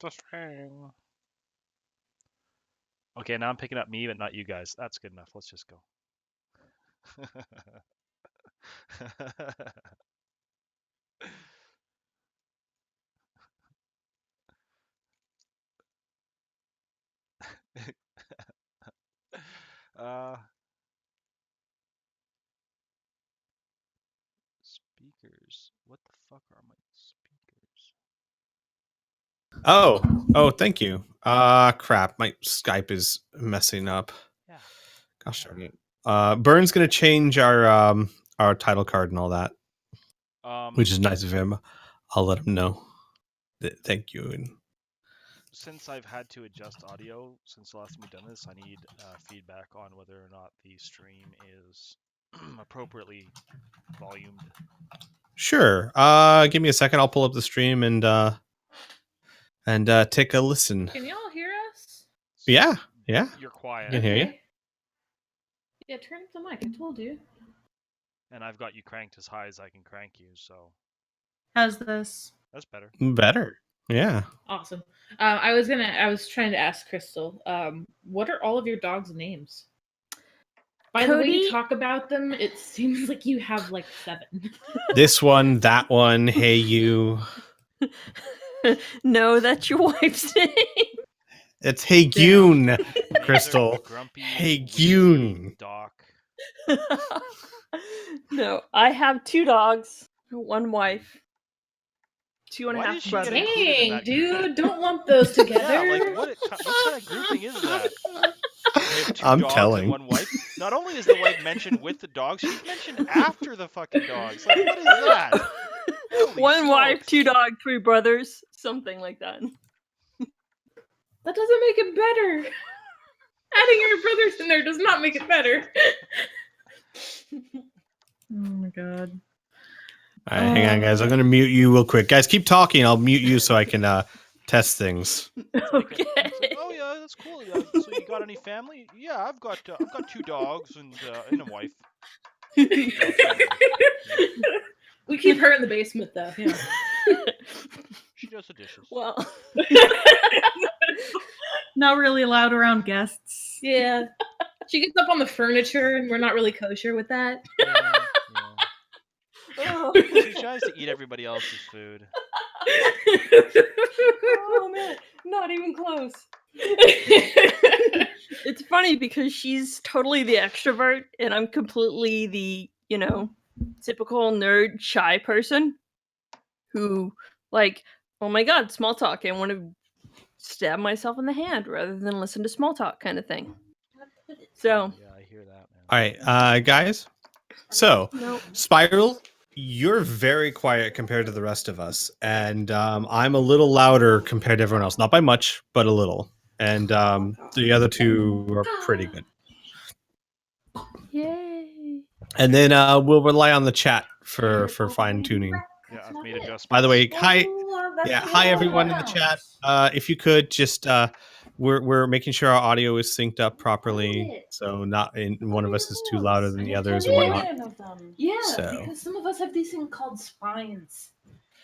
The string. Okay, now I'm picking up me, but not you guys. That's good enough. Let's just go. uh, speakers. What the fuck are my speakers? Oh, thank you. Crap. My Skype is messing up. Yeah. Gosh darn it. Burn's gonna change our title card and all that, which is nice of him. I'll let him know. Thank you. And since I've had to adjust audio since the last time we've done this, I need feedback on whether or not the stream is appropriately volumed. sure. Give me a second. I'll pull up the stream and take a listen. Can y'all hear us? Yeah. You're quiet. I can hear you. Yeah, turn up the mic. I told you. And I've got you cranked as high as I can crank you, so. How's this? That's better. Better. Yeah. Awesome. I was trying to ask Crystal, what are all of your dogs' names? By the way you talk about them, it seems like you have like 7. This one, that one, hey you. No, that's your wife's name. It's Hey Goon, Crystal. Grumpy, Hey Goon. Doc. No, I have 2 dogs, 1 wife, 2.5 brothers. Dang, dude, don't lump those together. Yeah, like what kind of grouping is that? I'm telling. 1 wife. Not only is the wife mentioned with the dogs, she's mentioned after the fucking dogs. Like, what is that? 1 wife, 2 dogs, 3 brothers, something like that. That doesn't make it better. Adding your brothers in there does not make it better. Oh my god. All right, hang on, guys. I'm going to mute you real quick. Guys, keep talking. I'll mute you so I can test things. Okay. Like, oh yeah, that's cool. Yeah. So you got any family? Yeah, I've got 2 dogs and a wife. We keep her in the basement, though. Yeah. She does the dishes. Well, not really allowed around guests. Yeah. She gets up on the furniture, and we're not really kosher with that. Yeah. oh. She tries to eat everybody else's food. Oh man, not even close. It's funny because she's totally the extrovert, and I'm completely the, typical nerd, shy person who, like, oh my god, small talk. I want to stab myself in the hand rather than listen to small talk kind of thing. So. Yeah, I hear that, man. All right, guys. So, Nope. Spiral, you're very quiet compared to the rest of us, and I'm a little louder compared to everyone else. Not by much, but a little. And the other 2 are pretty good. Yay! And then we'll rely on the chat for fine tuning. Yeah, I've made adjustments. By the way, hi everyone in the chat. If you could just we're making sure our audio is synced up properly, so not one of us is too louder than the others or whatnot. Yeah, So. because some of us have these things called spines,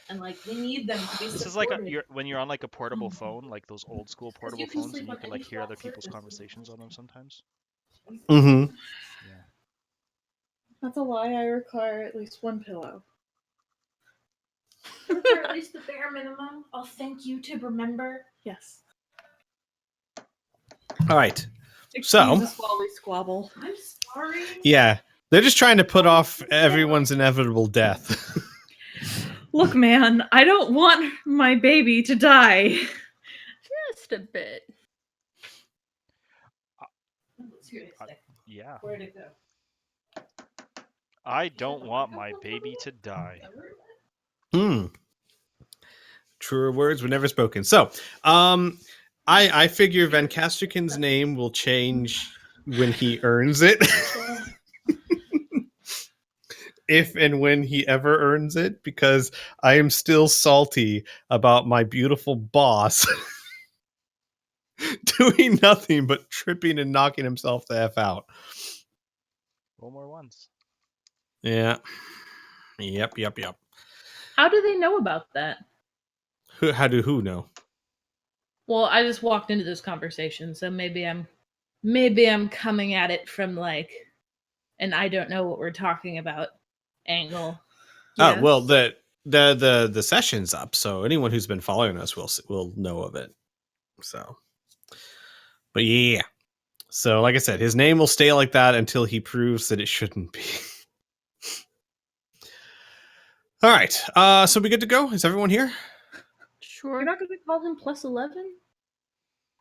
and like we need them to be. This is like when you're on like a portable phone, like those old school portable phones, and you can like hear other people's conversations on them sometimes. Mm-hmm. Yeah. That's a lie. I require at least 1 pillow. For at least the bare minimum. I'll thank you to remember. Yes. All right. Excuse us while we squabble. I'm sorry. Yeah, they're just trying to put off everyone's inevitable death. Look, man, I don't want my baby to die. Just a bit. Yeah. Where'd it go? I don't want my baby to die. Truer words were never spoken. So, I figure Van Casterkin's name will change when he earns it. If and when he ever earns it, because I am still salty about my beautiful boss doing nothing but tripping and knocking himself the F out. 4 more ones. Yeah. Yep. How do they know about that? How do who know? Well, I just walked into this conversation, so maybe I'm coming at it from like an I don't know what we're talking about angle. Oh well, Yes. the session's up, so anyone who's been following us will know of it. So, but yeah. So, like I said, his name will stay like that until he proves that it shouldn't be. All right. So we good to go? Is everyone here? Sure. You're not going to call him +11?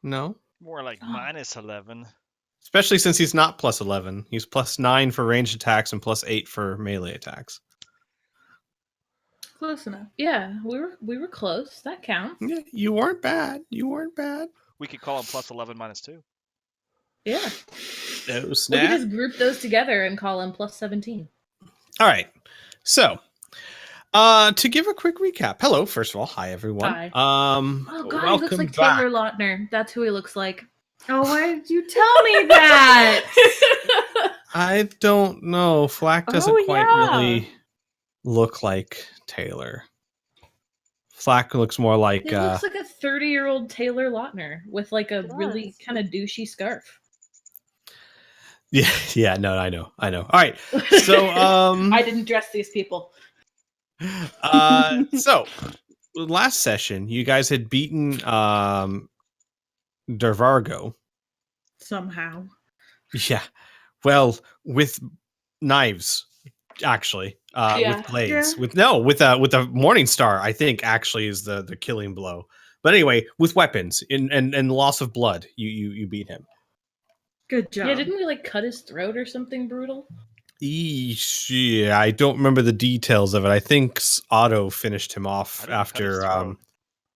No. More like Oh. -11. Especially since he's not +11. He's +9 for ranged attacks and +8 for melee attacks. Close enough. Yeah, we were close. That counts. Yeah, you weren't bad. You weren't bad. We could call him +11 -2. Yeah. No We snap. could just group those together and call him +17. All right. So, to give a quick recap. Hello, first of all. Hi, everyone. Hi. Oh god, he looks welcome like back. Taylor Lautner. That's who he looks like. Oh, why did you tell me that? I don't know. Flack doesn't Oh, quite yeah. really look like Taylor. Flack looks more like He looks like a 30-year-old Taylor Lautner with like a really does. kind of douchey scarf. yeah, no, I know. All right. So I didn't dress these people. so last session you guys had beaten Dervargo. Somehow. Yeah. Well, with knives, actually. Yeah. With blades. Yeah. With a Morning Star, I think actually is the killing blow. But anyway, with weapons and loss of blood, you beat him. Good job. Yeah, didn't we like cut his throat or something brutal? Yeah, I don't remember the details of it. I think Otto finished him off I didn't cut his after throat.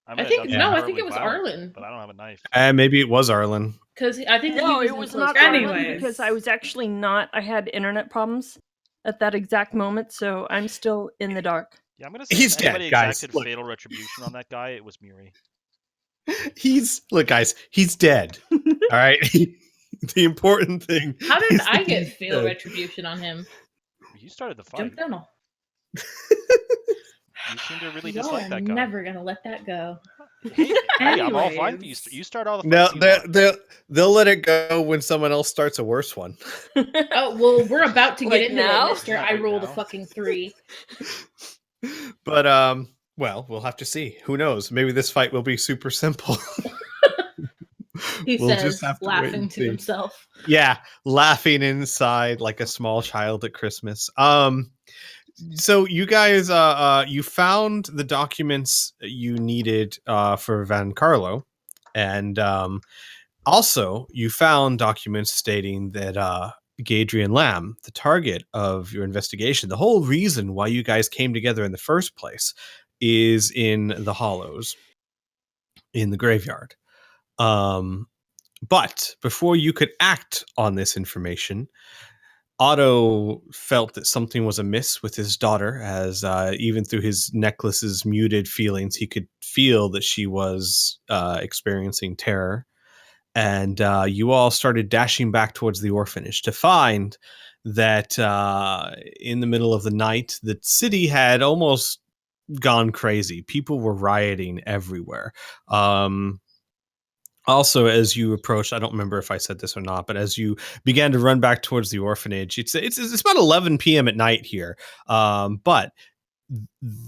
I think Yeah. no, I think it was Arlen. But I don't have a knife. maybe it was Arlen. Because I think No, he it was was in not close Arlen Anyways. because I was actually not. I had internet problems at that exact moment, so I'm still in the dark. Yeah, I'm gonna say He's if dead, anybody guys. exacted Look. fatal retribution on that guy, it was Muri. Look, guys, he's dead. All right. The important thing. How did is I that get he's fatal dead. retribution on him? You started the fight. Jump tunnel. You seem to really Y'all dislike are that guy. never gonna let that go. Hey, I'm all fine. Anyways. You start all the No, fights you want. they'll let it go when someone else starts a worse one. Oh well, we're about to get Like into now? it, Mister. Not I right rolled a now. fucking 3. But well, we'll have to see. Who knows? Maybe this fight will be super simple. He We'll says, just have to wait laughing and to see. himself. Yeah, laughing inside like a small child at Christmas. So you guys you found the documents you needed for Van Carlo, and also you found documents stating that Gadrian Lamb, the target of your investigation, the whole reason why you guys came together in the first place, is in the Hollows, in the graveyard. But before you could act on this information, Otto felt that something was amiss with his daughter, as even through his necklace's muted feelings, he could feel that she was experiencing terror. And you all started dashing back towards the orphanage to find that in the middle of the night, the city had almost gone crazy. People were rioting everywhere. Also, as you approached, I don't remember if I said this or not, but as you began to run back towards the orphanage, it's about 11 p.m. at night here. But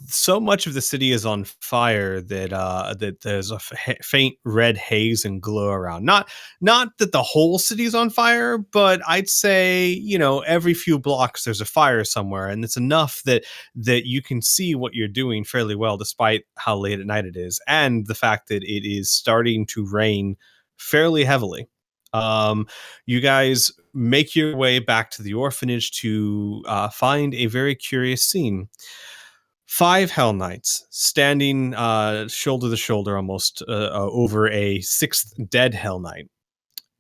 so much of the city is on fire that there's a faint red haze and glow around. Not that the whole city's on fire, but I'd say every few blocks there's a fire somewhere, and it's enough that you can see what you're doing fairly well, despite how late at night it is, and the fact that it is starting to rain fairly heavily. You guys make your way back to the orphanage to find a very curious scene. 5 Hell Knights standing shoulder to shoulder almost over a 6th dead Hell Knight,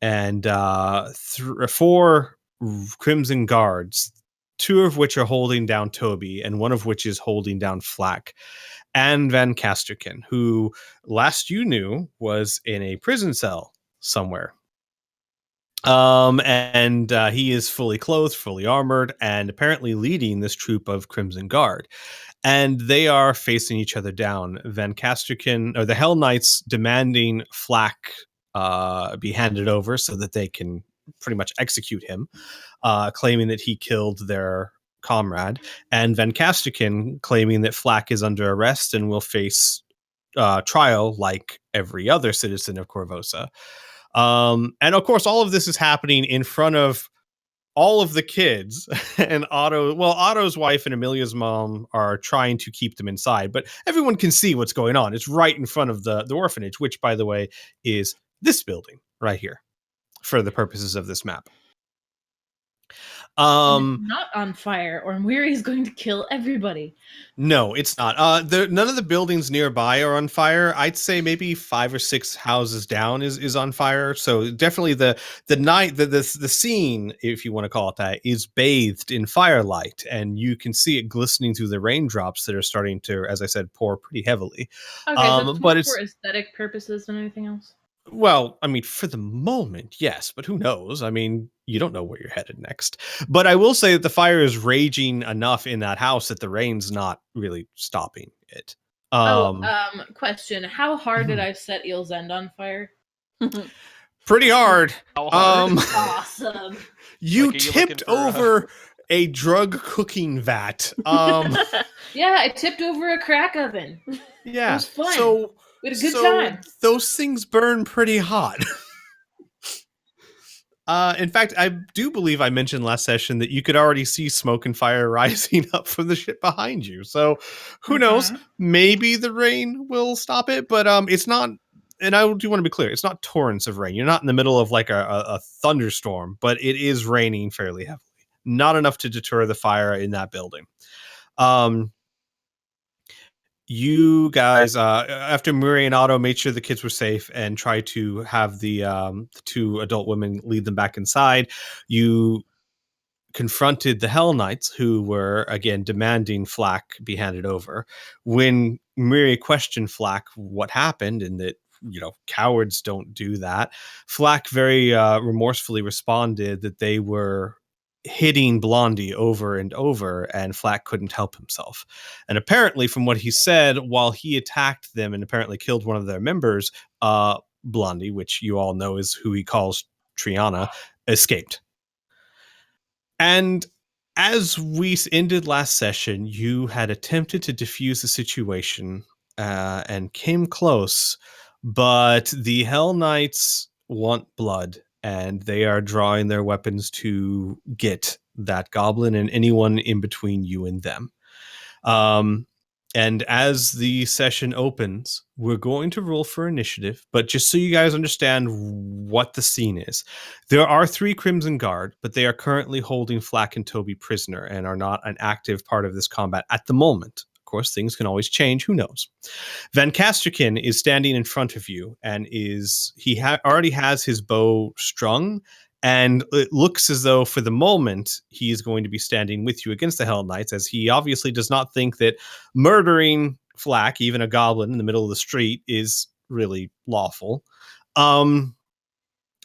and 4 Crimson Guards, 2 of which are holding down Toby and 1 of which is holding down Flack, and Van Casterkin, who last you knew was in a prison cell somewhere. And he is fully clothed, fully armored, and apparently leading this troop of Crimson Guard. and they are facing each other down. Van Casterkin, or the Hell Knights, demanding Flack be handed over so that they can pretty much execute him, claiming that he killed their comrade, and Van Casterkin claiming that Flack is under arrest and will face trial like every other citizen of Corvosa. And of course, all of this is happening in front of all of the kids, and Otto's wife and Amelia's mom are trying to keep them inside, but everyone can see what's going on. It's right in front of the orphanage, which, by the way, is this building right here for the purposes of this map. Not on fire, or Weary's going to kill everybody. No, it's not. None of the buildings nearby are on fire. I'd say maybe 5 or 6 houses down is on fire. So definitely the scene, if you want to call it that, is bathed in firelight, and you can see it glistening through the raindrops that are starting to, as I said, pour pretty heavily. Okay, so it's more for aesthetic purposes than anything else. Well, I mean, for the moment, yes, but who knows? I mean, you don't know where you're headed next. But I will say that the fire is raging enough in that house that the rain's not really stopping it. Question. How hard did I set Eel's End on fire? Pretty hard. How hard? Awesome. You tipped over a drug cooking vat. Yeah, I tipped over a crack oven. Yeah. It was fun. So we had a good time. Those things burn pretty hot. In fact, I do believe I mentioned last session that you could already see smoke and fire rising up from the shit behind you. So who knows? Maybe the rain will stop it, but it's not. And I do want to be clear, it's not torrents of rain. You're not in the middle of like a thunderstorm, but it is raining fairly heavily. Not enough to deter the fire in that building. You guys, after Murray and Otto made sure the kids were safe and tried to have the 2 adult women lead them back inside, you confronted the Hell Knights, who were, again, demanding Flack be handed over. When Murray questioned Flack what happened and that, cowards don't do that, Flack very remorsefully responded that they were hitting Blondie over and over, and Flack couldn't help himself. And apparently, from what he said, while he attacked them and apparently killed one of their members, Blondie, which you all know is who he calls Triana, escaped. And as we ended last session, you had attempted to defuse the situation and came close, but the Hell Knights want blood, and they are drawing their weapons to get that goblin and anyone in between you and them. And as the session opens, we're going to roll for initiative, but just so you guys understand what the scene is. There are 3 Crimson Guard, but they are currently holding Flack and Toby prisoner and are not an active part of this combat at the moment. Of course, things can always change. Who knows? Van Casterkin is standing in front of you and already has his bow strung, and it looks as though for the moment he is going to be standing with you against the Hell Knights, as he obviously does not think that murdering Flack, even a goblin in the middle of the street, is really lawful. And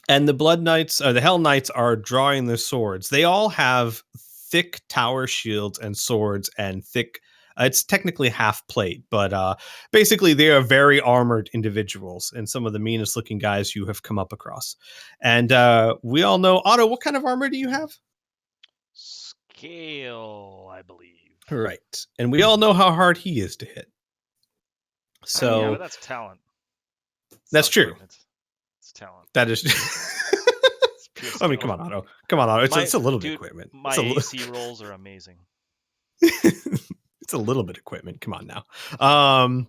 the Blood Knights, or the Hell Knights, are drawing their swords. They all have thick tower shields and swords and thick. It's technically half plate, but basically they are very armored individuals and some of the meanest looking guys you have come up across. And we all know, Otto, what kind of armor do you have? Scale, I believe. Right. And we all know how hard he is to hit. So yeah, but that's talent. That's true. It's talent. That is. I mean, come on, Otto. Come on, Otto. It's a little bit of equipment. My AC rolls are amazing. It's a little bit of equipment. Come on now.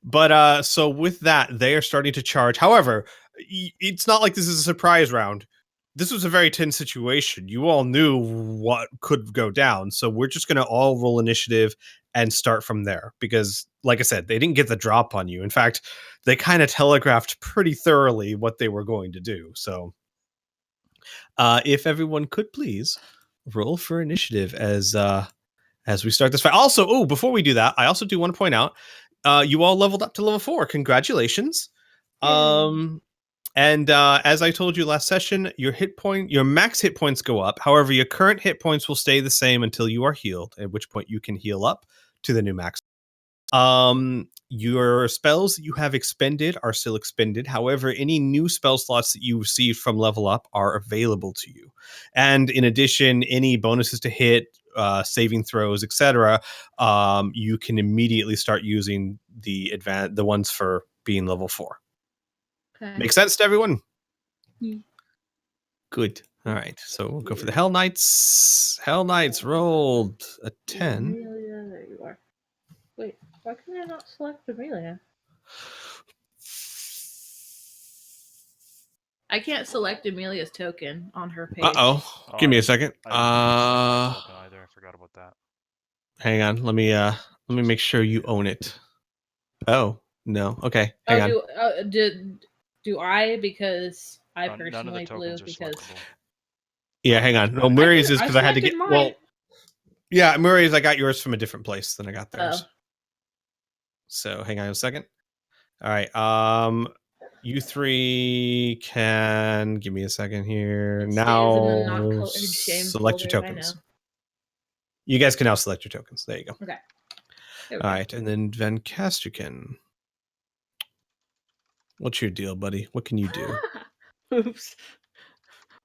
But so with that, they are starting to charge. However, it's not like this is a surprise round. This was a very tense situation. You all knew what could go down. So we're just going to all roll initiative and start from there. Because, like I said, they didn't get the drop on you. In fact, they kind of telegraphed pretty thoroughly what they were going to do. So if everyone could please roll for initiative as we start this fight. Also, before we do that, I also do want to point out, you all leveled up to level 4. Congratulations. And as I told you last session, your max hit points go up. However, your current hit points will stay the same until you are healed, at which point you can heal up to the new max. Your spells that you have expended are still expended. However, any new spell slots that you received from level up are available to you. And in addition, any bonuses to hit, saving throws, etc., you can immediately start using the ones for being level 4. Okay. Make sense to everyone? Yeah. Good. All right. So we'll go for the Hell Knights. Hell Knights rolled a 10. Amelia, there you are. Wait, why can I not select Amelia? I can't select Amelia's token on her page. Uh-oh. Give me a second. I forgot about that. Hang on. Let me make sure you own it. Oh, no. Okay. Hang on. Do I? Because I None of the personally blew tokens are because selectable. Yeah, hang on. No, Murray's is because I had to get selected mine. yeah, Murray's I got yours from a different place than I got theirs. Oh. So hang on a second. All right. You three can give me a second here. It stays Now in the not colored shame select your folder, tokens. I know. You guys can now select your tokens. There you go. Okay. All right, and then Van Casterkin. What's your deal, buddy? What can you do? Oops.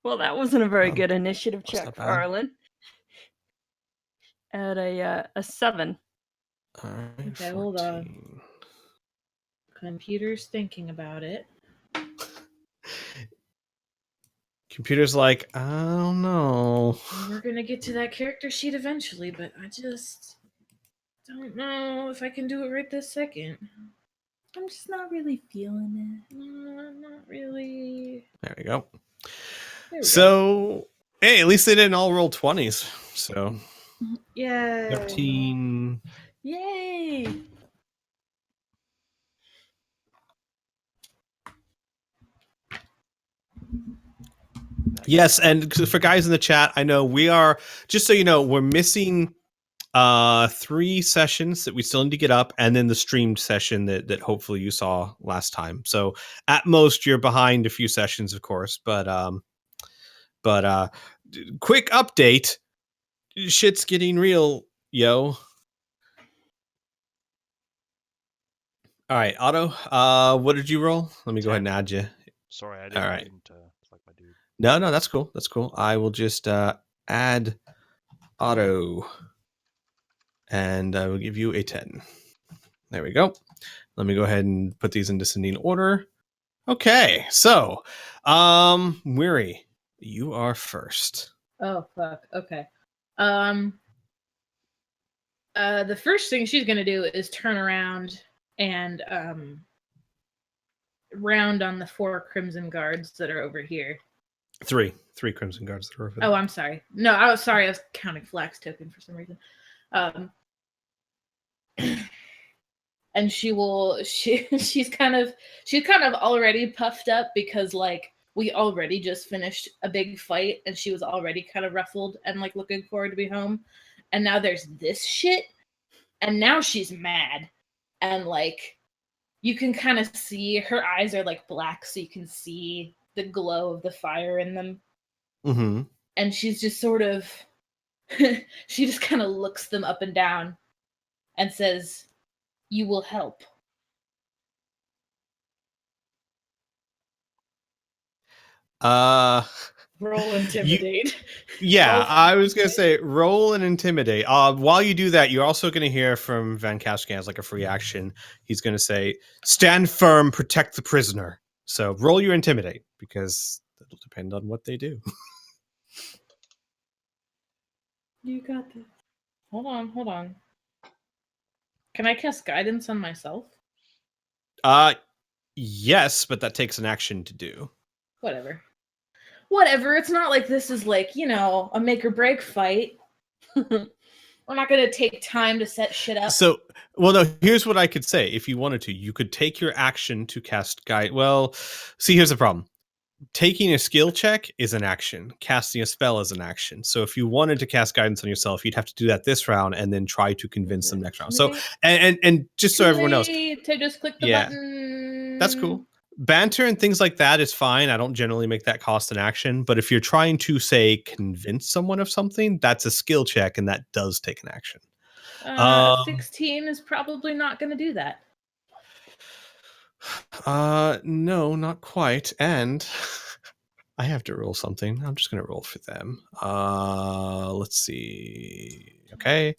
Well, that wasn't a very Oh, good initiative that's check not for bad. Arlen. At a 7. All right, Okay, 14. hold on. Computer's thinking about it. Computer's like, I don't know. We're gonna get to that character sheet eventually, but I just don't know if I can do it right this second. I'm just not really feeling it. No, not really. There we go. There we go. So, hey, at least they didn't all roll 20s. So, Yeah. 13. Yay! Yes, and for guys in the chat, I know we are, just so you know, we're missing 3 sessions that we still need to get up, and then the streamed session that hopefully you saw last time. So at most you're behind a few sessions, of course, but quick update. Shit's getting real, yo. All right, Otto, what did you roll? Let me go ahead and add you. Sorry, I didn't select my dude. No, that's cool. That's cool. I will just add Otto, and I will give you a 10. There we go. Let me go ahead and put these in descending order. Okay, so, Weary, you are first. Oh fuck. Okay. The first thing she's gonna do is turn around and round on the 4 Crimson Guards that are over here. 3 Crimson Guards that are over there. Oh, I'm sorry. No, I was sorry. I was counting Flack's token for some reason. And she's kind of already puffed up because like we already just finished a big fight and she was already kind of ruffled and like looking forward to be home. And now there's this shit. And now she's mad. And like you can kind of see her eyes are like black, so you can see the glow of the fire in them. Mm-hmm. And she's just sort of she just kind of looks them up and down and says, "You will help." Roll intimidate. Yeah, I was gonna say roll and intimidate. While you do that, you're also gonna hear from Van Cascan as like a free action. He's gonna say, "Stand firm, protect the prisoner." So roll your intimidate because it'll depend on what they do. You got this. Hold on. Can I cast guidance on myself? Yes, but that takes an action to do. Whatever. It's not like this is like, a make or break fight. We're not going to take time to set shit up. So, well, no, here's what I could say. If you wanted to, you could take your action to cast guide. Well, see, here's the problem. Taking a skill check is an action. Casting a spell is an action. So if you wanted to cast guidance on yourself, you'd have to do that this round and then try to convince them next round. So, and just so everyone knows. To just click the button. That's cool. Banter and things like that is fine. I don't generally make that cost an action. But if you're trying to, say, convince someone of something, that's a skill check, and that does take an action. Um, 16 is probably not going to do that. no, not quite. And I have to roll something. I'm just gonna roll for them. Let's see. Okay.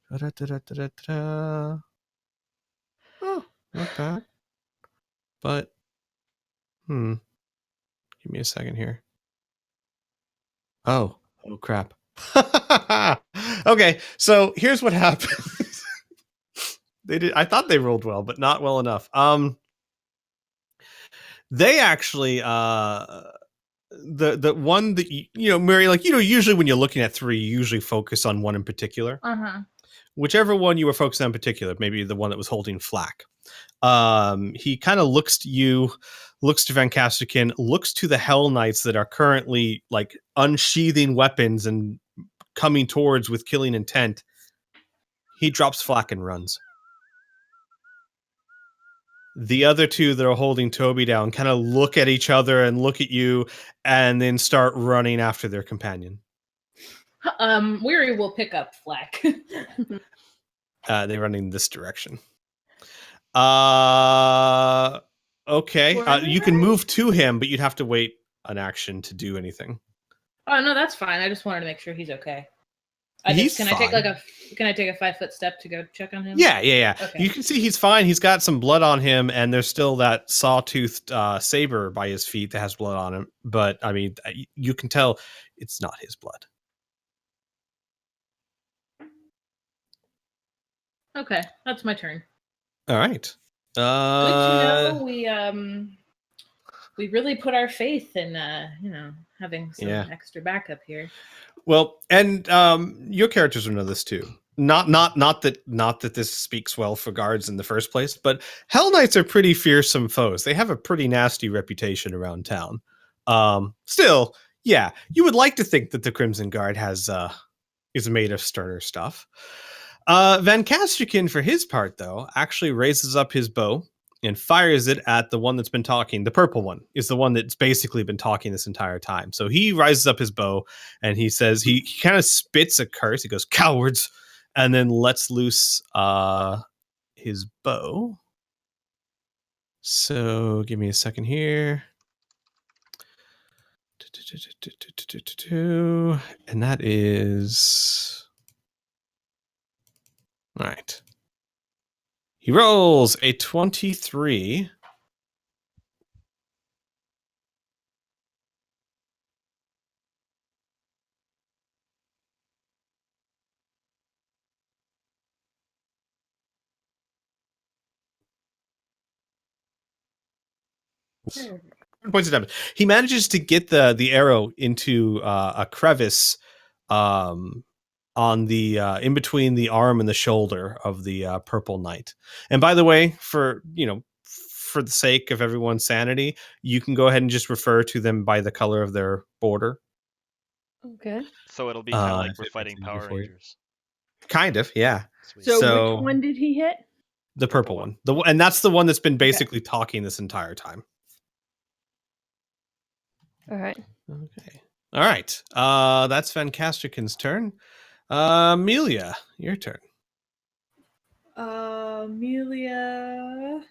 Da-da-da-da-da-da. Oh, not bad. But give me a second here. Oh crap. Okay, so here's what happened. I thought they rolled well, but not well enough. They actually the one that Mary, like, usually when you're looking at three, you usually focus on one in particular. Whichever one you were focusing on in particular, maybe the one that was holding Flack. He kind of looks to you, looks to Van Casterkin, looks to the Hell Knights that are currently like unsheathing weapons and coming towards with killing intent. He drops Flack and runs. The other two that are holding Toby down kind of look at each other and look at you and then start running after their companion. Weary will pick up Flack. They run in this direction. Okay. You can move to him, but you'd have to wait an action to do anything. Oh no, that's fine. I just wanted to make sure he's okay. Can I take a 5-foot step to go check on him? Yeah. Okay. You can see he's fine. He's got some blood on him, and there's still that sawtoothed saber by his feet that has blood on him. But I mean, you can tell it's not his blood. Okay, that's my turn. All right. Good to know we really put our faith in having some extra backup here. Well, and your characters will know this too. Not that this speaks well for guards in the first place, but Hell Knights are pretty fearsome foes. They have a pretty nasty reputation around town. Still, yeah, you would like to think that the Crimson Guard is made of sterner stuff. Van Casterkin, for his part, though, actually raises up his bow and fires it at the one that's been talking. The purple one is the one that's basically been talking this entire time. So he rises up his bow and he says, he kind of spits a curse. He goes, "Cowards," and then lets loose his bow. So give me a second here. And that is... All right. He rolls a 23. Points of damage. He manages to get the arrow into a crevice on the in between the arm and the shoulder of the purple knight. And by the way, for the sake of everyone's sanity, you can go ahead and just refer to them by the color of their border. Okay. So it'll be kind of like we're fighting Power Rangers. Kind of, yeah. Sweet. So which one did he hit? The purple one. And that's the one that's been basically talking this entire time. All right. Okay. All right. That's Van Casterkin's turn. Amelia, your turn. Amelia,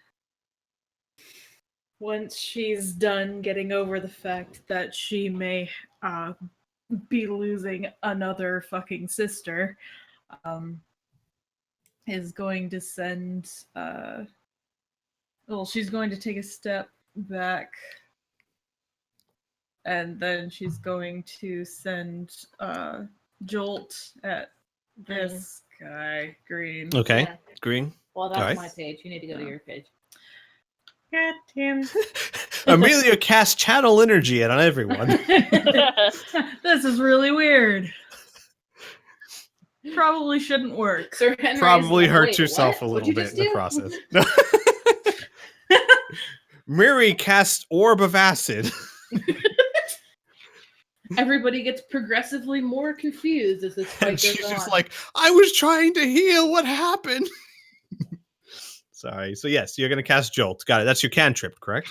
once she's done getting over the fact that she may be losing another fucking sister, is going to send she's going to take a step back, and then she's going to send Jolt at this guy, Green. Okay. Yeah. Green. Well, that's Right. my page. You need to go to your page. God damn Amelia casts channel energy on everyone. This is really weird. Probably shouldn't work. Sir Henry's Probably like, hurts "Wait, yourself what? a What'd little you bit in just the do?" process. Miri casts Orb of Acid. Everybody gets progressively more confused as this fight And goes she's on. just like, "I was trying to heal. What happened?" Sorry. So yes, you're going to cast Jolt. Got it. That's your cantrip, correct?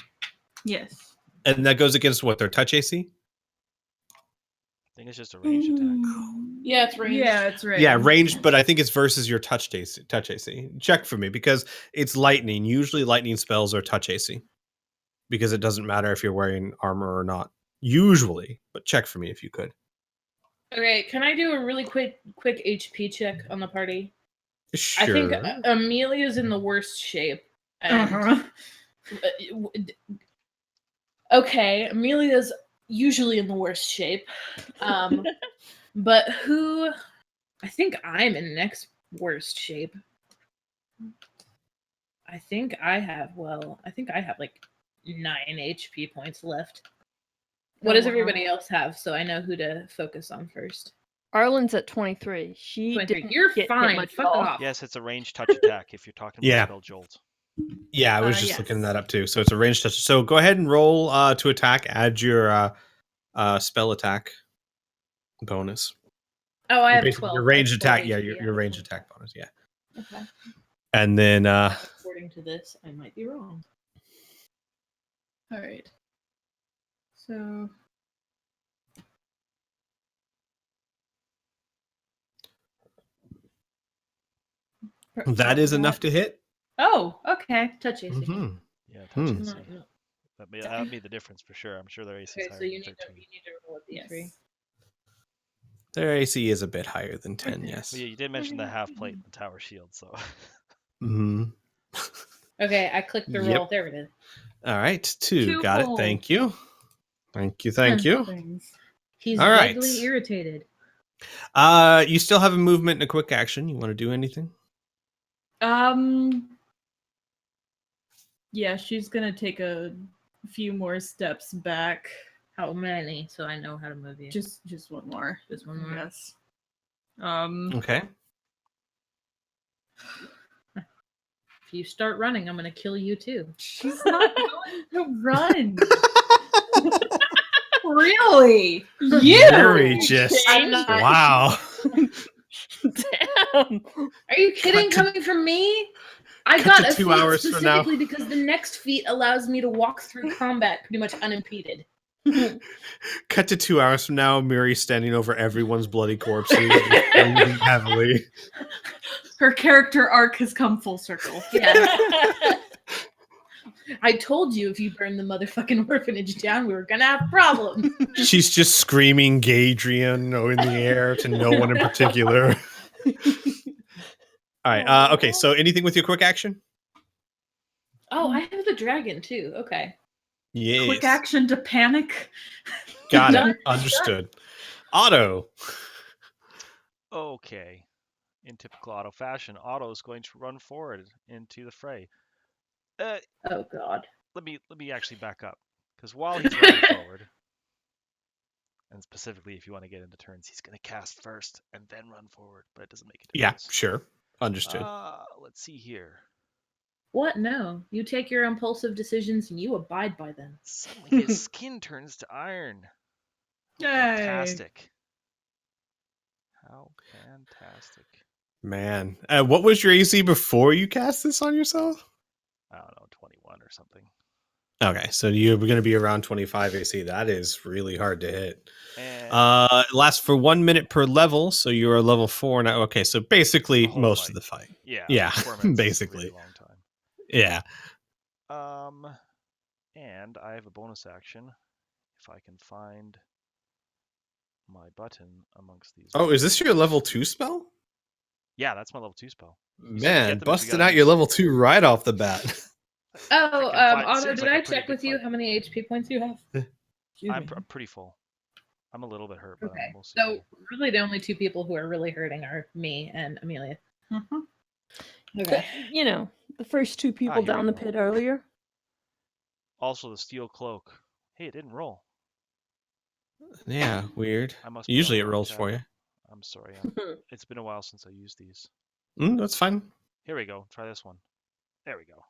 Yes. And that goes against what, their touch AC? I think it's just a range attack. Yeah, it's ranged. Yeah, it's right. Yeah, ranged, but I think it's versus your touch AC. Touch AC. Check for me because it's lightning. Usually, lightning spells are touch AC because it doesn't matter if you're wearing armor or not. Usually, but check for me if you could. Okay, can I do a really quick HP check on the party? Sure. I think Amelia's in the worst shape. And okay, Amelia's usually in the worst shape. But who? I think I'm in next worst shape. I think I have like 9 HP points left. What does everybody else have? So I know who to focus on first. Arlen's at 23. She 23. didn't You're get hit fine. much at Fuck all. off. Yes, it's a ranged touch attack if you're talking about Yeah. spell jolt. Yeah, I was just Yes. looking that up too. So it's a ranged touch. So go ahead and roll to attack. Add your spell attack bonus. Oh, I have Basically, 12. your ranged That's 12 attack. Yeah, HP. your ranged attack bonus. Yeah. Okay. And then According to this, I might be wrong. All right. So that is enough to hit. Oh, okay. Touch AC. Mhm. Yeah, touch Hmm. AC. No. That'd be the difference for sure. I'm sure their AC is Okay, higher so you than need to 13. roll a Yes. d3. Their AC is a bit higher than 10. Yes. Well, yeah, you did mention the half plate and the tower shield, so Hmm. Okay, I clicked the Yep. roll. There it is. All right, 2. Got it. Cool. Thank you. Thank you. Things. He's All right. vaguely irritated. You still have a movement and a quick action. You want to do anything? Yeah, she's gonna take a few more steps back. How many? So I know how to move you. Just one more. Just one more. Yes. Okay. If you start running, I'm gonna kill you too. She's not going to run. Really? Very just I'm not- wow. Damn. Are you kidding? Cut to- Coming from me? I cut got to a 2 feat hours from now. specifically because the next feat allows me to walk through combat pretty much unimpeded. Cut to 2 hours from now. Miri's standing over everyone's bloody corpses, and breathing heavily. Her character arc has come full circle. Yeah. I told you if you burn the motherfucking orphanage down, we were gonna have problems. She's just screaming Gadrian in the air to no one in particular. All right. Okay. So anything with your quick action? Oh, I have the dragon too. Okay. Yes. Quick action to panic. Got Done. it. Understood. Otto. okay. In typical Otto fashion, Otto is going to run forward into the fray. Oh God. Let me actually back up, because while he's running forward, and specifically if you want to get into turns, he's going to cast first and then run forward, but it doesn't make a Yeah. difference. Sure. Understood. Let's see here. What? No. You take your impulsive decisions and you abide by them. Suddenly his skin turns to iron. Yay. Fantastic. How fantastic. Man. What was your AC before you cast this on yourself? I don't know, 21 or something. Okay, so you're going to be around 25 AC. That is really hard to hit. And It lasts for 1 minute per level, so you're a level 4 now. Okay, so basically The whole most fight. of the fight. yeah, 4 minutes is a basically. really long time. Yeah. And I have a bonus action if I can find my button amongst these. Oh, is this your level 2 spell? Yeah, that's my level 2 spell. Man, busting out your level 2 right off the bat. Oh, Otto, seems did like a I pretty check big with you fight. how many HP points you have? I'm pretty full. I'm a little bit hurt, but Okay, I'm mostly so full. really the only two people who are really hurting are me and Amelia. Mhm. Okay. You know, the first two people here down we the go. pit earlier. Also, the steel cloak. Hey, it didn't roll. Yeah, weird. I must. be Usually on it the wrong rolls tab. for you. I'm sorry. It's been a while since I used these. That's fine. Here we go. Try this one. There we go.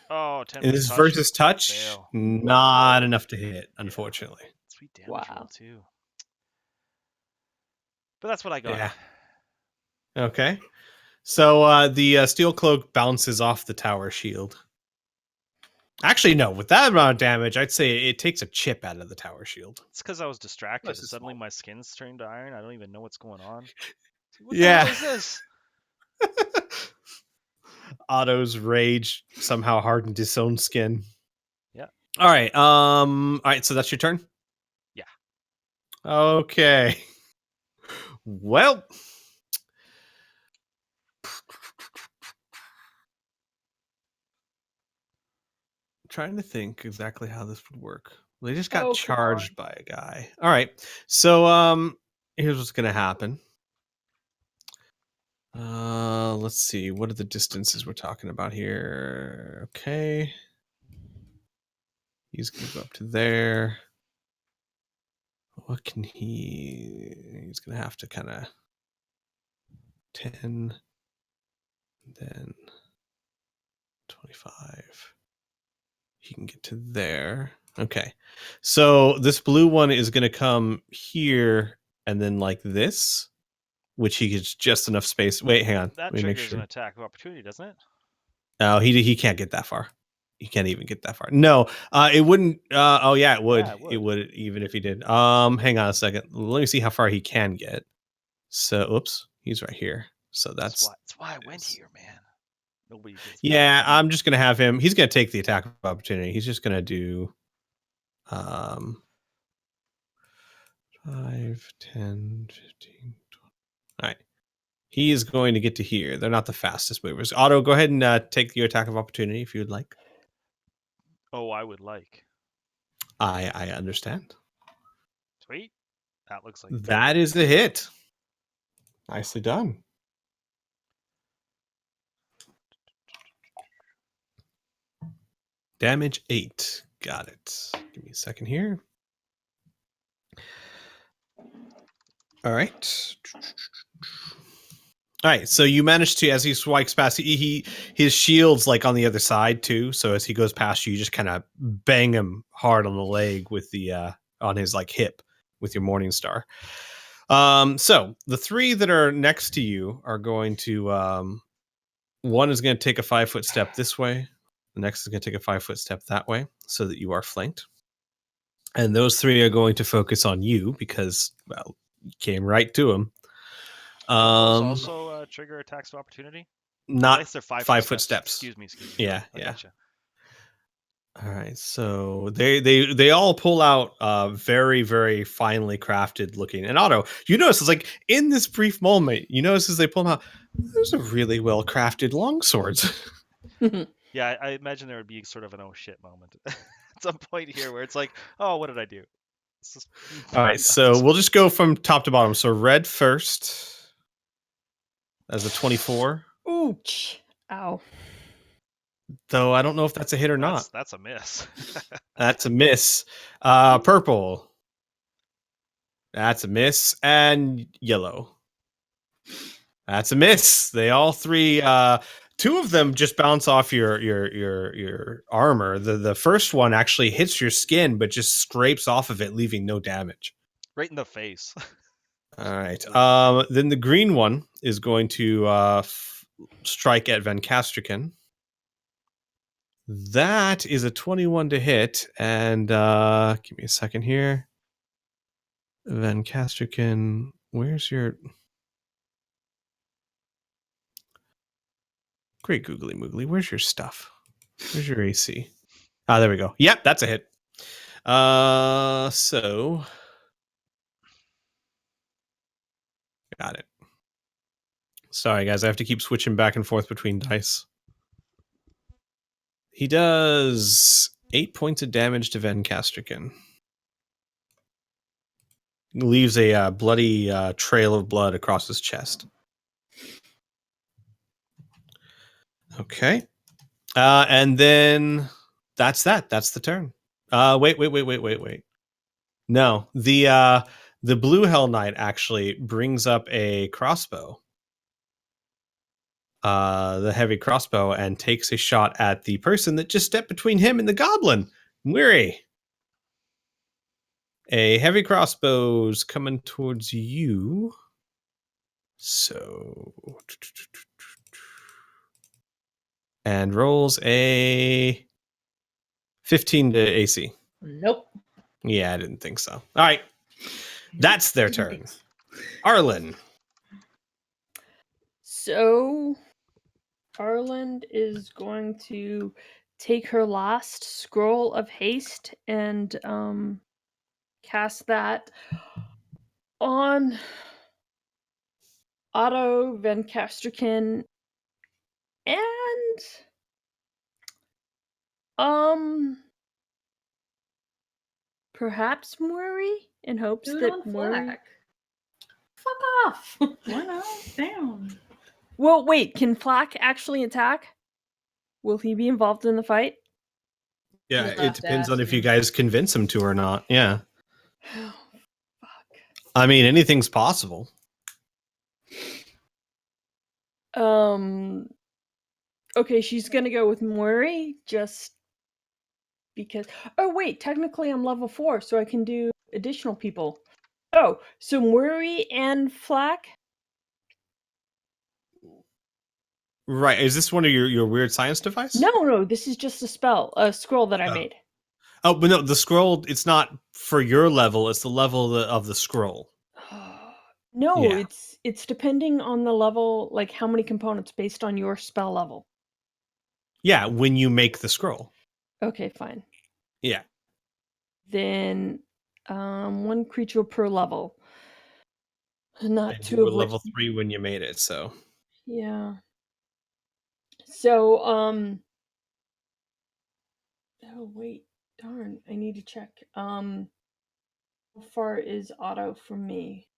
Oh, 10 And this touch. versus touch, Fail. not enough to hit, unfortunately. Sweet damage roll Wow. too. But that's what I got. Yeah. Okay. So the steel cloak bounces off the tower shield. Actually, no. With that amount of damage, I'd say it takes a chip out of the tower shield. It's because I was distracted. This is Suddenly small. my skin's turned to iron. I don't even know what's going on. What the Yeah. hell is this? Otto's rage somehow hardened his own skin. Yeah. All right. All right. So that's your turn. Yeah. Okay. Well. Trying to think exactly how this would work. They just got Oh, come charged by a guy. All right. So here's what's gonna happen. Let's see. What are the distances we're talking about here? Okay. He's gonna go up to there. What can he's gonna have to kind of 10, then 25. He can get to there. Okay. So this blue one is gonna come here and then like this, which he gets just enough space. Wait, hang on. That Let me make triggers sure. an attack of opportunity, doesn't it? Oh, he can't get that far. He can't even get that far. No, it wouldn't. Oh yeah, it would. Yeah, it It would. would even if he did. Hang on a second. Let me see how far he can get. So, oops, he's right here. So that's why I went here, man. Nobody gets. yeah. I'm just gonna have him. He's gonna take the attack of opportunity. He's just gonna do 5, 10, 15, 20. All right. He is going to get to here. They're not the fastest movers. Otto, go ahead and take your attack of opportunity if you would like. Oh, I would like. I understand. Sweet. That looks like That is a hit. Nicely done. Damage 8. Got it. Give me a second here. All right. All right. So you managed to, as he swipes past, his shield's like on the other side too. So as he goes past you, you just kind of bang him hard on the leg with the on his like hip with your Morning Star. So the 3 that are next to you are going to one is going to take a 5-foot step this way. The next is going to take a 5-foot step that way so that you are flanked. And those 3 are going to focus on you because, well, you came right to them. also trigger attacks of opportunity. Not I guess they're 5-foot steps. Excuse me. Yeah, I yeah. gotcha. All right, so they all pull out very, very finely crafted looking. And Otto, you notice it's like in this brief moment, you notice as they pull them out, there's a really well crafted longswords. Yeah, I imagine there would be sort of an oh shit moment at some point here where it's like, oh, what did I do? All right, so we'll just go from top to bottom. So red first as a 24. Ooh, ow. Though I don't know if that's a hit or not. That's a miss. That's a miss. Purple. That's a miss. And yellow. That's a miss. They all 3 2 of them just bounce off your armor. The first one actually hits your skin but just scrapes off of it, leaving no damage. Right in the face. All right. Then the green one is going to strike at Van Castrican. That is a 21 to hit. And give me a second here. Van Castrican, where's your... Great googly moogly. Where's your stuff? Where's your AC? Ah, there we go. Yep, that's a hit. So got it. Sorry, guys. I have to keep switching back and forth between dice. He does 8 points of damage to Van Castrican. Leaves a bloody trail of blood across his chest. Okay. And then that's that. That's the turn. Wait. No, the Blue Hell Knight actually brings up a crossbow. The heavy crossbow, and takes a shot at the person that just stepped between him and the goblin. Weary. A heavy crossbow's coming towards you. So, and rolls a 15 to AC. Nope. Yeah, I didn't think so. All right. That's their turn. Arlen. So Arland is going to take her last scroll of haste and cast that on Otto Van Kasterkin and perhaps Murray in hopes Do it that on Murray. Flack. Fuck off. Why not? Damn. Well, wait, can Flack actually attack? Will he be involved in the fight? Yeah, You'll it have to depends on ask if you him. guys convince him to or not. Yeah. Oh, fuck. I mean, anything's possible. Okay, she's gonna go with Murray just because. Oh wait, technically I'm level 4, so I can do additional people. Oh, so Murray and Flack. Right. Is this one of your weird science device? No, this is just a scroll that I Oh. made. Oh, but no, the scroll, it's not for your level. It's the level of the scroll. No, Yeah. it's depending on the level, like how many components based on your spell level. Yeah, when you make the scroll. Okay, fine. Yeah. Then, one creature per level. Not And two you were of which. level 3 when you made it, so. Yeah. So, oh wait, darn, I need to check. How far is Otto from me?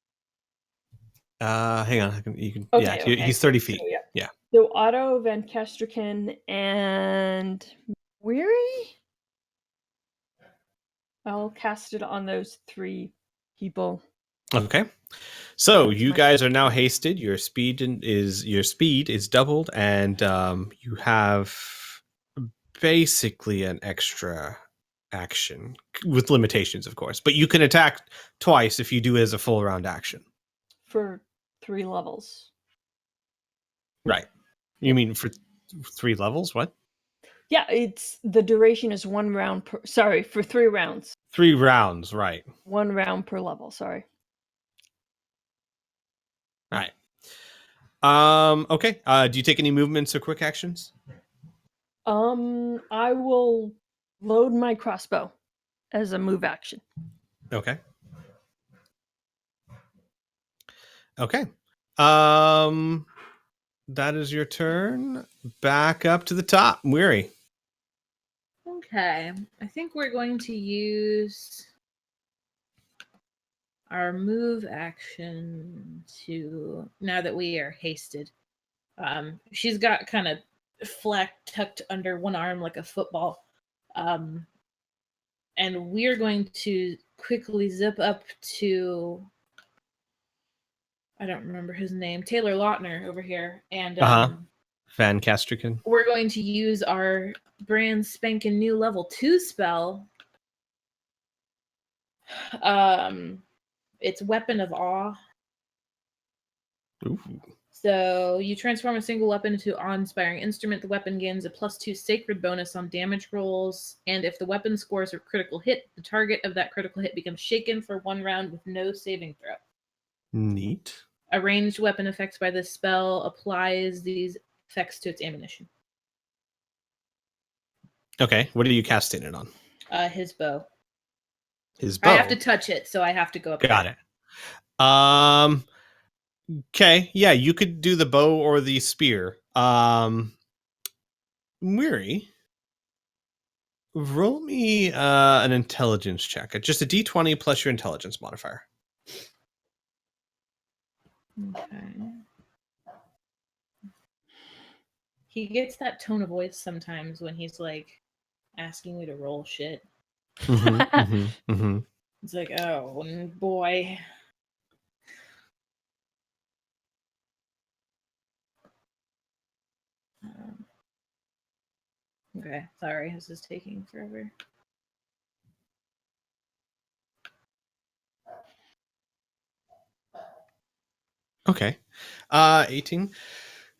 Hang on. You can. Okay, Yeah, okay. he's 30 feet. So, yeah. Yeah. So Otto, Van Kesterkin, and Weary? I'll cast it on those 3 people. Okay. So you My- guys are now hasted. Your speed is doubled, and you have basically an extra action with limitations, of course. But you can attack twice if you do it as a full round action. For 3 levels. Right. You mean for 3 levels? What? Yeah, it's the duration is 1 round per. Sorry, for 3 rounds. 3 rounds, right? 1 round per level. Sorry. All right. Okay. Do you take any movements or quick actions? I will load my crossbow as a move action. Okay. Okay. That is your turn. Back up to the top. Weary. Okay. I think we're going to use our move action to, now that we are hasted. She's got kind of Flack tucked under one arm like a football. And we're going to quickly zip up to, I don't remember his name, Taylor Lautner over here. And Van Kasterkin. we're going to use our brand spanking new level 2 spell. It's Weapon of Awe. Ooh. So you transform a single weapon into an awe-inspiring instrument. The weapon gains a +2 sacred bonus on damage rolls, and if the weapon scores a critical hit, the target of that critical hit becomes shaken for 1 round with no saving throw. Neat. A ranged weapon effects by this spell applies these effects to its ammunition. Okay. What are you casting it on? His bow. His bow. I have to touch it, so I have to go up. Got it. Okay. Yeah, you could do the bow or the spear. Weary. Roll me an intelligence check. Just a d20 plus your intelligence modifier. Okay. He gets that tone of voice sometimes when he's like asking me to roll shit. It's like, oh boy. Okay, sorry, this is taking forever. Okay. 18.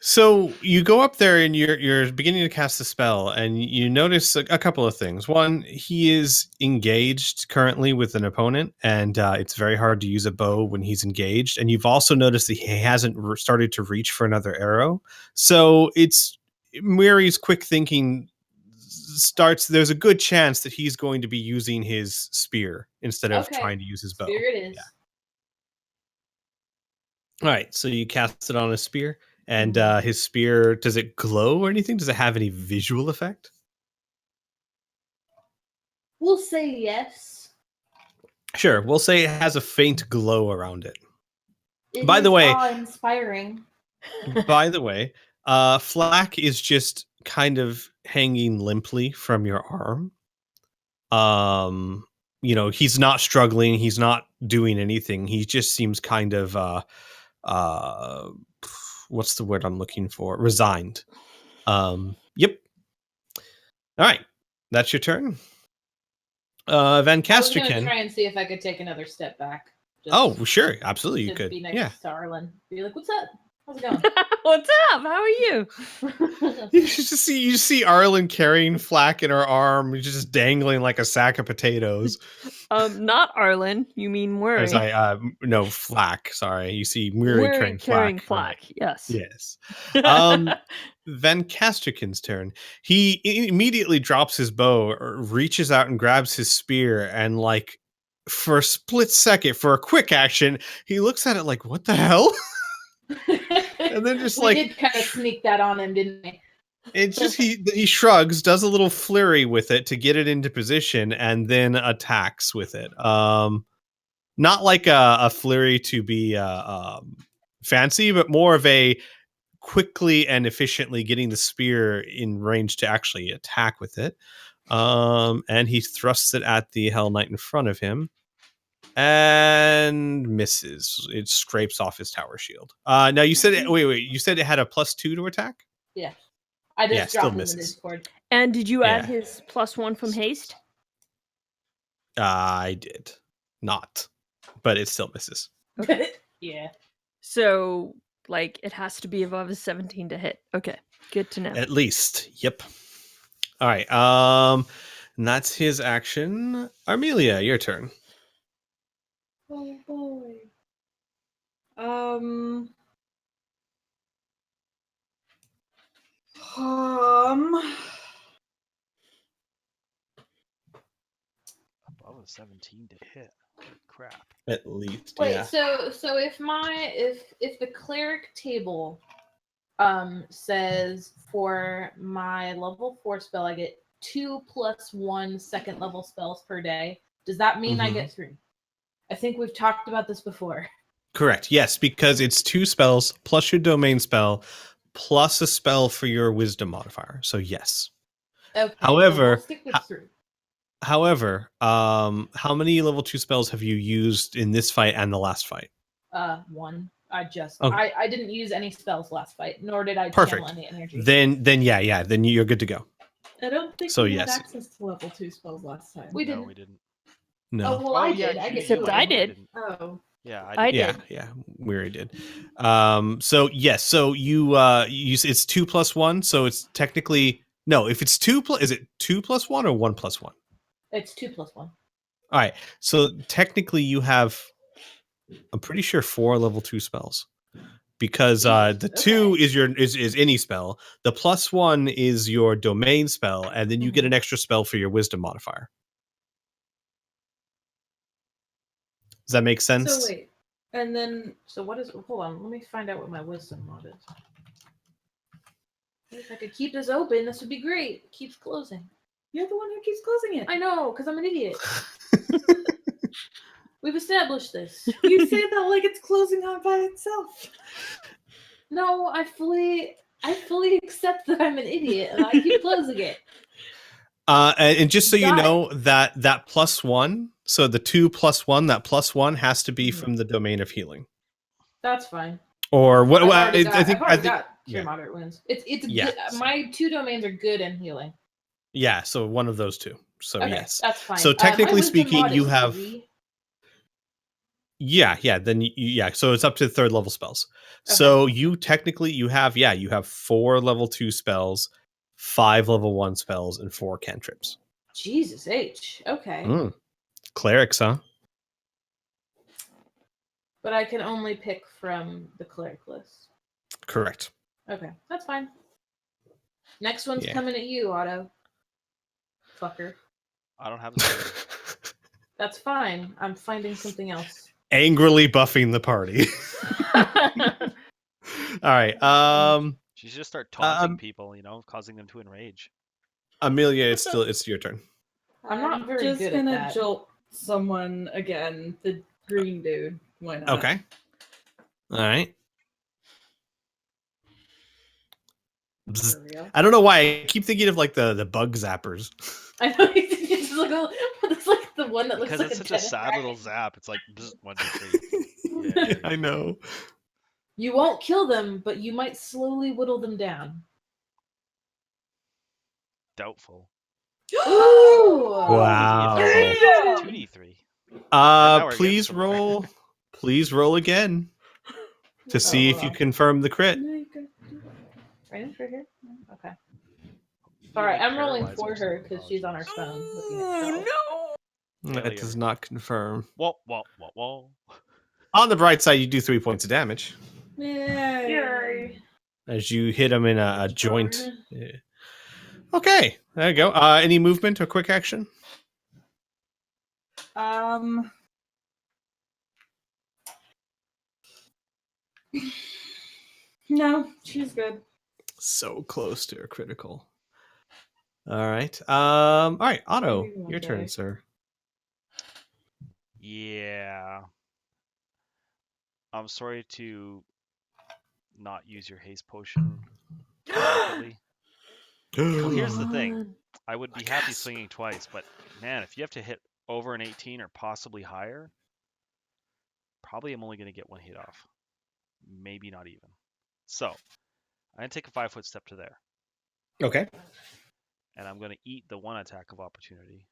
So you go up there and you're beginning to cast the spell, and you notice a couple of things. One, he is engaged currently with an opponent, and it's very hard to use a bow when he's engaged. And you've also noticed that he hasn't started to reach for another arrow. So it's Muri's quick thinking starts. There's a good chance that he's going to be using his spear instead of Okay. trying to use his bow. Spear it is. Yeah. All right, so you cast it on a spear. And his spear, does it glow or anything? Does it have any visual effect? We'll say yes. Sure, we'll say it has a faint glow around it. It By the is way- awe-inspiring. By the way, Flack is just kind of hanging limply from your arm. He's not struggling. He's not doing anything. He just seems kind of what's the word I'm looking for? Resigned. Yep. All right. That's your turn. Van I was going to Casterkin. try and see if I could take another step back. Oh, sure. Absolutely. You to could. be next Yeah. to Arlen. Be like, what's up? How's it going? What's up? How are you? You see Arlen carrying Flack in her arm, just dangling like a sack of potatoes. Not Arlen. You mean Murray? No, Flack. Sorry. You see Murray carrying Flack. Yes. Yes. Van Casterkin's turn. He immediately drops his bow, reaches out and grabs his spear, and like for a split second, for a quick action, he looks at it like, what the hell? And then just we did kind of sneak that on him, didn't we? it's just he shrugs, does a little flurry with it to get it into position, and then attacks with it. Not like a flurry to be fancy, but more of a quickly and efficiently getting the spear in range to actually attack with it. And he thrusts it at the Hell Knight in front of him and misses. It scrapes off his tower shield. Now you said you said it had a +2 to attack? Yeah. I just still dropped it in the misses. Discord. And did you add Yeah. his +1 from haste? I did not, but it still misses. Yeah. So, like, it has to be above a 17 to hit. Okay, good to know. At least. Yep. All right. And that's his action. Armelia, your turn. Oh boy. Above a 17 to hit. Crap. At least. Wait, yeah. so if the cleric table says for my level 4 spell I get 2 + 1 second level spells per day, does that mean I get 3? I think we've talked about this before. Correct. Yes, because it's 2 spells plus your domain spell plus a spell for your wisdom modifier. So yes. Okay. However, we'll stick with 3. However, how many level 2 spells have you used in this fight and the last fight? 1. I didn't use any spells last fight, nor did I channel any energy. Then you're good to go. I don't think we had access to level 2 spells last time. We didn't. No, we didn't. No. Oh, well, I yeah, did. I get Except to I it. did. Oh. Yeah, I did. did. Yeah, Weary did. So yes, so you it's 2 + 1, so it's technically no. If it's 2 is it 2 + 1 or 1 + 1? It's 2 + 1. All right, so technically you have, I'm pretty sure 4 level 2 spells, because the 2 is any spell, the +1 is your domain spell, and then you get an extra spell for your wisdom modifier. Does that make sense? So wait, and then So what is? Hold on, let me find out what my wisdom mod is. If I could keep this open, this would be great. It keeps closing. you're the one who keeps closing it. I know, because I'm an idiot. We've established this. You say that like it's closing on by itself. No, I fully accept that I'm an idiot, and I keep closing it. And just so you Got it. know, that +1, so the 2 + 1, that +1 has to be from the domain of healing. That's fine. Or what? I've Well, already I think got cure yeah. moderate wounds. It's Yeah, good. My 2 domains are good in healing. Yeah, so one of those 2. So Okay, yes. that's fine. So My technically wisdom speaking, mod you is have 3. Yeah. Then yeah. So it's up to 3rd level spells. So you technically you have 4 level 2 spells, 5 level 1 spells, and 4 cantrips. Jesus H. Okay. Clerics, huh? But I can only pick from the cleric list. Correct. Okay, that's fine. Next one's Yeah. coming at you, Otto. Fucker. I don't have a spell. That's fine. I'm finding something else. Angrily buffing the party. All right. She should just start taunting people, causing them to enrage. Amelia, it's your turn. I'm not very just good at gonna that. jolt someone again. The green dude. Why not? Okay. All right. For real. I don't know why I keep thinking of like the bug zappers. I know it's like the one that looks Because like it's such a sad little zap. It's like bzz, 1, 2, 3. Yeah. I know. You won't kill them, but you might slowly whittle them down. Doubtful. Ooh! Wow. 2d3. Please roll. Please roll again to see if you confirm the crit. Right here? Okay. Alright, I'm rolling for her because she's on her phone. Oh no! That does not confirm. Whoa. On the bright side, you do 3 points of damage Yay! as you hit him in a joint. Yeah. Okay, there you go. Any movement or quick action? No, she's good. So close to a critical. All right. All right, Otto, Maybe one your day. turn, sir. Yeah. I'm sorry to not use your haste potion. Well, here's the thing. I would be happy swinging twice, but man, if you have to hit over an 18 or possibly higher, probably I'm only going to get 1 hit off. Maybe not even. So, I'm going to take a 5-foot step to there. Okay. And I'm going to eat the 1 attack of opportunity.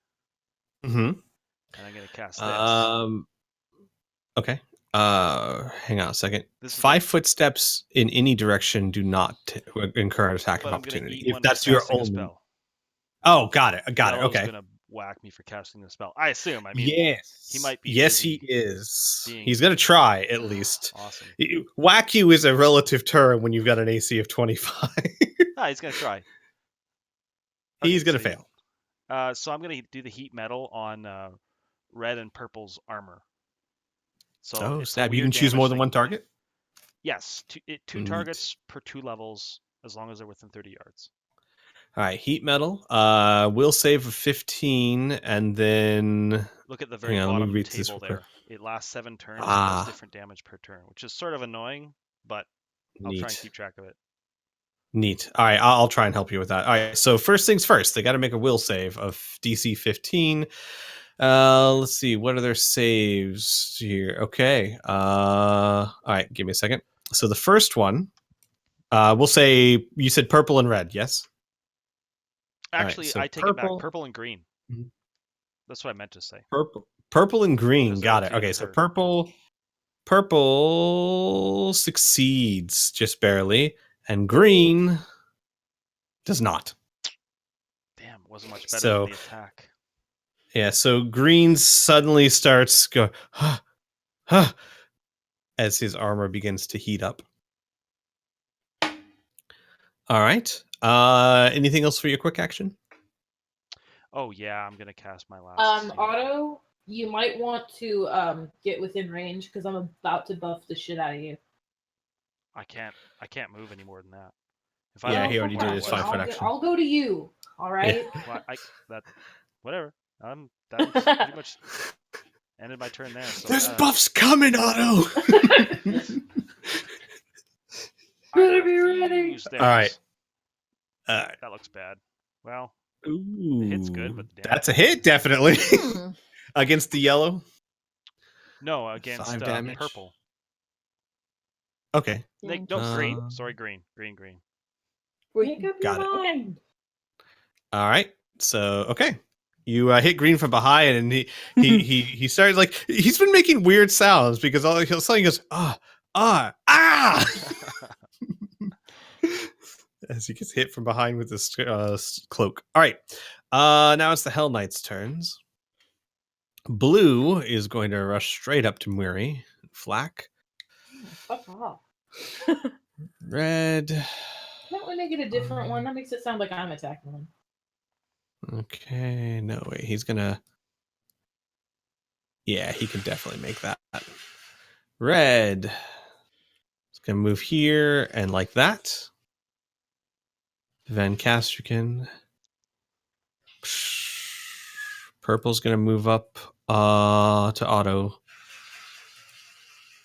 Mm-hmm. And I'm going to cast this. Okay. Hang on a second. This is 5-foot steps in any direction do not incur an attack But of I'm gonna opportunity. eat If one that's for your casting a own spell. Oh, got it. Yellow's Okay. gonna whack me for casting the spell. I assume. I mean, Yes. he might be. Yes, he busy is. being- He's gonna try at least. Awesome. Whack you is a relative term when you've got an AC of 25. Ah, he's gonna try. He's Okay, gonna so fail. So I'm gonna do the heat metal on red and purple's armor. So Oh, it's a snap! You weird can choose damage more than thing. one target. Yes, two Neat. targets per 2 levels, as long as they're within 30 yards. All right, heat metal. Will save of 15, and then Look at the very Hang on, let me bottom read this table real quick. there. It lasts 7 turns and does different damage per turn, which is sort of annoying, but I'll try and Neat. keep track of it. Neat. All right, I'll try and help you with that. All right, so first things first, they got to make a will save of DC 15. Let's see, what are their saves here? Okay. All right, give me a second. So the first one, we'll say you said purple and red, yes? Actually, so I take it back. purple- Purple and green. Mhm. That's what I meant to say. Purple and green. Because Got I it. rotated Okay, with so her. purple succeeds just barely, and green does not. Damn, wasn't much better So- than the attack. Yeah, so green suddenly starts go as his armor begins to heat up. All right. Anything else for your quick action? Oh yeah, I'm gonna cast my last. Otto, you might want to get within range because I'm about to buff the shit out of you. I can't move any more than that. If Yeah, move he already more, did his what? 5-foot action. I'll go to you. All right. Well, whatever. That pretty much ended my turn there. So, There's buffs coming, Otto. Better be ready. refuse All right. That looks bad. Well, Ooh, hit's good, but the that's a damage- hit, definitely. Hmm. Against the yellow. No, against 5 damage. purple. Okay. Green. Sorry, green. Make up Got your it. mind. All right. So, okay. You hit Green from behind, and he started like he's been making weird sounds because all he'll suddenly goes ah. As he gets hit from behind with his cloak. All right, now it's the Hell Knight's turns. Blue is going to rush straight up to Muri. Flack. Fuck off. Red. Can't we make it a different one? That makes it sound like I'm attacking him. Okay, no way. He's gonna. Yeah, he can definitely make that. Red. It's gonna move here and like that. Van Castrican. Purple's gonna move up to Otto.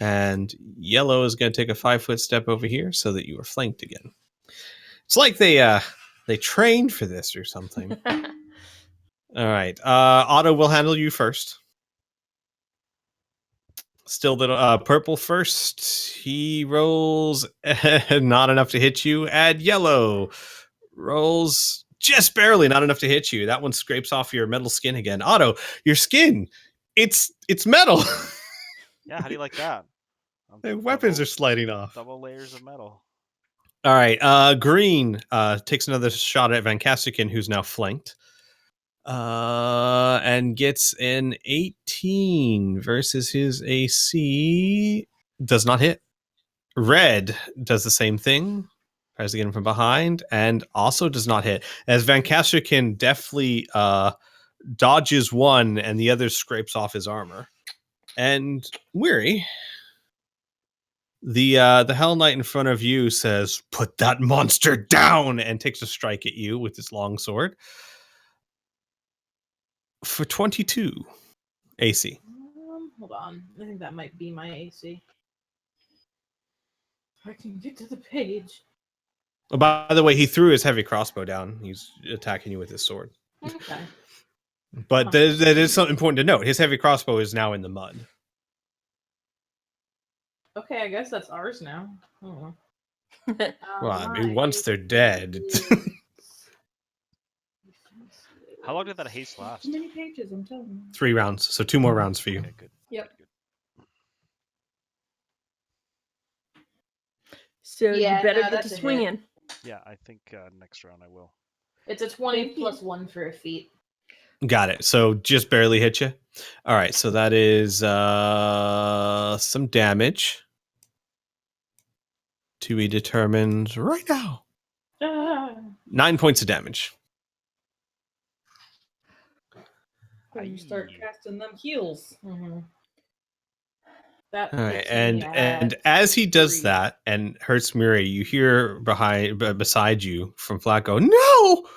And yellow is gonna take a 5-foot step over here so that you are flanked again. It's like they trained for this or something. All right. Otto will handle you first. Still the purple first. He rolls not enough to hit you. Add yellow. Rolls just barely not enough to hit you. That one scrapes off your metal skin again. Otto, your skin, it's metal. Yeah, how do you like that? The weapons are sliding off. Double layers of metal. All right. Green takes another shot at Van Castican, who's now flanked. And gets an 18 versus his AC. Does not hit. Red does the same thing. Tries to get him from behind and also does not hit. As Van Castrican deftly dodges one and the other scrapes off his armor. And Weary, the Hell Knight in front of you says, "Put that monster down," and takes a strike at you with his long sword. For 22 AC. Hold on. I think that might be my AC. If I can get to the page. Oh, by the way, he threw his heavy crossbow down. He's attacking you with his sword. Okay. But that is something important to note. His heavy crossbow is now in the mud. Okay, I guess that's ours now. Oh. Well, I mean, once they're dead. How long did that haste last? Too many pages, I'm telling you. 3 rounds. So 2 more rounds for you. Okay, good. Yep. Good. So Yeah, you better no, get that's to a hit. swinging. Yeah, I think next round I will. It's a 20 Thank you. plus 1 for a feat. Got it. So just barely hit you. All right. So that is some damage to be determined right now. 9 points of damage. When you start casting them heals. Mm-hmm. That All right, puts and me at as he does 3. that and hurts Miri, you hear beside you from Flack go, "No!"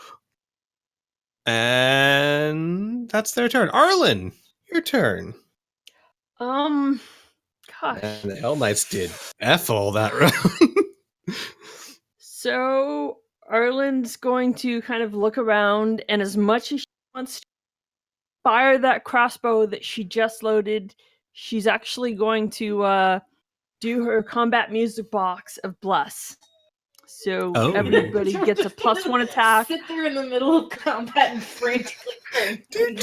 And that's their turn. Arlen, your turn. Gosh. And the Hell Knights did F all that round. So Arlen's going to kind of look around, and as much as she wants to fire that crossbow that she just loaded, she's actually going to do her combat music box of Bless. So Oh. everybody gets a +1 attack. Sit there in the middle of combat and frantically crank. Making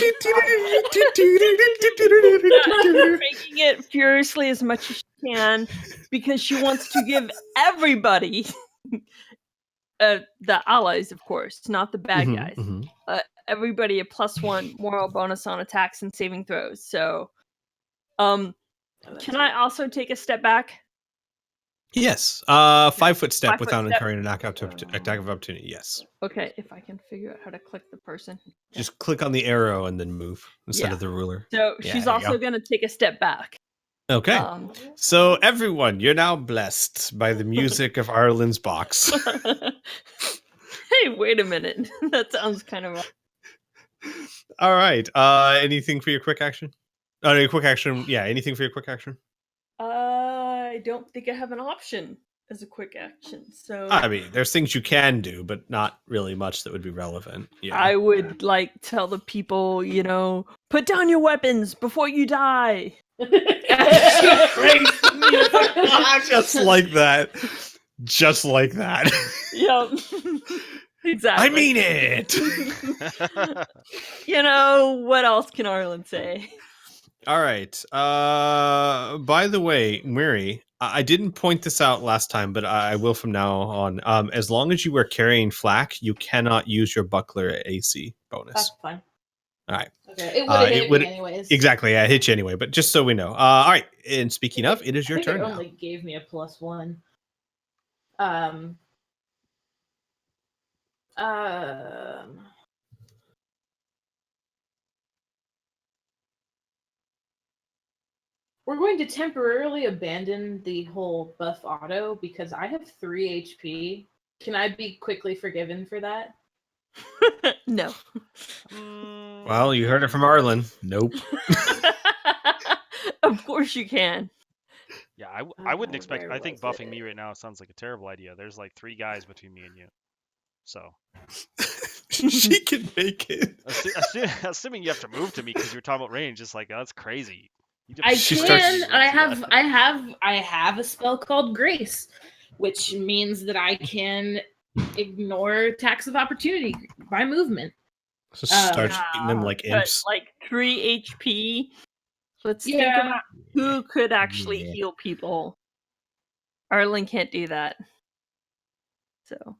it furiously as much as she can because she wants to give everybody, the allies, of course, not the bad guys, everybody a +1 moral bonus on attacks and saving throws. So, can I also take a step back? Yes. 5-foot step 5-foot without step. incurring an attack of opportunity. Yes. Okay, if I can figure out how to click the person. Just click on the arrow and then move instead of the ruler. So Yeah, she's there you also go. going to take a step back. Okay. So everyone, you're now blessed by the music of Arlen's box. Hey, wait a minute. That sounds kind of wrong. All right. Anything for your quick action? Your quick action. Yeah. Anything for your quick action? I don't think I have an option as a quick action. So I mean, there's things you can do, but not really much that would be relevant. Yeah. I would tell the people, put down your weapons before you die. Just like that. Just like that. Yep. Exactly. I mean it. You know, what else can Arlen say? All right. By the way, Mary, I didn't point this out last time, but I will from now on. As long as you are carrying Flack, you cannot use your buckler AC bonus. That's fine. All right. Okay. It would have hit me anyways. Exactly. I hit you anyway, but just so we know. All right. And speaking of, it is your I think turn it now. only gave me a +1. We're going to temporarily abandon the whole buff auto because I have 3 HP. Can I be quickly forgiven for that? No. Well, you heard it from Arlen. Nope. Of course you can. Yeah, I wouldn't Oh, expect. where I think was buffing it? me right now sounds like a terrible idea. There's like 3 guys between me and you, so She can make it. assuming you have to move to me because you're talking about range, it's like that's crazy. You I just She can. starts- I have a spell called Grace, which means that I can ignore attacks of opportunity by movement. So starts Yeah, eating them like but imps. like 3 HP. Let's think Yeah. about who could actually Yeah. heal people. Arlen can't do that. So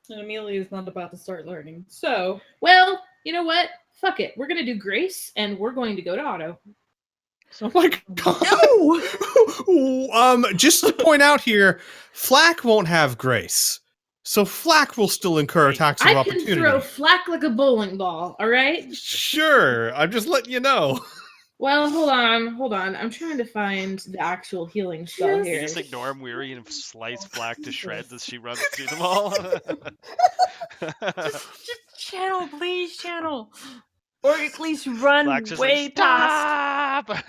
And Amelia's not about to start learning. So, Well, you know what? Fuck it. We're gonna do Grace, and we're going to go to auto. Oh my god! Just to point out here, Flack won't have Grace, so Flack will still incur attacks of I can opportunity. throw Flack like a bowling ball. All right. Sure, I'm just letting you know. Well, hold on. I'm trying to find the actual healing spell Yes. You here. just ignore him, weary, and slice Flack to shreds as she runs through them all. just channel, please channel, or at least run Flack's just way like, past. stop!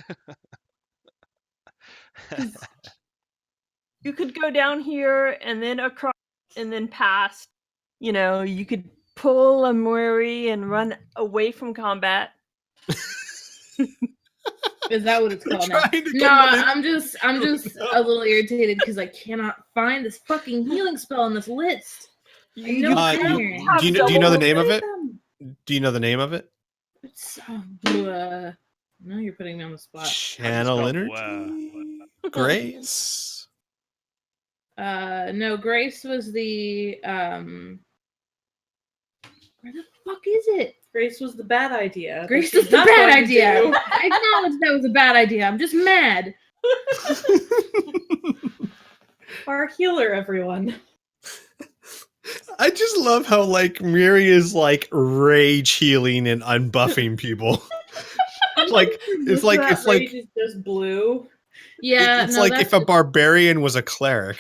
You could go down here and then across and then past. You know, you could pull a Murray and run away from combat. Is that what it's We're called now? trying to No, get I'm just a little irritated because I cannot find this fucking healing spell on this list. I know it's in here. Do you know the name of it? Do you know the name of it? It's, now you're putting me on the spot. Channel spell energy. Grace. No, Grace was the where the fuck is it? Grace was the bad idea. Grace that was she's the not bad going to idea. do. I acknowledge that was a bad idea. I'm just mad. Our healer, everyone. I just love how like Miri is like rage healing and unbuffing people. It's like Rage is just blue. Yeah, it's no, like that's if a barbarian was a cleric.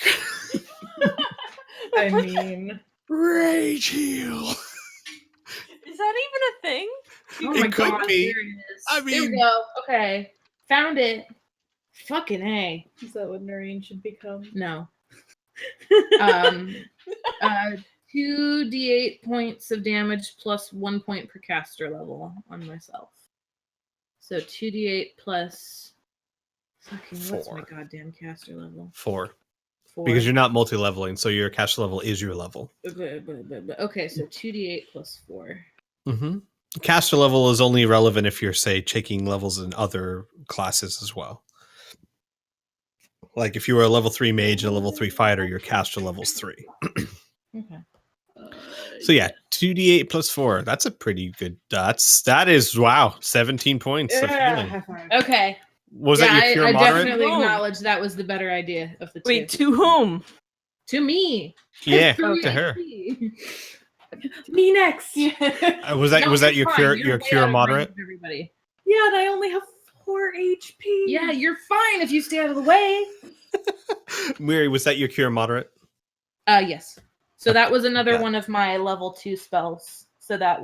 I mean, Rage heal. Is that even a thing? oh It my could god, be. here it is. I There we mean- go. Okay, found it. Fucking A. is that what Noreen should become? No. 2d8 points of damage plus 1 point per caster level on myself. So 2d8 plus fucking what's my 4. goddamn caster level? 4. 4. Because you're not multi-leveling, so your caster level is your level. Okay, so 2d8 plus 4. Mm-hmm. Caster level is only relevant if you're, say, taking levels in other classes as well. Like if you were a level 3 mage and a level 3 fighter, your caster level's 3. Okay. So yeah, 2d8 plus 4. That's a pretty good. That is wow, 17 points of healing. high five. Okay. Was yeah, that your cure I moderate? definitely Boom. acknowledge that was the better idea of the two. Wait, to whom? To me. Yeah, Three to her. HP. Me next. Was that No, was that you're your fine. cure You're your way cure out of moderate? range of everybody. Yeah, and I only have 4 HP. Yeah, you're fine if you stay out of the way. Miri, was that your cure moderate? Yes. So that was another got it. one of my level 2 spells. So that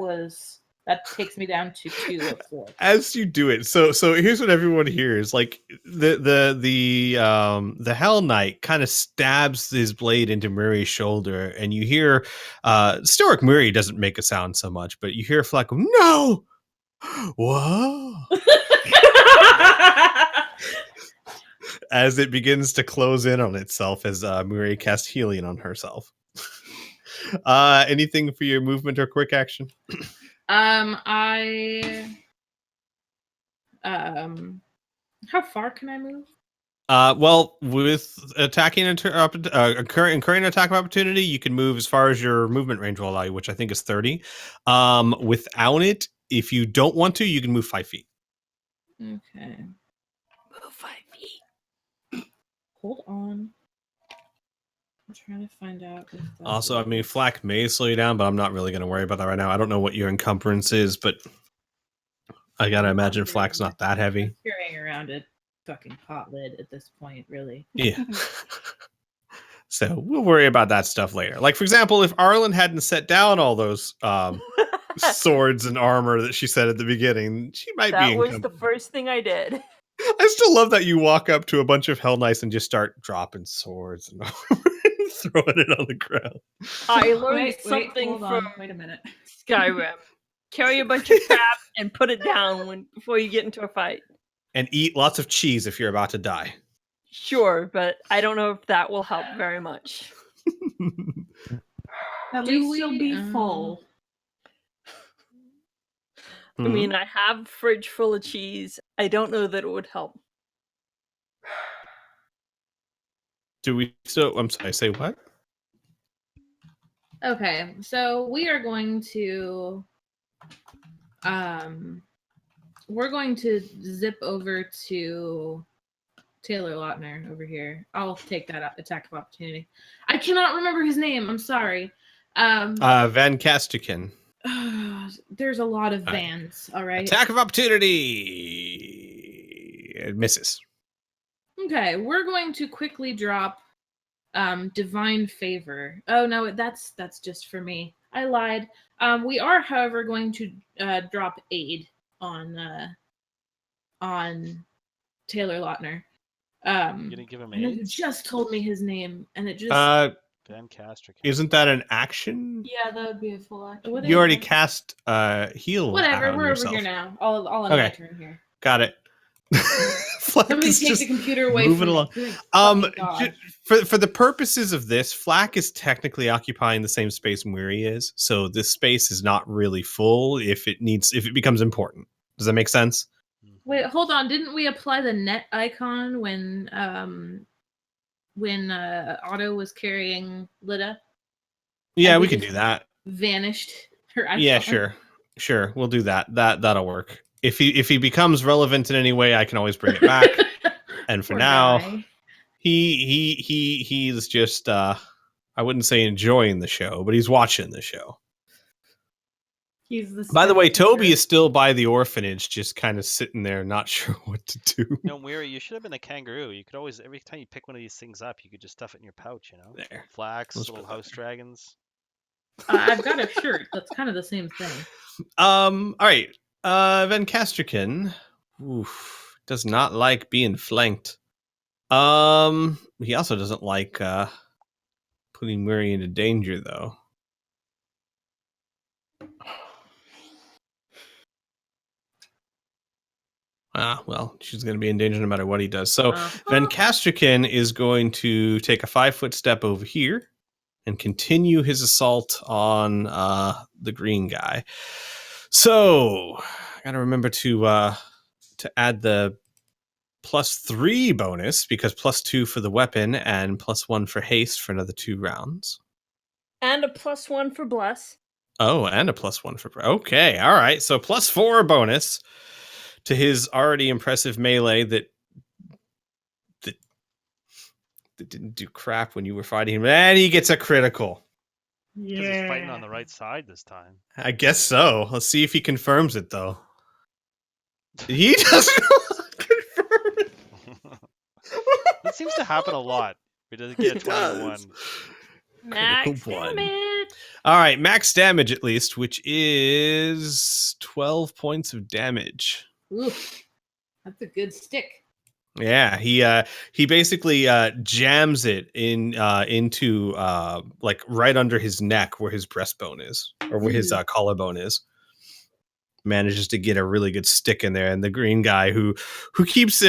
takes me down to 2 of 4. As you do it, so here's what everyone hears: like the Hell Knight kind of stabs his blade into Murray's shoulder, and you hear Stoic Murray doesn't make a sound so much, but you hear Flack go, "No, whoa!" as it begins to close in on itself as Muriel casts healing on herself. Anything for your movement or quick action? How far can I move? Well, with attacking incurring attack of opportunity, you can move as far as your movement range will allow you, which I think is 30. Without it, if you don't want to, you can move 5 feet. Okay. Move 5 feet. Hold on. I'm trying to find out if that's Also, I mean, Flack may slow you down, but I'm not really going to worry about that right now. I don't know what your encumbrance is, but I gotta imagine Flack's not that heavy. I'm carrying around a fucking pot lid at this point, really. Yeah. So we'll worry about that stuff later. Like, for example, if Arlen hadn't set down all those swords and armor that she said at the beginning, she might be That was encumbered. the first thing I did. I still love that you walk up to a bunch of Hell Knights and just start dropping swords and throwing it on the ground. I learned Wait, something hold on. from Wait a minute. Skyrim. Carry a bunch of crap and put it down before you get into a fight. And eat lots of cheese if you're about to die. Sure, but I don't know if that will help very much. At Do least you'll we, be full. I mean, I have a fridge full of cheese. I don't know that it would help. Do we still? I'm sorry. Say what? Okay, so we are going to we're going to zip over to Taylor Lautner over here. I'll take that attack of opportunity. I cannot remember his name. I'm sorry. Van Kastikin. There's a lot of All right. vans. All right. Attack of opportunity. It misses. Okay, we're going to quickly drop divine favor. Oh no, that's just for me. I lied. We are, however, going to drop aid on Taylor Lautner. You gonna give him I know you AIDS? just told me his name, and it just Van Castric. Isn't that an action? Yeah, that would be a full action. What You is already it? cast heal. Whatever. on We're yourself. over here now. All on Okay. my turn here. Got it. Flack Somebody is take just the computer away moving from along. me. Good fucking God. For the purposes of this, Flack is technically occupying the same space Weary is, so this space is not really full if it becomes important. Does that make sense? Wait, hold on. Didn't we apply the net icon when Otto was carrying Lida? Yeah, And we we can just do that. Vanished her icon. Yeah, sure. We'll do that. That'll work. If he becomes relevant in any way, I can always bring it back. And for Poor now, guy. he's just I wouldn't say enjoying the show, but he's watching the show. He's the By the way, spectator. Toby is still by the orphanage, just kind of sitting there, not sure what to do. No, Weary, you should have been a kangaroo. You could always, every time you pick one of these things up, you could just stuff it in your pouch, you know? There. Flax, Let's little put that house there. dragons. I've got a shirt that's kind of the same thing. All right. Van Kastrikin does not like being flanked. He also doesn't like putting Murray into danger, though. Well, she's going to be in danger no matter what he does. So Van Kastrikin is going to take a 5-foot step over here and continue his assault on the green guy. So I got to remember to add the +3 bonus, because +2 for the weapon and +1 for haste for another 2 rounds. And a +1 for bless. Oh, and a +1 for... Okay, all right. So +4 bonus to his already impressive melee that didn't do crap when you were fighting him. And he gets a critical. Because he's fighting on the right side this time. I guess so. Let's see if he confirms it, though. He doesn't confirm it. That seems to happen a lot. He doesn't get a It does. 21. Max Critical blood. damage. All right, max damage at least, which is 12 points of damage. Oof, that's a good stick. Yeah, he basically jams it into like right under his neck where his breastbone is, or where his collarbone is. Manages to get a really good stick in there, and the green guy who keeps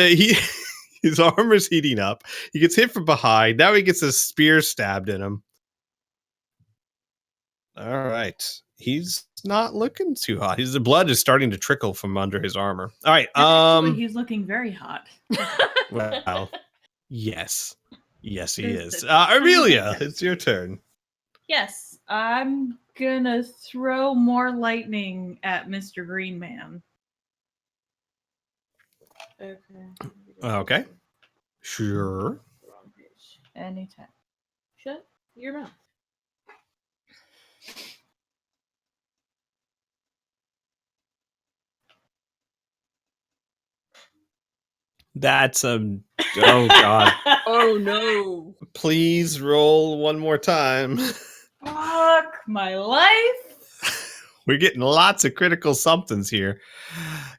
His armor's heating up. He gets hit from behind. Now he gets a spear stabbed in him. All right. He's not looking too hot. The blood is starting to trickle from under his armor. All right. Actually, he's looking very hot. Well, yes. Yes, he There's is. the- Amelia, it's your turn. Yes, I'm gonna throw more lightning at Mr. Green Man. Okay. Okay. Sure. Wrong page. Anytime. Shut your mouth. That's oh god. Oh no. Please roll one more time. Fuck my life. We're getting lots of critical somethings here.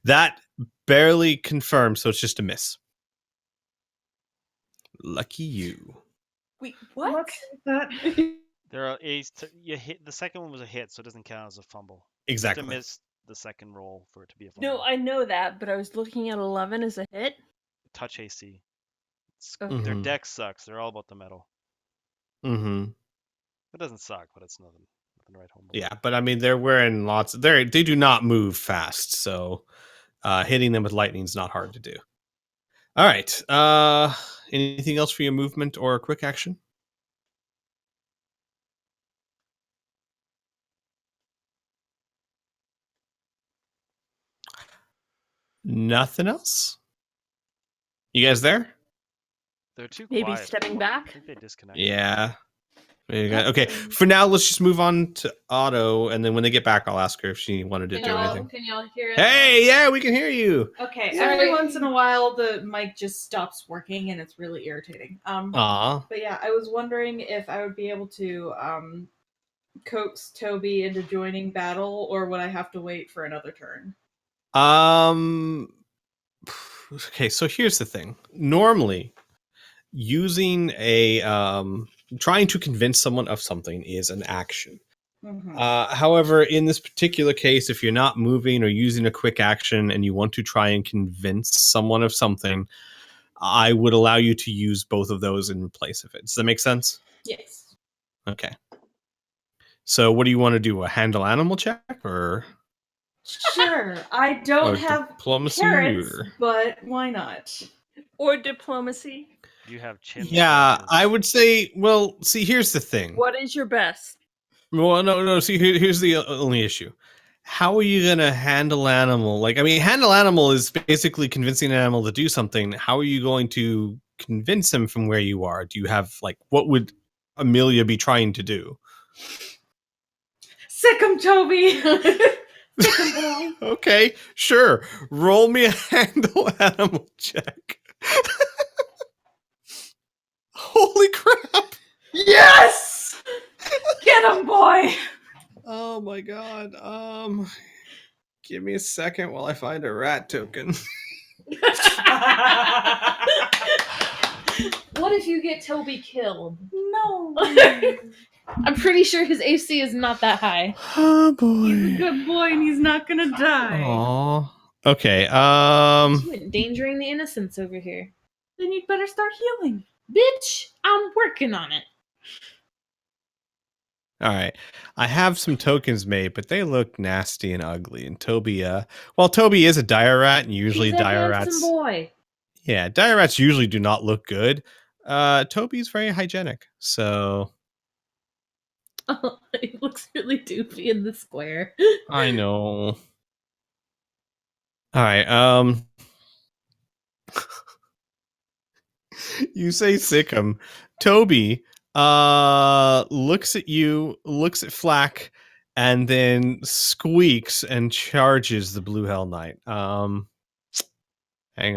That barely confirmed, so it's just a miss. Lucky you. Wait, what? What's that? There are you hit the second one was a hit, so it doesn't count as a fumble. Exactly. You have to miss the second roll for it to be a fumble. No, I know that, but I was looking at 11 as a hit. Touch AC. Okay. Their Mhm. deck sucks. They're all about the metal. Mm-hmm. It doesn't suck, but it's nothing to write home about. Yeah, but I mean they're wearing lots. They do not move fast, so hitting them with lightning is not hard to do. All right. Anything else for your movement or quick action? Nothing else. You guys there? They're too Maybe quiet. stepping I back? think they disconnected. Yeah. There you go. Okay. For now, let's just move on to Otto, and then when they get back, I'll ask her if she wanted to do anything. Can y'all hear it? Hey, yeah, we can hear you. Okay, Sorry. every once in a while the mic just stops working and it's really irritating. Aw. But yeah, I was wondering if I would be able to coax Toby into joining battle, or would I have to wait for another turn? Okay, so here's the thing. Normally, using a trying to convince someone of something is an action. Mhm. However, in this particular case, if you're not moving or using a quick action and you want to try and convince someone of something, I would allow you to use both of those in place of it. Does that make sense? Yes. Okay. So what do you want to do? A handle animal check or Sure, I don't or have diplomacy? carrots, Or... but why not? Or diplomacy. You have chin. Yeah, scratches. I would say, well, see, here's the thing. What is your best? Well, no. See, here's the only issue. How are you going to handle animal? Like, I mean, handle animal is basically convincing an animal to do something. How are you going to convince him from where you are? Do you have, like, what would Amelia be trying to do? Sick 'em, Toby! Sick 'em, boy! Okay, sure. Roll me a handle animal check. Holy crap! Yes! Get him, boy! Oh my god. Give me a second while I find a rat token. What if you get Toby killed? No. I'm pretty sure his AC is not that high. Oh He's a boy. good boy and he's not gonna die. Aw. Okay. You endangering the innocents over here. Then you'd better start healing. Bitch, I'm working on it. All right. I have some tokens made, but they look nasty and ugly. And Toby, well, Toby is a dire rat, and usually He's a dire handsome rats. boy. Yeah, dire rats usually do not look good. Toby's very hygienic, so Oh, he looks really doofy in the square. I know. All right. You say Sikkim. Toby looks at you, looks at Flack, and then squeaks and charges the Blue Hell Knight. Hang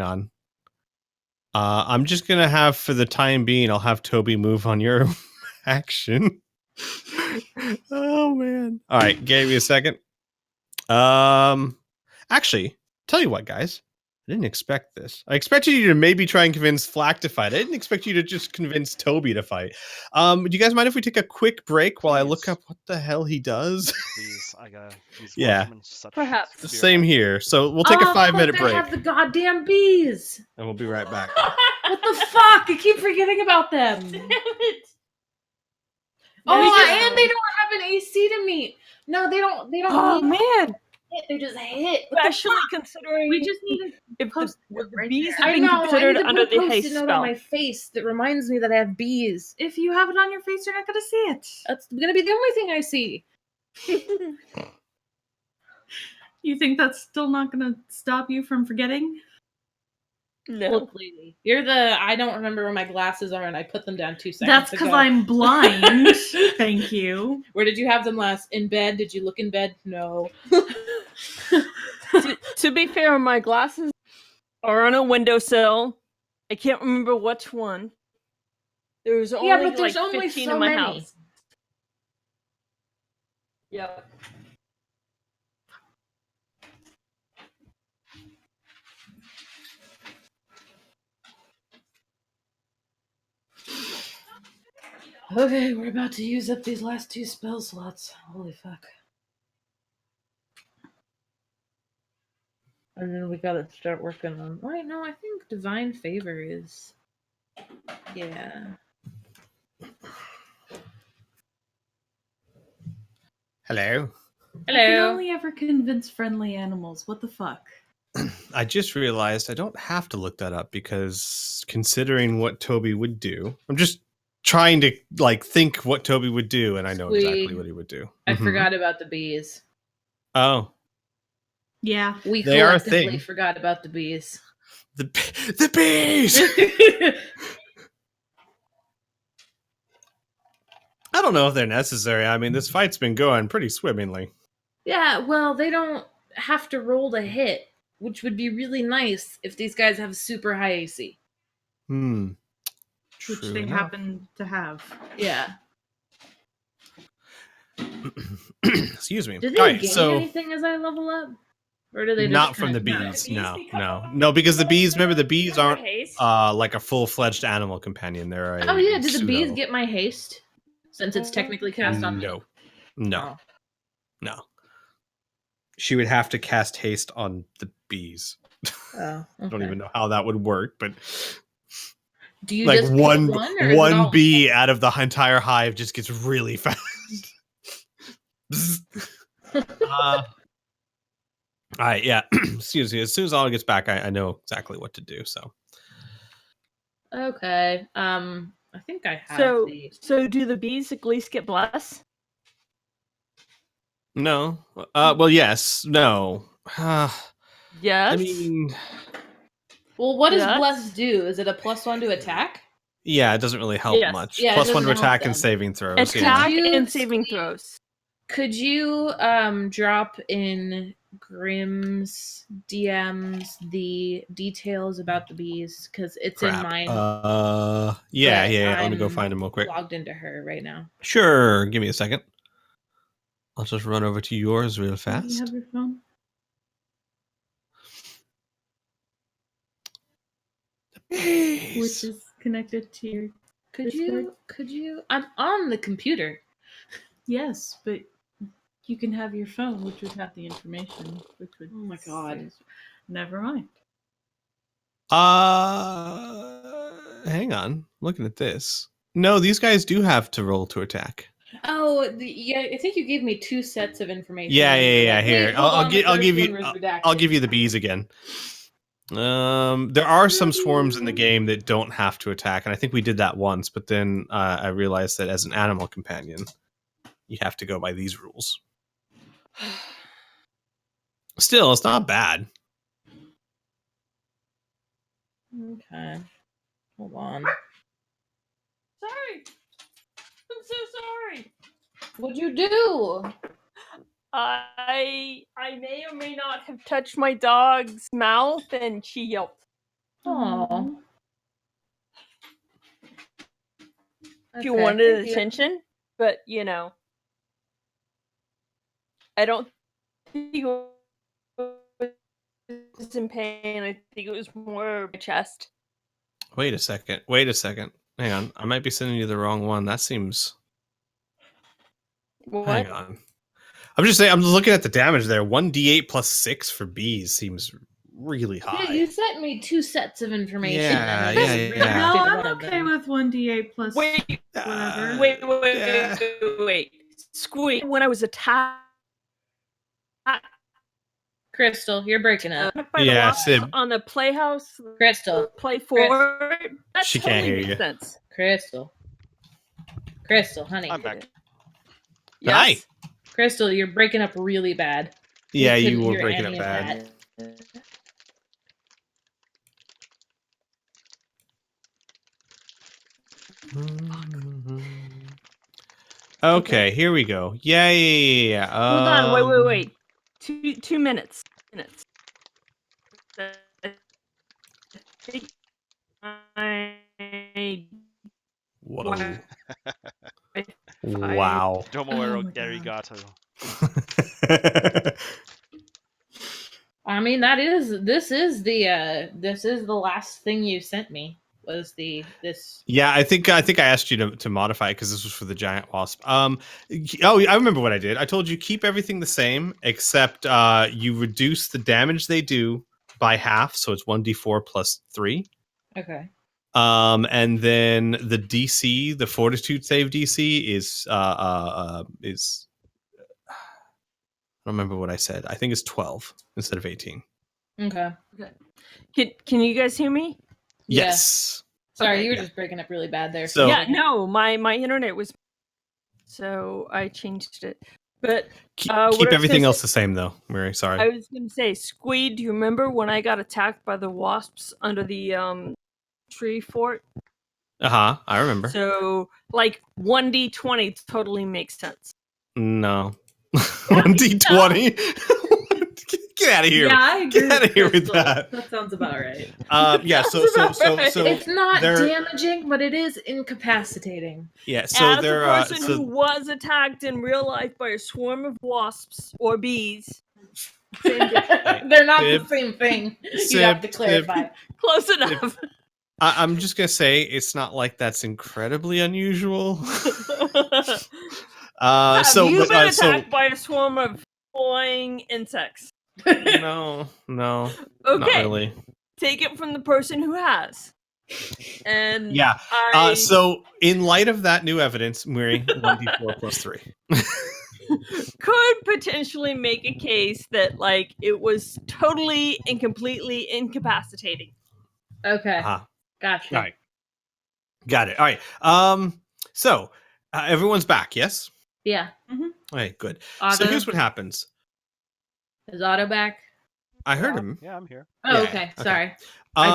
on. I'm just gonna have, for the time being, I'll have Toby move on your action. Oh man. All right, give me a second. Actually, tell you what, guys. I didn't expect this. I expected you to maybe try and convince Flack to fight. I didn't expect you to just convince Toby to fight. Do you guys mind if we take a quick break while I look Please. up what the hell he does? Please, I gotta use Yeah. Watchman such Perhaps. severe Same effect. here. So we'll take a 5-minute I break, have the goddamn bees. and we'll be right back. What the fuck? I keep forgetting about them. Damn it. Oh, No. and they don't have an AC to meet. No, they don't. They don't Oh need man, it. They just hit. What the especially considering We just need to if the, post if it the right bees there. have I been know. I considered need to under put the a haste post-it note spell. on my face that reminds me that I have bees. If you have it on your face, you're not gonna see it. That's gonna be the only thing I see. You think that's still not gonna stop you from forgetting? No. Look, lady, you're the. I don't remember where my glasses are, and I put them down 2 seconds That's because ago. I'm blind. Thank you. Where did you have them last? In bed? Did you look in bed? No. To be fair, my glasses are on a windowsill. I can't remember which one. There's only Yeah, but there's like only 15 so in my many. house. Yep. Okay, we're about to use up these last 2 spell slots. Holy fuck. And then we gotta start working on. Wait, no, I think Divine Favor is. Yeah. Hello. I can only ever convince friendly animals. What the fuck? I just realized I don't have to look that up because considering what Toby would do, I'm just trying to like think what Toby would do, and I know exactly Sweet. what he would do. I Mhm. forgot about the bees. Oh, Yeah. We They are a collectively thing. forgot about the bees. the bees. I don't know if they're necessary. I mean, this fight's been going pretty swimmingly. Yeah, well, they don't have to roll to hit, which would be really nice if these guys have super high AC. Hmm. Which True they enough. happen to have. Yeah. Excuse me. Do they All right, gain so anything as I level up? Or do they just not from kinda the die? bees. The bees No, become no, because the bees. Remember, the bees under aren't haste. like a full-fledged animal companion. They're a Oh yeah, do the bees pseudo. get my haste? Since it's technically cast on me. No. Oh. No. She would have to cast haste on the bees. Oh, I don't okay. even know how that would work, but Do you like just pick one one, or is it one all- bee out of the entire hive just gets really fast. All right, yeah. Excuse me. As soon as Oliver gets back, I know exactly what to do. So Okay. I think I have So, the. so do the bees at least get bless? no. Well, yes. No. Yes. I mean, Well, what does Yes. Bless do? Is it a +1 to attack? yeah, it doesn't really help Yes. much. Yeah, it Plus one to doesn't help attack and them. saving throws. Attack you and saving throws. Could you drop in Grimm's DMs the details about the bees? Because it's in Crap. mine. Yeah. but Let me go I'm find him real quick. Logged into her right now. Sure. Give me a second. I'll just run over to yours real Do you fast. have your phone? Bees. Which is connected to your Could Discord? you? I'm on the computer. Yes, but you can have your phone, which would have the information, which would. Oh my God. say- Never mind. Hang on. Looking at this. No, these guys do have to roll to attack. Oh, yeah. I think you gave me 2 sets of information. Yeah. Like, Here, wait, hold on, the I'll first give one you. was I'll redacted. give you the bees again. There are some swarms in the game that don't have to attack, and I think we did that once. But then I realized that as an animal companion, you have to go by these rules. Still, it's not bad. Okay. Hold on. Sorry. I'm so sorry. What'd you do? I may or may not have touched my dog's mouth and she yelped. Oh. She wanted attention, but you know, I don't think it was in pain. I think it was more my chest. Wait a second. Hang on. I might be sending you the wrong one. That seems. What? Hang on. I'm just saying. I'm looking at the damage there. 1d8 plus 6 for bees seems really Yeah, high. you sent me 2 sets of information. Yeah, and I yeah. No, redacted I'm one of okay them. with 1d8 plus. Wait, Whatever. wait. Squeak. When I was attacked Crystal, you're breaking up. by the Yeah, wasps Sib. on the playhouse, Crystal, play forward, that She totally can't hear makes you. sense. Crystal, honey. I'm back. Hi. Yes. Crystal, you're breaking up really bad. Yeah, We you couldn't were hear breaking any up of bad. that. Okay, here we go. Yeah. Hold on. Wait. 2 minutes. Whoa. Wow. Wow. Domoero my Arigato. I mean, this is the last thing you sent me was this. Yeah, I think I asked you to modify it because this was for the giant wasp. Oh, I remember what I did. I told you keep everything the same except you reduce the damage they do by half, so it's 1d4 plus 3. Okay. And then the DC, the Fortitude save DC is I don't remember what I said. I think it's 12 instead of 18. Okay. Can you guys hear me? Yeah. Yes. Sorry, Okay, you were yeah. just breaking up really bad there. So- Yeah, no, my internet was, so I changed it. But Keep, what I keep was everything gonna else say- the same though, Mary. Sorry. I was gonna say, Squeed, do you remember when I got attacked by the wasps under the tree fort? I remember. So like 1d20 totally makes sense. No. 1d20. Get out of here. Yeah, I agree. Get out of here with Crystal. that. That sounds about right. Yeah. So It's not they're- damaging, but it is incapacitating. yeah. So As a they're person so who was attacked in real life by a swarm of wasps or bees, same difference. They're not Sib. the same thing. You Sib, have to Sib. clarify. Close enough. I'm just gonna say it's not like that's incredibly unusual. Have So you but, been so attacked by a swarm of flying insects? no, not Okay, really. take it from the person who has. And Yeah. I So in light of that new evidence, Mary, 1d4 plus 3. could potentially make a case that like it was totally and completely incapacitating. Okay. Uh-huh. Gotcha. All right. Got it. All right. So everyone's back, yes? Yeah. Okay, good. Otto, So here's what happens. is Otto back? I heard Yeah, him. Yeah, I'm here. Oh, Yeah, okay. okay. Sorry. I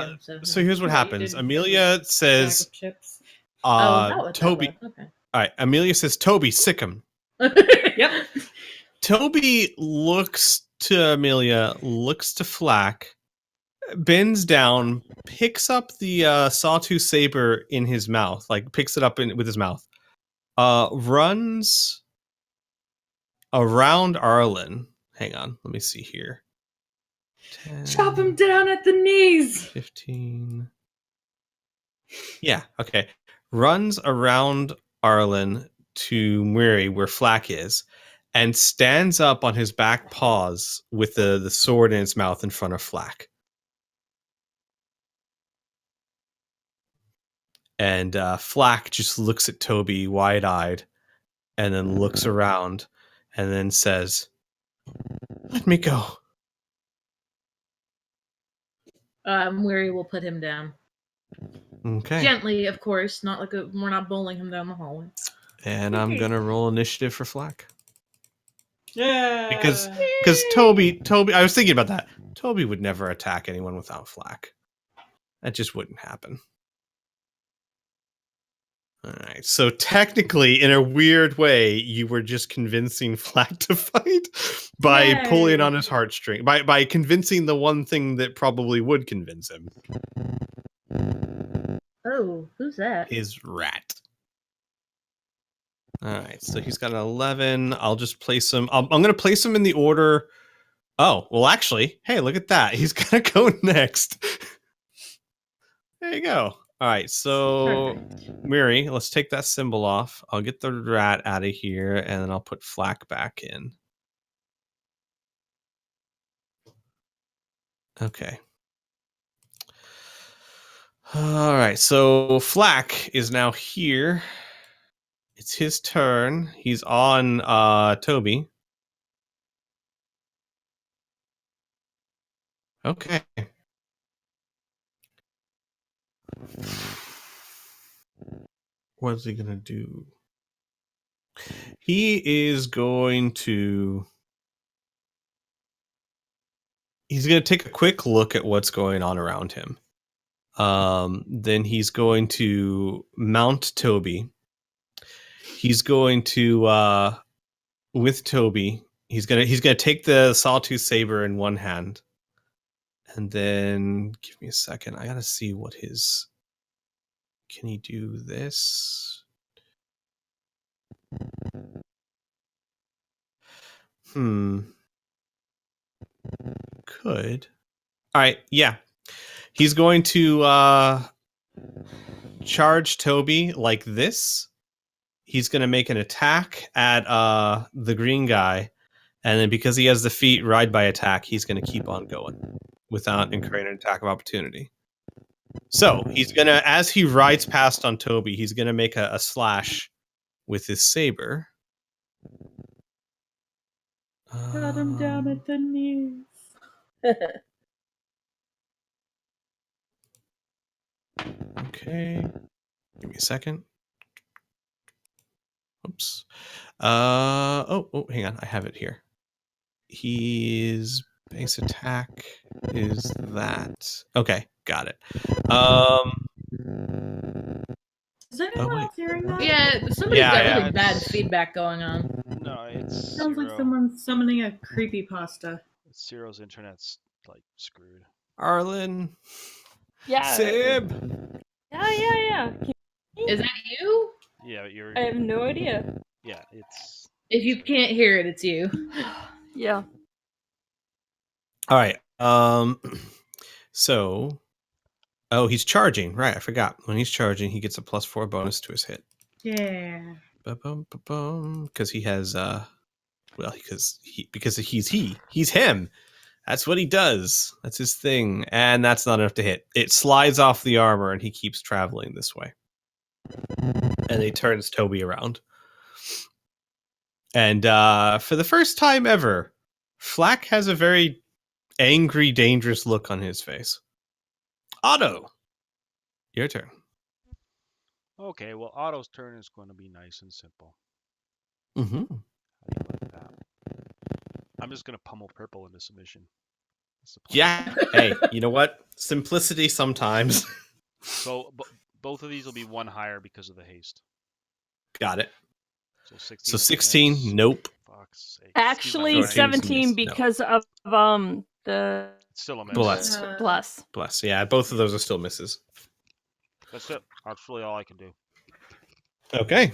didn't hear him. So here's what Yeah, you happens. didn't Amelia bag says, of chips. Oh, that was Toby. That was. All right. Amelia says, Toby, sick him. Okay. Yep. Toby looks to Amelia, looks to Flack, bends down, picks up the sawtooth saber in his mouth, like picks it up with his mouth, runs around Arlen. Hang on, let me see here. 10, Chop him down at the knees. 15. Yeah, okay. Runs around Arlen to Miri, where Flack is, and stands up on his back paws with the sword in his mouth in front of Flack. And Flack just looks at Toby wide-eyed and then looks around and then says, "Let me go." Weary will put him down. Okay. Gently, of course. Not like we're not bowling him down the hallway. And I'm going to roll initiative for Flack. Yeah. Because Toby, I was thinking about that. Toby would never attack anyone without Flack. That just wouldn't happen. All right. So technically, in a weird way, you were just convincing Flack to fight by Yay. pulling on his heartstring, by convincing the one thing that probably would convince him, Oh, who's that? his rat. All right. So he's got an 11. I'll just place him. I'm going to place him in the order. Oh, well, actually, hey, look at that. He's going to go next. There you go. All right, so Miri, let's take that symbol off. I'll get the rat out of here, and then I'll put Flack back in. Okay. All right. So Flack is now here. It's his turn. He's on Toby. Okay. What's he gonna do? He's going to take a quick look at what's going on around him. Then he's going to mount Toby. He's going to with Toby. He's gonna take the sawtooth saber in one hand, and then give me a second. I gotta see what his. Can he do this? Could. All right. Yeah. He's going to charge Toby like this. He's going to make an attack at the green guy. And then because he has the feat ride by attack, he's going to keep on going without incurring an attack of opportunity. So he's going to, as he rides past on Toby, he's going to make a slash with his saber. Got him down at the knees. Okay. Give me a second. Oops. Oh, hang on. I have it here. His base attack is that. Okay, got it. Is anyone wait. else hearing that? Yeah, somebody's Yeah, got yeah. really bad feedback going on. No, it's Sounds like Zero. someone's summoning a creepypasta. Zero's internet's like screwed. Arlen. Yeah. Sib. Yeah. Is that you? Yeah, you're. I have no idea. Yeah, it's. If you can't hear it, it's you. Yeah. All right. So. Oh, he's charging. Right, I forgot. When he's charging, he gets a +4 bonus to his hit. Yeah. Because he has because he's him. That's what he does. That's his thing. And that's not enough to hit. It slides off the armor and he keeps traveling this way. And he turns Toby around. And for the first time ever, Flack has a very angry, dangerous look on his face. Otto, your turn. Okay, well, Otto's turn is going to be nice and simple. Mm-hmm. How do you like that? I'm just going to pummel purple into submission. That's the plan. Yeah. Hey, you know what? Simplicity sometimes. So both of these will be one higher because of the haste. Got it. So 16. So will be 16, nice. nope. Fuck's sake. Actually, Excuse my 17 no. because of the It's still a miss. Bless. plus. Bless. Yeah, both of those are still misses. That's it. That's really all I can do. Okay.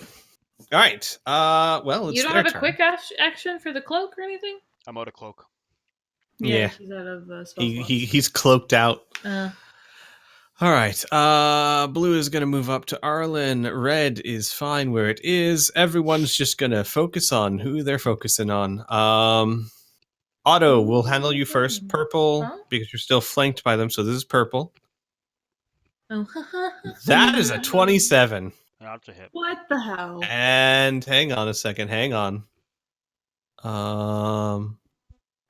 All right. Well, it's You don't their have a turn. quick action for the cloak or anything? I'm out of cloak. Yeah. She's out of spell slots. He's cloaked out. Uh, All right. Blue is going to move up to Arlen. Red is fine where it is. Everyone's just going to focus on who they're focusing on. Otto, we'll handle you first. Purple, Huh? because you're still flanked by them. So this is purple. oh, That is a 27. That's a hit. What the hell? And hang on a second. Hang on.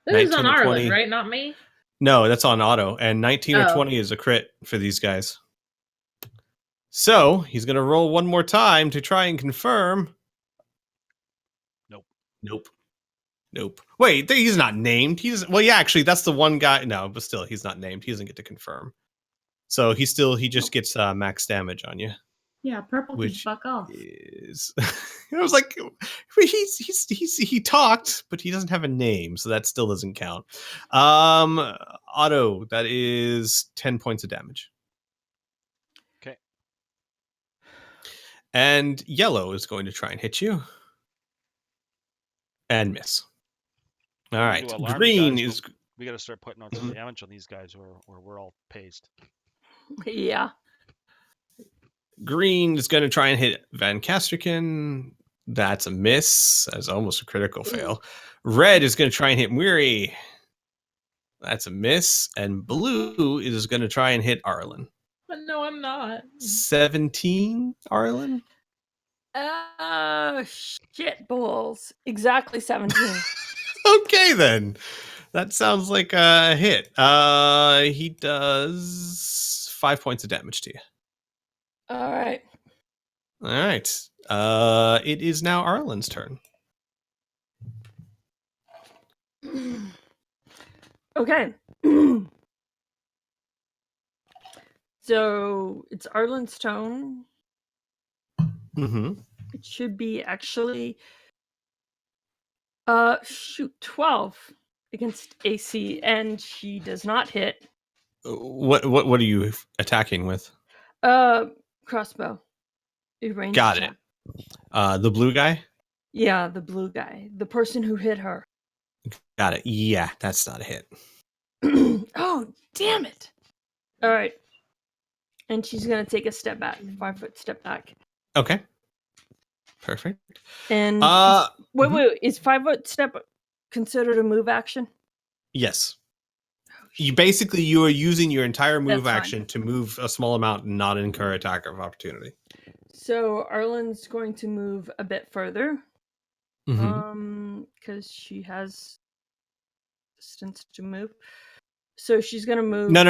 This is 19 on or Arlen, 20. right? Not me. No, that's on Otto. And 19 or Oh. 20 is a crit for these guys. So he's going to roll one more time to try and confirm. Nope. Wait, he's not named. Well, yeah, actually, that's the one guy. No, but still, he's not named. He doesn't get to confirm. So he just gets max damage on you. Yeah, purple can Which fuck off. is I was like, he talked, but he doesn't have a name, so that still doesn't count. Otto, that is 10 points of damage. Okay. And yellow is going to try and hit you and miss. All right, Do alarm green guys, is We got to start putting out some damage on these guys, or we're all paced. Yeah. Green is going to try and hit Van Casterkin. That's a miss. That's almost a critical fail. Red is going to try and hit Weary. That's a miss. And blue is going to try and hit Arlen. But no, I'm not. 17, Arlen? Shit balls. Exactly 17. Okay, then. That sounds like a hit. He does 5 points of damage to you. All right. All right. It is now Arlen's turn. Okay. So it's Arlen's turn. Mm-hmm. It should be actually 12 against AC, and she does not hit. What are you attacking with? Crossbow. A ranged Got attack. it. The blue guy? Yeah, the blue guy. The person who hit her. Got it. Yeah, that's not a hit. Oh, damn it. All right. And she's going to take a step back, 5 foot step back. Okay. Perfect. And wait. Is 5 foot step considered a move action? Yes. You are using your entire move That's fine. action to move a small amount and not incur attack of opportunity. So Arlen's going to move a bit further. Because she has distance to move. So she's gonna move. No.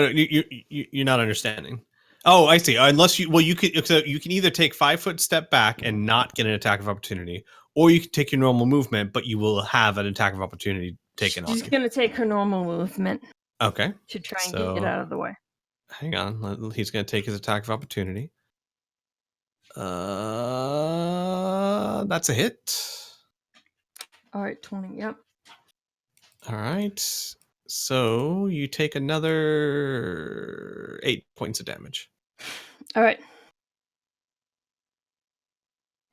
You're not understanding. Oh, I see. Unless you can either take 5 foot step back and not get an attack of opportunity, or you can take your normal movement, but you will have an attack of opportunity taken on you. She's gonna take her normal movement. Okay. To try and get it out of the way. Hang on. He's going to take his attack of opportunity. That's a hit. All right, 20. Yep. All right. So you take another 8 points of damage. All right.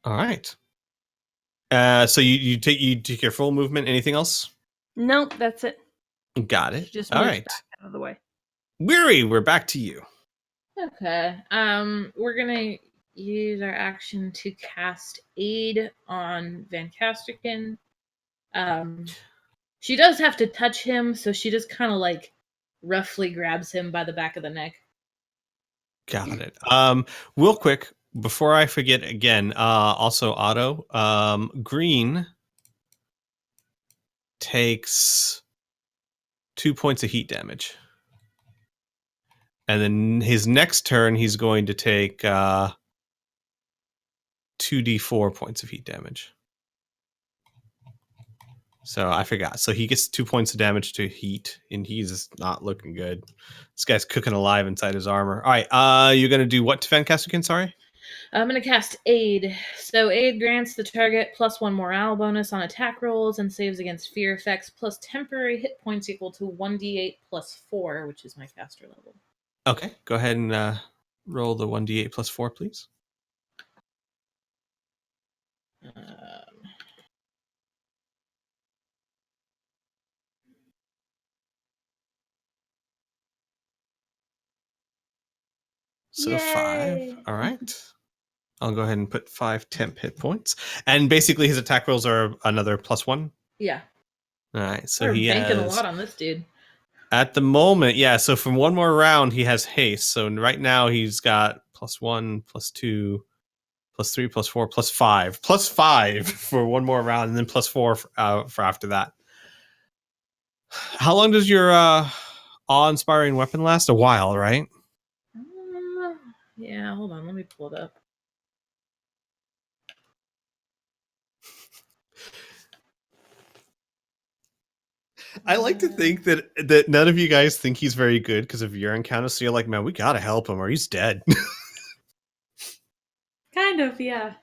All right. So you take your full movement. Anything else? Nope, that's it. Got it. She just all moves right. back out of the way. Weary, we're back to you. Okay. We're gonna use our action to cast Aid on Van Casterkin. She does have to touch him, so she just kind of like roughly grabs him by the back of the neck. Got it. Real quick before I forget again. Also, Otto. Green takes 2 points of heat damage. And then his next turn, he's going to take 2d4 points of heat damage. So I forgot. So he gets 2 points of damage to heat, and he's not looking good. This guy's cooking alive inside his armor. All right, you're going to do what to Van Casterkin, sorry? I'm going to cast Aid. So Aid grants the target +1 morale bonus on attack rolls and saves against fear effects, plus temporary hit points equal to 1d8 + 4, which is my caster level. Okay, go ahead and roll the 1d8 + 4, please. So Yay! 5. All right. I'll go ahead and put 5 temp hit points. And basically his attack rolls are another +1. Yeah. All right. So We're he banking has a lot on this dude. at the moment, yeah. So from one more round, he has haste. So right now he's got +1, +2, +3, +4, +5, +5 for one more round, and then +4 for after that. How long does your awe-inspiring weapon last? A while, right? Yeah, hold on. Let me pull it up. I like to think that none of you guys think he's very good because of your encounter. So you're like, man, we gotta help him or he's dead. Kind of, yeah.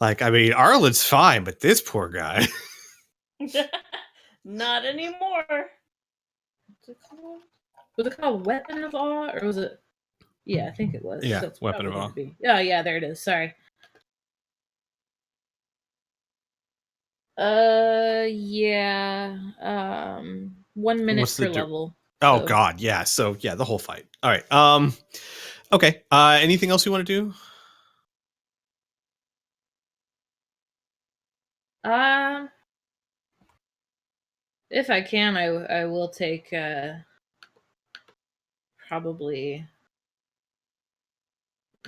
Like, I mean, Arlen's fine, but this poor guy. Not anymore. What's it called? Was it called Weapon of Awe, or was it? Yeah, I think it was. Yeah, So it's Weapon of probably Awe. gonna be. Oh, yeah, there it is. Sorry. Yeah. 1 minute What's the per level. Oh So- God, yeah. So yeah, the whole fight. All right. Okay. Anything else you want to do? If I can, I will take probably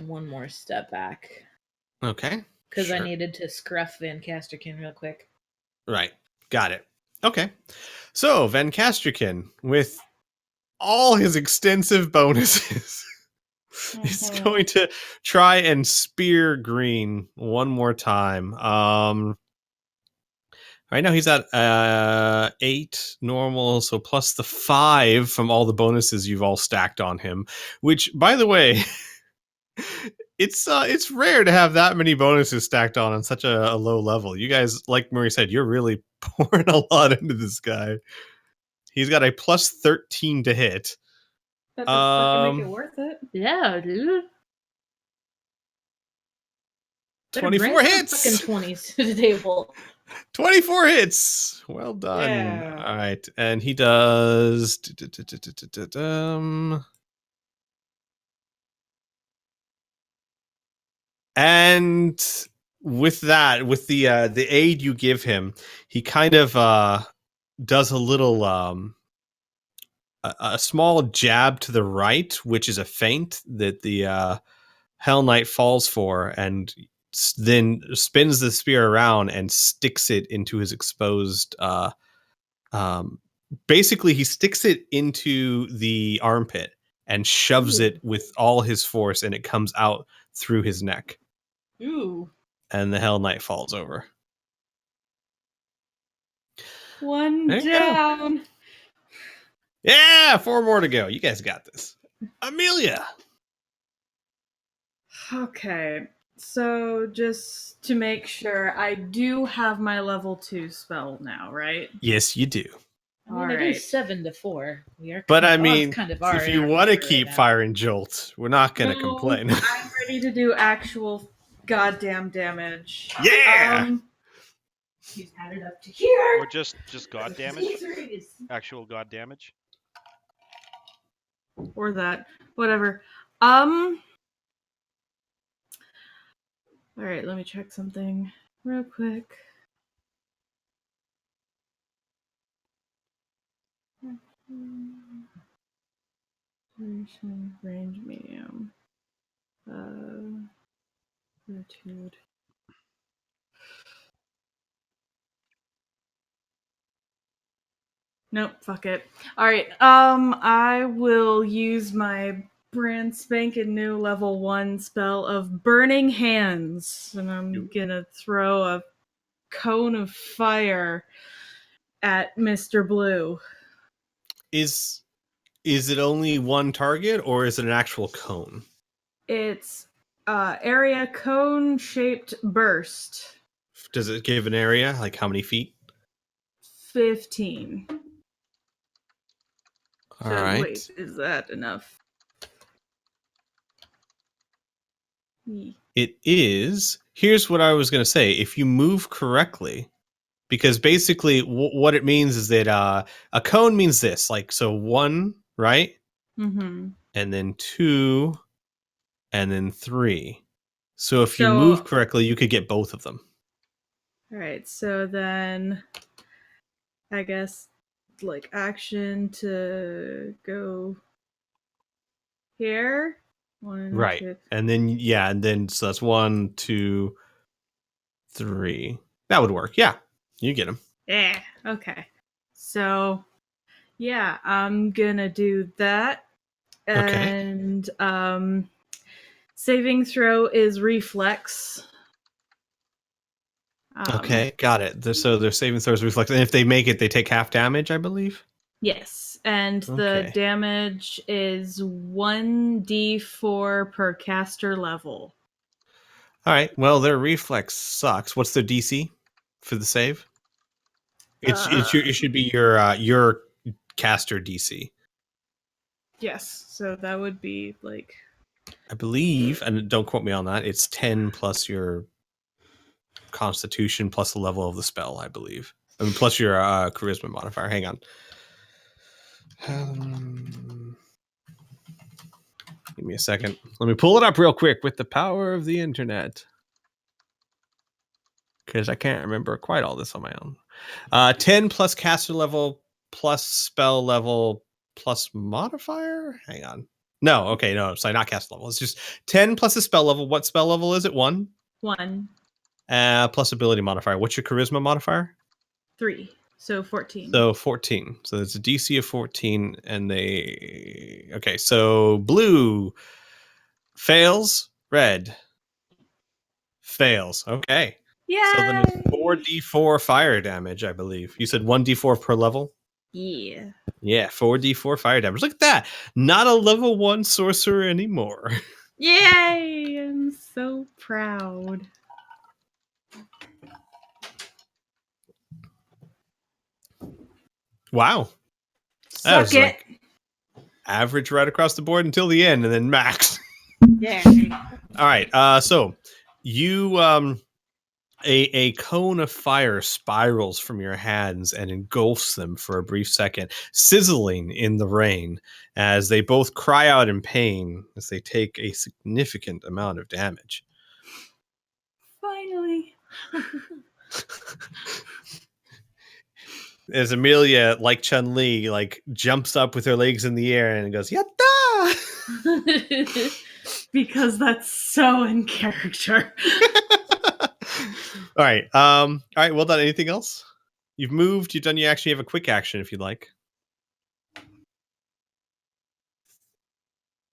one more step back Okay. because I Sure. needed to scruff Van Casterkin real quick. Right. Got it. Okay. So Van Casterkin, with all his extensive bonuses, is Mhm. going to try and spear Green one more time. Right now he's at 8 normal, so plus the 5 from all the bonuses you've all stacked on him. Which, by the way, it's rare to have that many bonuses stacked on such a low level. You guys, like Murray said, you're really pouring a lot into this guy. He's got a plus 13 to hit. That does fucking make it Um, worth it. Yeah, dude. Better 24 bring some hits. fucking 20s to the table. 24 hits. Well done. Yeah. All right, and he does. And with that, with the aid you give him, he kind of does a little a small jab to the right, which is a feint that the Hell Knight falls for, and then spins the spear around and sticks it into his exposed. Basically, he sticks it into the armpit and shoves it with all his force, and it comes out through his neck. Ooh. And the Hell Knight falls over. One There you go. down. Yeah, 4 more to go. You guys got this. Amelia. Okay. So just to make sure, I do have my level 2 spell now, right? Yes, you do. I mean, All it is right. 7 to 4. We are But kind I of- mean, odds kind of are if in you our want to favor keep right now. firing jolts, we're not going to No, complain. I'm ready to do actual goddamn damage. Yeah. She's had it up to here. Or just god damage? Actual god damage? Or that. Whatever. Alright, let me check something real quick. Range medium. Fortitude. Nope, fuck it. Alright, I will use my brand spanking new level 1 spell of Burning Hands. And I'm gonna throw a cone of fire at Mr. Blue. Is it only one target, or is it an actual cone? It's area cone shaped burst. Does it give an area? Like how many feet? 15. All So right. wait, is that enough? It is. Here's what I was going to say. If you move correctly, because basically what it means is that a cone means this, like, so 1, right? Mm-hmm. And then 2, and then 3. So if you So- move correctly, you could get both of them. Alright, so then I guess like action to go here. 1, Right. 2. And then so that's 1, 2, 3. That would work. Yeah. You get them. Yeah, okay. So yeah, I'm gonna do that. Okay. And saving throw is reflex. Okay, got it. So their saving throws reflect, and if they make it, they take half damage, I believe. Yes, and the Okay. damage is 1d4 per caster level. All right. Well, their reflex sucks. What's their DC for the save? It should be your caster DC, Yes, so that would be like I believe, and don't quote me on that. It's 10 plus your Constitution plus the level of the spell, I believe. I mean, plus your charisma modifier. Hang on. Give me a second. Let me pull it up real quick with the power of the internet, because I can't remember quite all this on my own. 10 plus caster level plus spell level plus modifier. Hang on. No, okay, no, sorry, not caster level. It's just 10 plus a spell level. What spell level is it? 1. 1, Plus ability modifier. What's your charisma modifier? 3, so 14. So 14. So it's a DC of 14, and they. Okay, so blue fails, red fails. Okay. Yeah. So then it's 4d4 fire damage, I believe. You said 1d4 per level? Yeah. Yeah, 4d4 fire damage. Look at that. Not a level 1 sorcerer anymore. Yay! I'm so proud. Wow. That Suck was it. like average right across the board until the end, and then max. Yeah. All right. So you a cone of fire spirals from your hands and engulfs them for a brief second, sizzling in the rain as they both cry out in pain as they take a significant amount of damage. Finally. As Amelia, like Chun-Li, like jumps up with her legs in the air and goes, "Yatta!" Because that's so in character. All right. All right. Well done. Anything else? You've moved. You've done your action. You have a quick action if you'd like.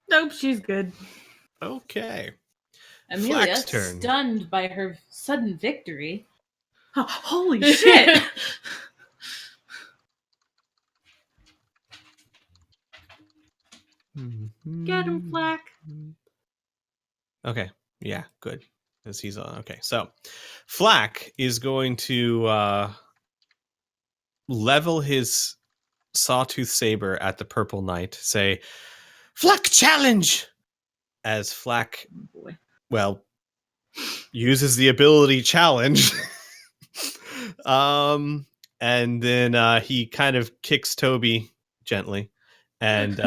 Nope, she's good. Okay. Amelia, Flack's turn. stunned by her sudden victory. Oh, holy shit! Get him, Flack. Okay. Yeah, good. Because he's on. Okay. So Flack is going to level his sawtooth saber at the purple knight. Say, Flack challenge! As Flack, Oh, boy. well, uses the ability challenge. And then he kind of kicks Toby gently and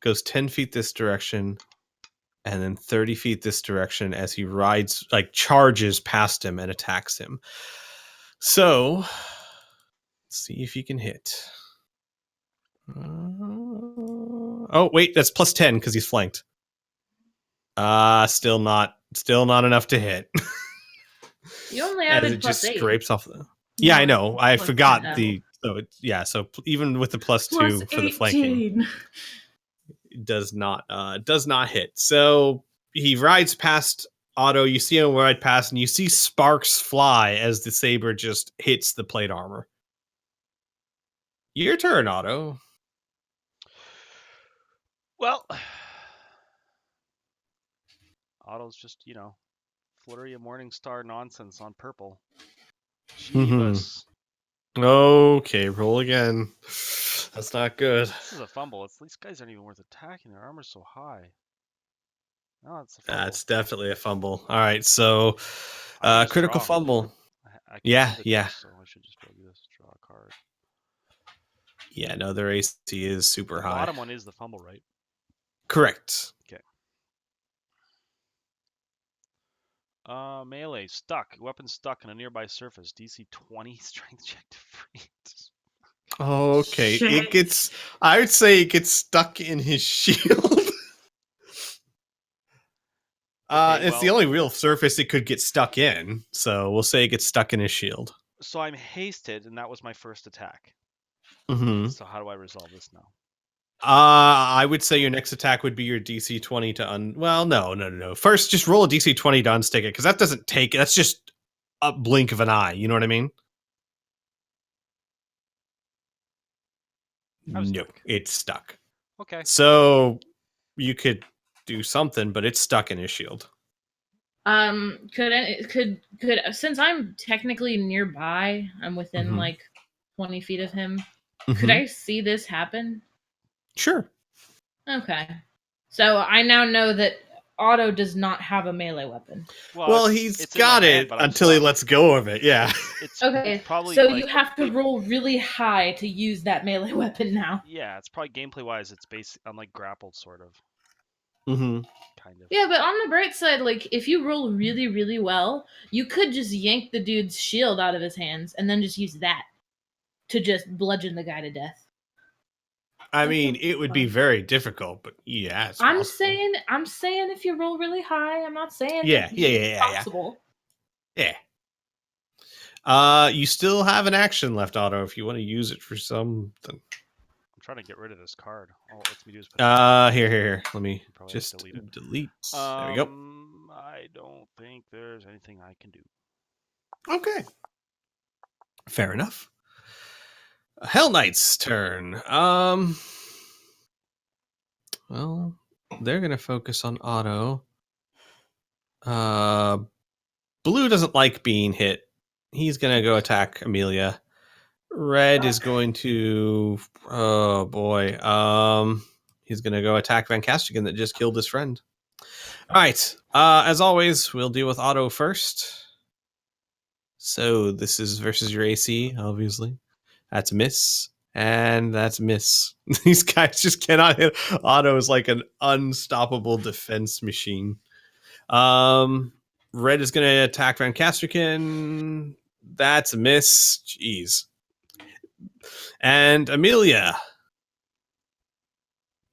goes 10 feet this direction and then 30 feet this direction as he rides, like charges past him and attacks him. So let's see if he can hit. Oh, wait, that's plus 10 because he's flanked. Still not enough to hit. You only As added it plus just 8. scrapes off the. Yeah, I know. I Plus forgot 10. the. So it, yeah. So even with the plus 2 Plus for the flanking, 18. it does not hit. So he rides past Otto. You see him ride past, and you see sparks fly as the saber just hits the plate armor. Your turn, Otto. Well, Otto's just, flurry of Morningstar nonsense on purple. Jeebus. Okay, roll again. That's not good. This is a fumble. These guys aren't even worth attacking. Their armor's so high. No, it's a fumble. That's definitely a fumble. All right, so I can just critical draw. fumble. I can Yeah, see the yeah. text, so I should just go do this. Draw a card. Yeah, no, their AC is super The high. bottom one is the fumble, right? Correct. Melee stuck. Weapon stuck in a nearby surface. DC 20 strength check to freeze. Okay, Shit. I would say it gets stuck in his shield. It's the well- only real surface it could get stuck in, so we'll say it gets stuck in his shield. So I'm hasted, and that was my first attack. Mm-hmm. So how do I resolve this now? I would say your next attack would be your DC 20 to Well, no. First, just roll a DC 20 to unstick it, because that doesn't take. That's just a blink of an eye. You know what I mean? I was No, stuck. it's stuck. Okay. So you could do something, but it's stuck in his shield. Could since I'm technically nearby, I'm within Mhm. like 20 feet of him. Mhm. Could I see this happen? Sure. Okay. So I now know that Otto does not have a melee weapon. Well, it's- he's it's in my got hand, it but I'm until he stuck. lets go of it. Yeah. It's Okay. probably So like, you have to roll really high to use that melee weapon now. Yeah, it's probably gameplay wise. It's based. I'm like grappled, sort of. Mm-hmm. kind of. Yeah, but on the bright side, like if you roll really, really well, you could just yank the dude's shield out of his hands and then just use that to just bludgeon the guy to death. I That mean, sounds it would be fun. very difficult, but yeah, it's I'm possible. saying if you roll really high, I'm not saying Yeah. possible. Yeah. You still have an action left, Otto, if you want to use it for something. I'm trying to get rid of this card. All it lets me do is put Here. Let me Probably have to just delete it. delete. There we go. I don't think there's anything I can do. Okay. Fair enough. Hell Knight's turn. Well, they're gonna focus on Otto. Blue doesn't like being hit. He's gonna go attack Amelia. Red is going to oh boy. He's gonna go attack Van Castigan that just killed his friend. Alright. As always, we'll deal with Otto first. So this is versus your AC, obviously. That's a miss. And that's a miss. These guys just cannot hit. Otto is like an unstoppable defense machine. Red is going to attack Van Castrican. That's a miss. Jeez. And Amelia.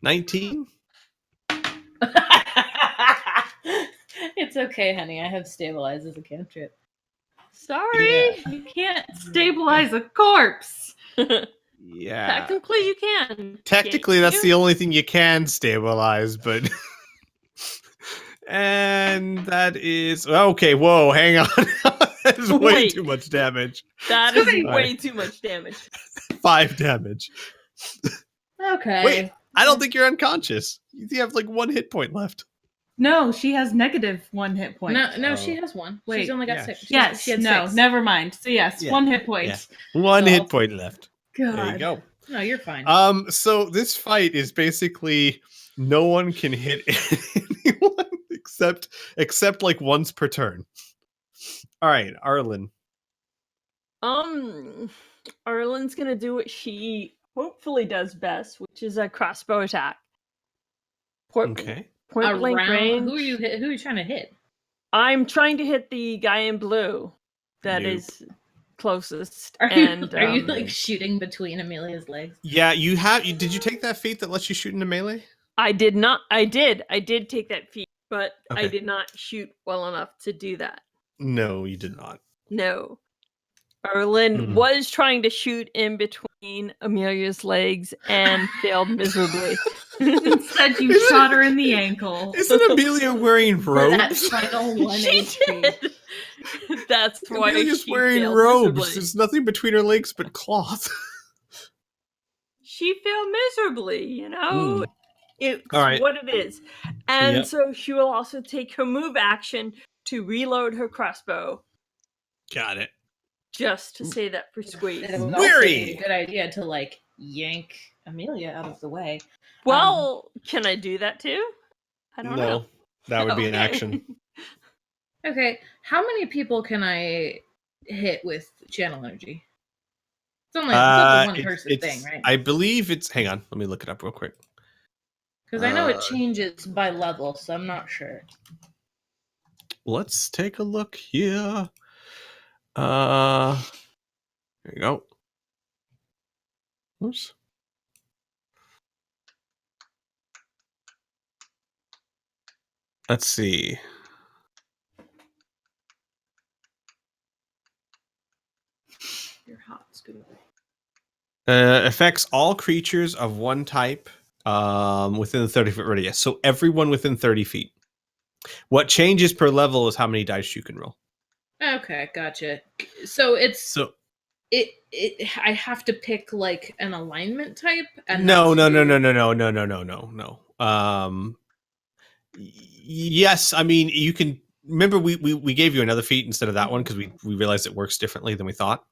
19? It's okay, honey. I have stabilize as a cantrip. Sorry. You can't stabilize a corpse. Yeah. Technically, you can. Technically, that's the only thing you can stabilize, but... And that is... Okay, whoa, hang on. That is way Wait. too much damage. That is Sorry. way too much damage. 5 damage. Okay. Wait, I don't think you're unconscious. You have like 1 hit point left. No, she has -1 hit point. No, Oh. she has one. Wait, She's only got yeah. 6. Yes, she had no, 6. never mind. So yes, Yeah. 1 hit point. Yeah. 1 So hit I'll- point left. God. There you go. No, you're fine. So this fight is basically no one can hit anyone except like once per turn. All right, Arlen. Arlen's gonna do what she hopefully does best, which is a crossbow attack. Point blank range. Who are you trying to hit? I'm trying to hit the guy in blue that Nope. is closest. Are you and are you like shooting between Amelia's legs? Yeah, you have. Did you take that feat that lets you shoot into melee? I did not. I did take that feat, but I Okay. did not shoot well enough to do that. No, you did not. No. Arlen Mhm. was trying to shoot in between Amelia's legs and failed miserably. Instead, you Isn't shot her in the ankle. Isn't Amelia wearing For that robes? final 1 She HP. did. That's why Amelia's she wearing failed robes. miserably. There's nothing between her legs but cloth. She failed miserably, you know? It's All right. what it is. And Yep. so she will also take her move action to reload her crossbow, Got it. just to say that for squeeze. It would also be Weary. a good idea to like yank Amelia out of the way. Well, can I do that too? I don't know. That would be an Okay. action. Okay, how many people can I hit with channel energy? It's only a one person thing, right? I believe it's. Hang on, let me look it up real quick. Because I know it changes by level, so I'm not sure. Let's take a look here. There you go. Oops. Let's see. You're hot, Scooter. Affects all creatures of one type within the 30-foot radius. So everyone within 30 feet. What changes per level is how many dice you can roll. Okay, gotcha. So So I have to pick like an alignment type. And no. that's Yes, I mean you can. Remember, we gave you another feat instead of that one because we realized it works differently than we thought.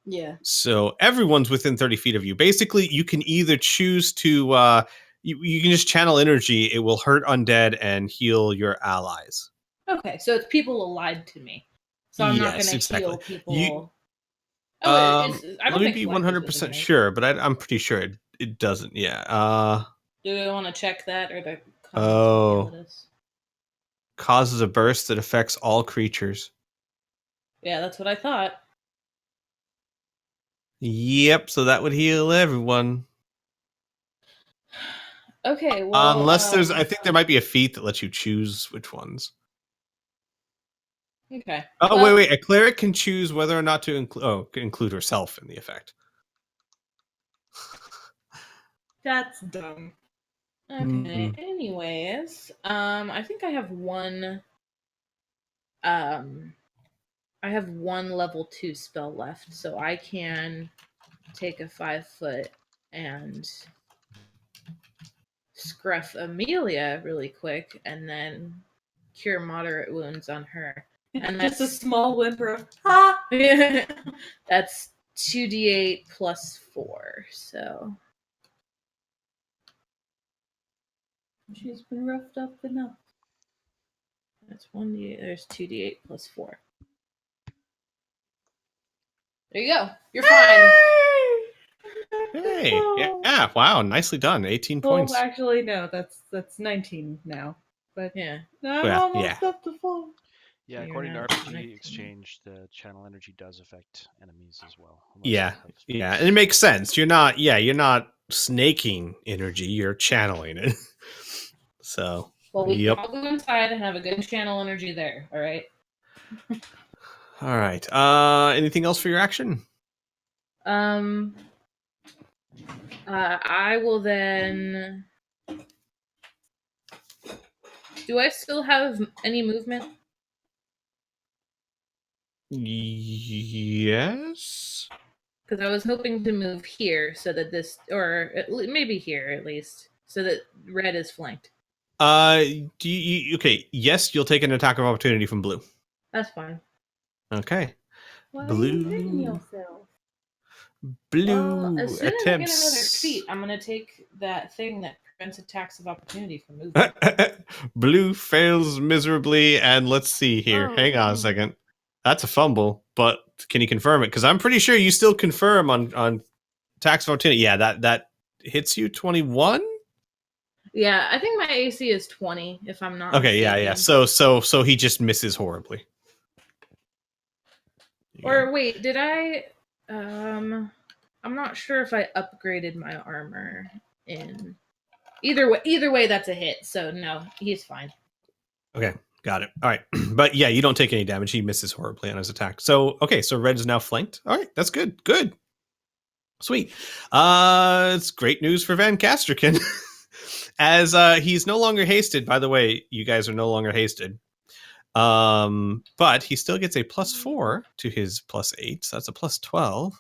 Yeah. So everyone's within 30 feet of you. Basically, you can either choose to you can just channel energy. It will hurt undead and heal your allies. Okay, so it's people allied to me. So I'm not Yes, going to exactly. heal people. You- I don't Let me think be Flack is 100% with me, right? sure, but I'm pretty sure it doesn't. Yeah. Do we want to check that or the Oh. Causes a burst that affects all creatures. Yeah, that's what I thought. Yep, so that would heal everyone. Okay, well, Unless I think there might be a feat that lets you choose which ones. Okay. Oh, well, wait. A cleric can choose whether or not to include herself in the effect. That's dumb. Okay. Mm-mm. Anyways, I think I have one. I have one level 2 spell left, so I can take a 5 foot and scruff Amelia really quick, and then cure moderate wounds on her. And Just a that's small whimper of ah. that's 2d8 plus 4. So She's been roughed up enough. that's 1d8. There's 2d8 plus 4. There you go. You're fine. Hey, yeah, wow, nicely done. 18 Well, points. actually, no, that's 19 now. But Yeah. I'm Yeah, almost up to full. Yeah, You're according to not RPG connecting. Exchange, the channel energy does affect enemies as well. unless Yeah, they have and it makes sense. You're not snaking energy, you're channeling it. So, Well, we yep. can all go inside and have a good channel energy there. All right. All right. Anything else for your action? I will then. Do I still have any movement? Yes. Because I was hoping to move here so that this, or maybe here at least, so that red is flanked. Do you okay? Yes, you'll take an attack of opportunity from blue. That's fine. Okay. Why Blue. are you hitting yourself? Blue Well, as soon as I get another attempts. feat, I'm gonna take that thing that prevents attacks of opportunity from moving. Blue fails miserably, and let's see here. Oh, Hang on a no. second. That's a fumble, but can you confirm it? Because I'm pretty sure you still confirm on attacks of opportunity. Yeah, that hits you 21. Yeah, I think my AC is 20, if I'm not Okay, mistaken. yeah. So he just misses horribly. Or wait, did I? I'm not sure if I upgraded my armor in. Either way, that's a hit. So no, he's fine. Okay, got it. All right, but yeah, you don't take any damage. He misses horribly on his attack. So okay, so red is now flanked. All right, that's good. Good, sweet. It's great news for Van Casterkin, as he's no longer hasted. By the way, you guys are no longer hasted. But he still gets a +4 to his +8, so that's a +12.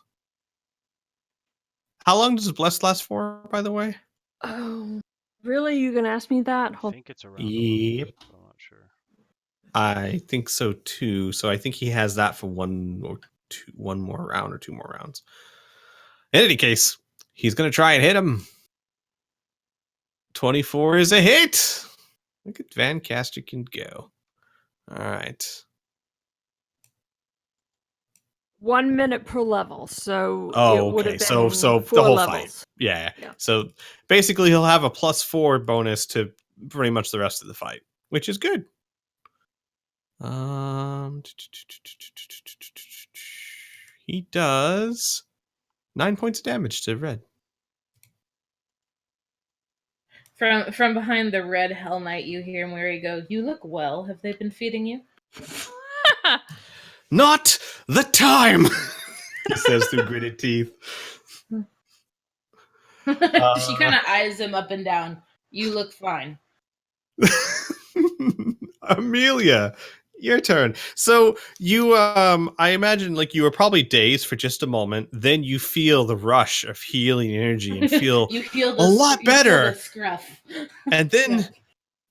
How long does Blessed last for, by the way? Oh, really? You gonna ask me that? I Hold. think it's around a little Yep. bit, but I'm not sure. I think so too. So I think he has that for one more round or 2 more rounds. In any case, he's going to try and hit him. 24 is a hit. Look at Van Caster can go. All right. 1 minute per level, so Oh, it would okay. have So been the 4 whole levels. fight. Yeah. Yeah. So basically, he'll have a +4 bonus to pretty much the rest of the fight, which is good. He does 9 points of damage to red. From behind the red Hell Knight, you hear him where he goes, "You look well. Have they been feeding you?" Not the time, he says through gritted teeth. She kind of eyes him up and down. "You look fine." Amelia, your turn. So you, I imagine, like you were probably dazed for just a moment. Then you feel the rush of healing energy and feel you feel a lot better. You feel the scruff. And then Yeah.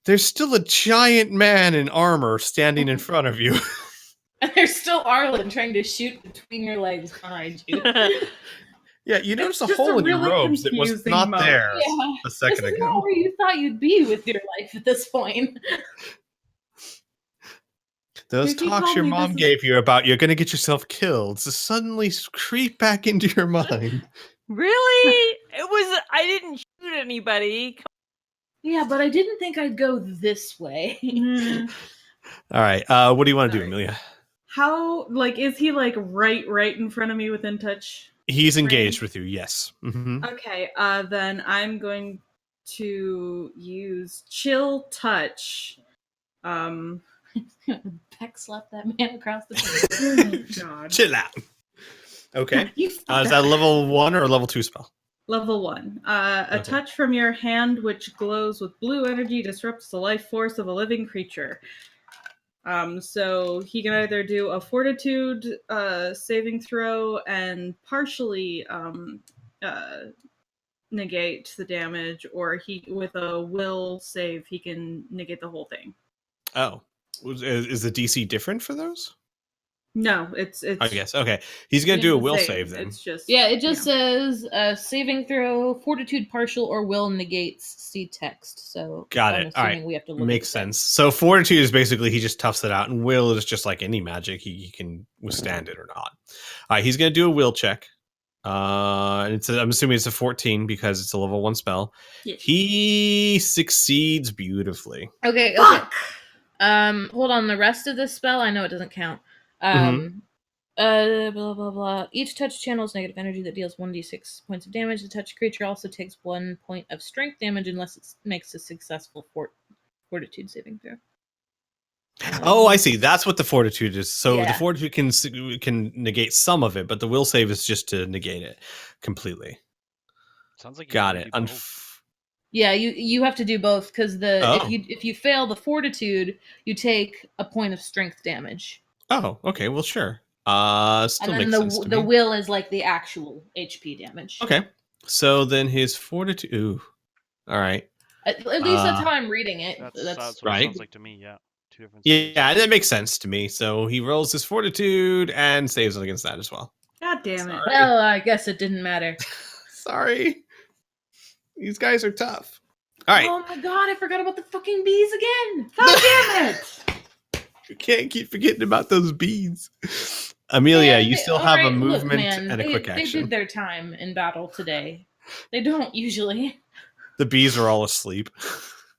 there's still a giant man in armor standing in front of you. And there's still Arlen trying to shoot between your legs behind you. Yeah, you notice a just hole a in your really robes that was confusing not moment. there Yeah. a second This is ago. not where you thought you'd be with your life at this point. Those Did he talks tell your me mom this is- gave you about you're going to get yourself killed to suddenly creep back into your mind. Really? It was. I didn't shoot anybody. Yeah, but I didn't think I'd go this way. Mm. All right. What do you want to do, Sorry. Amelia? How, like, is he, like, right in front of me within touch? He's engaged range? with you. Yes. Mm-hmm. Okay, then I'm going to use Chill Touch. Peck slap that man across the face. Oh, God. Chill out. Okay. You Is that a level 1 or a level 2 spell? Level 1. A Okay. touch from your hand which glows with blue energy disrupts the life force of a living creature. So he can either do a fortitude saving throw and partially negate the damage, or he with a will save he can negate the whole thing. Oh. Is the DC different for those? No, it's I guess. Okay. He's going to do a will save then. It's just Yeah, it just says saving throw, fortitude partial, or will negates. See text. So Got I'm it. All assuming right. we have to look. Makes at the text. sense. So fortitude is basically he just toughs it out, and will is just like any magic. He can withstand it or not. All right. He's going to do a will check. I'm assuming it's a 14 because it's a level 1 spell. Yeah. He succeeds beautifully. Okay. Fuck! Hold on. The rest of this spell, I know it doesn't count. Blah blah blah. Each touch channels negative energy that deals 1d6 points of damage. The touched creature also takes 1 point of strength damage unless it makes a successful fortitude saving throw. Oh, I see. That's what the fortitude is. So the Yeah. fortitude can negate some of it, but the will save is just to negate it completely. Sounds like you Got gotta it. do both. Yeah, you have to do both because Oh. if you fail the fortitude, you take a point of strength damage, Oh, okay. Well, sure. Still and then makes sense to the me. will is like the actual HP damage. Okay. So then his fortitude. Ooh. All right. At least that's how I'm reading it. That's what right. it sounds like to me. Yeah, 2 different. saves. Yeah, that makes sense to me. So he rolls his fortitude and saves against that as well. God damn it. Sorry. Well, I guess it didn't matter. Sorry. These guys are tough. All right. Oh my god, I forgot about the fucking bees again. God damn it! You can't keep forgetting about those bees. Amelia, Man, you they- still all have a right, look, movement man, and a quick They action. did their time in battle today. They don't usually. The bees are all asleep.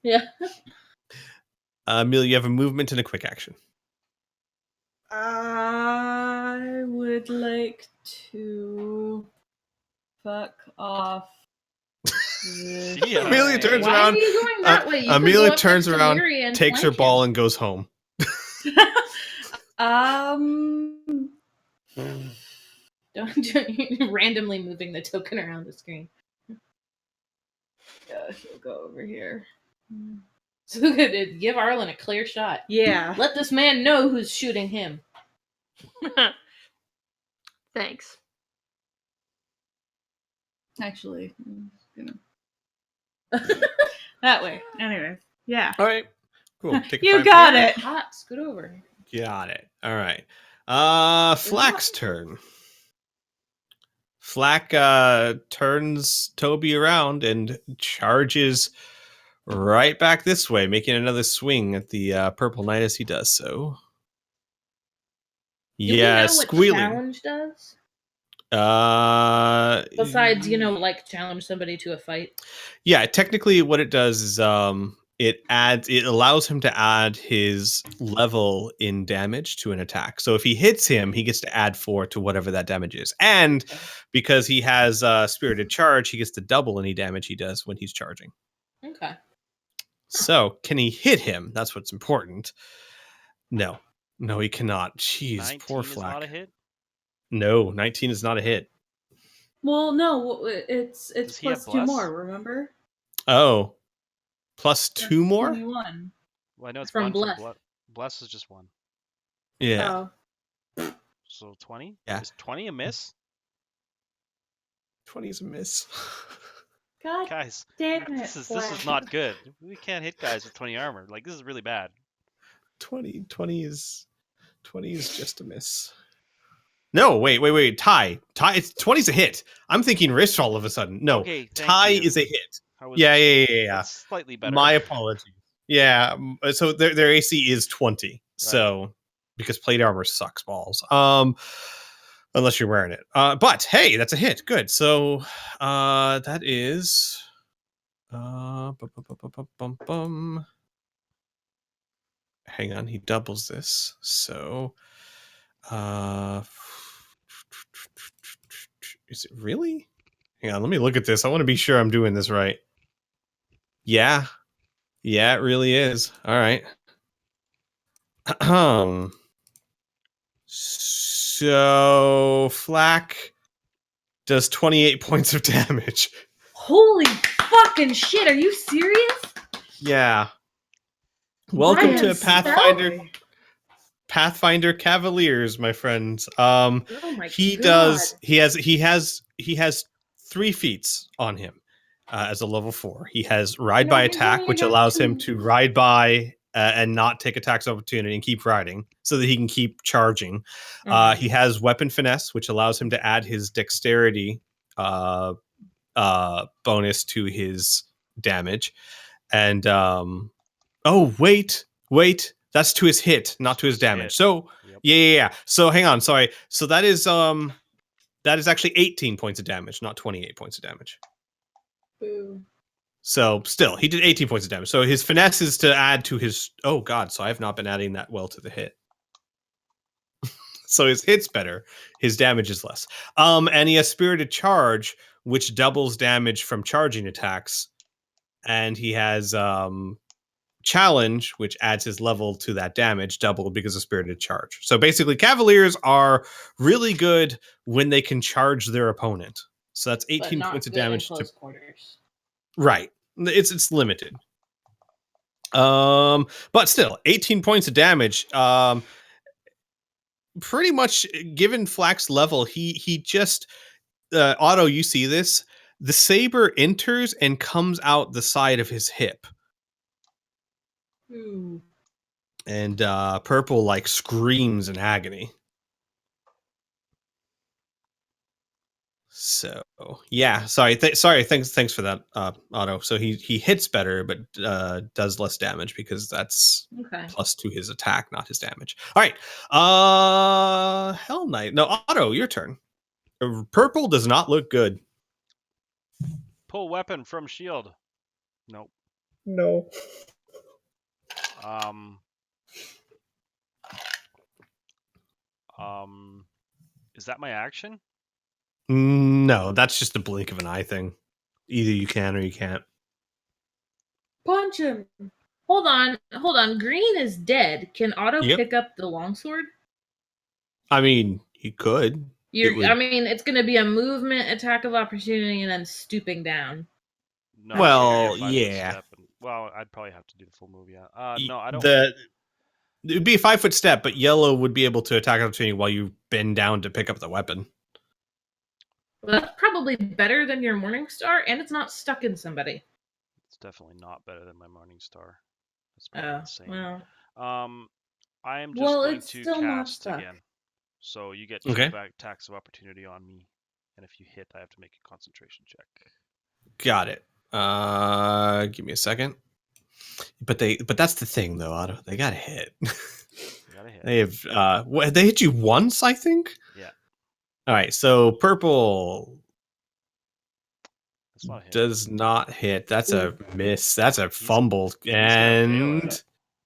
Yeah. Amelia, you have a movement and a quick action. I would like to fuck off. Yeah. Amelia turns Why around. are you going that way? You could Amelia go up turns next to around, Miri and takes her flank ball, him. and goes home. Don't randomly moving the token around the screen. Yeah, she'll go over here. So good. Give Arlen a clear shot. Yeah. Let this man know who's shooting him. Thanks. Actually, I'm gonna that way. Anyway, yeah. All right. Cool. Take a You 5 got point. it. Hot. Scoot over. Got it. All right. Flack's turn. Flack turns Toby around and charges right back this way, making another swing at the Purple Knight as he does so. Do we Yeah, know what squealing. challenge does? Uh, Besides, like challenge somebody to a fight. yeah, technically what it does is it allows him to add his level in damage to an attack. So if he hits him, he gets to add 4 to whatever that damage is. And because he has spirited charge, he gets to double any damage he does when he's charging. Okay. So can he hit him? That's what's important. No, he cannot. Jeez, 19 poor is Flack. not a hit. No, 19 is not a hit. Well, no, it's Does he have plus 2 bless? more, remember? Oh, plus 2 more? 21. Well, I know it's From 1 bless. from bless is just 1. Yeah. Oh. So 20. Yeah. Is 20 a miss? 20 is a miss. God Guys, damn it. this is Flack. not good. We can't hit guys with 20 armor. Like, this is really bad. 20 is just a miss. No, wait. Tie. 20's a hit. I'm thinking wrist all of a sudden. No, Okay, thank tie you. is a hit. How was Yeah. That's slightly better. My apologies. Yeah, so their AC is 20. So because plate armor sucks balls. Unless you're wearing it. But hey, that's a hit. Good. So that is Bum. Hang on, he doubles this. So, is it really? Hang on, let me look at this. I want to be sure I'm doing this right. Yeah, it really is. All right. So Flack does 28 points of damage. Holy fucking shit! Are you serious? Yeah. Welcome to Brian, Pathfinder Cavaliers, my friends. Oh my He god! does. He has 3 feats on him as a level 4. He has ride No, by he's attack, only which got allows him 2. to ride by and not take attacks of opportunity and keep riding, so that he can keep charging. He has weapon finesse, which allows him to add his dexterity bonus to his damage, and wait, that's to his hit, not to his damage. Hit. So Yep. yeah. So hang on, sorry. So that is actually 18 points of damage, not 28 points of damage. Boo. So still, he did 18 points of damage. So his finesse is to add to his. Oh god, so I have not been adding that well to the hit. So his hit's better, his damage is less. And he has spirited charge, which doubles damage from charging attacks, and he has challenge, which adds his level to that damage, doubled because of spirited charge. So basically, Cavaliers are really good when they can charge their opponent. So that's 18 points of damage to quarters. right. It's limited. But still, 18 points of damage. Pretty much, given Flack's level, he just Otto. You see this? The saber enters and comes out the side of his hip. Ooh. And Purple like screams in agony. So yeah, sorry, thanks for that, Otto. So he hits better, but does less damage because that's Okay. plus to his attack, not his damage. All right, Hell Knight. No, Otto, your turn. Purple does not look good. Pull weapon from shield. Nope. No. Is that my action? No, that's just a blink of an eye thing. Either you can or you can't. Punch him. Hold on. Green is dead. Can Otto Yep. pick up the longsword? I mean, he could. I mean, it's going to be a movement, attack of opportunity, and then stooping down. No. Well, it'd be a 5-foot yeah. step well, I'd probably have to do the full move. Yeah. No, I don't. It would be a 5-foot step, but yellow would be able to attack opportunity while you bend down to pick up the weapon. Well, that's probably better than your Morning Star, and it's not stuck in somebody. It's definitely not better than my Morning Star. It's probably the same. Well. I am just Well, going it's to still not cast stuck. again. So you get 2 Okay. back attacks of opportunity on me, and if you hit, I have to make a concentration check. Got it. Give me a second. But that's the thing though, Otto. They got to hit. They have they hit you once, I think. Yeah. All right. So Purple That's not a hit. does not hit. That's a miss. That's a fumble, He's gonna fail and it.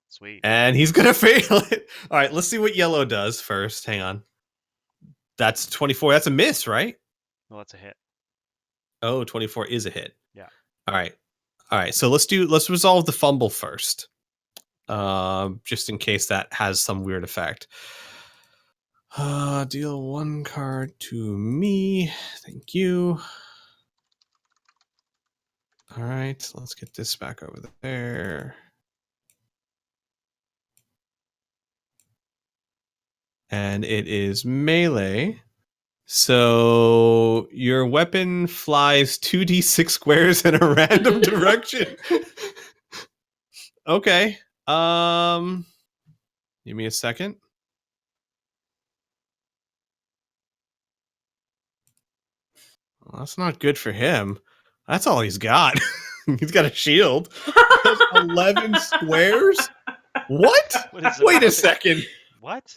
Sweet. and he's gonna fail it. All right. Let's see what yellow does first. Hang on. That's 24. That's a miss, right? No, that's a hit. Oh, 24 is a hit. Yeah. All right. So let's resolve the fumble first. Just in case that has some weird effect. Deal 1 card to me. Thank you. All right, let's get this back over there. And it is melee. So your weapon flies 2d6 squares in a random direction. Okay. Give me a second. Well, that's not good for him. That's all he's got. He's got a shield. 11 squares? What? Wait a second. What?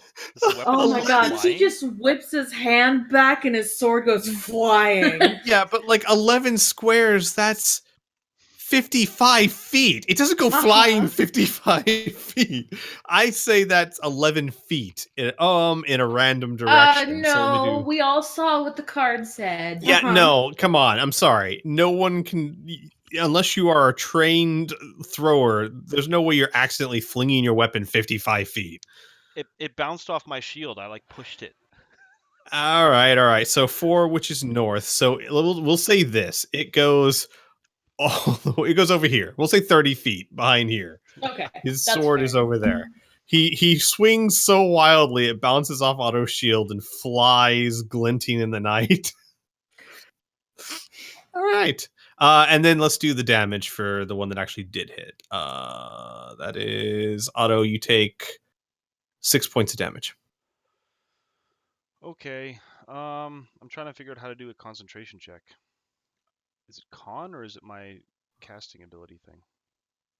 Oh my god, he just whips his hand back and his sword goes flying. Yeah, but like 11 squares, that's 55 feet. It doesn't go flying 55 feet. I say that's 11 feet in a random direction. No, So let me do... we all saw what the card said. Yeah, no, come on. I'm sorry. No one can, unless you are a trained thrower, there's no way you're accidentally flinging your weapon 55 feet. It bounced off my shield. I like pushed it. All right. So 4, which is north. So we'll say this. It goes it goes over here. We'll say 30 feet behind here. Okay. His that's sword fair. is over there. He swings so wildly it bounces off Otto's shield and flies glinting in the night. All right. And then let's do the damage for the one that actually did hit. That is Otto, you take 6 points of damage. Okay. I'm trying to figure out how to do a concentration check. Is it con or is it my casting ability thing?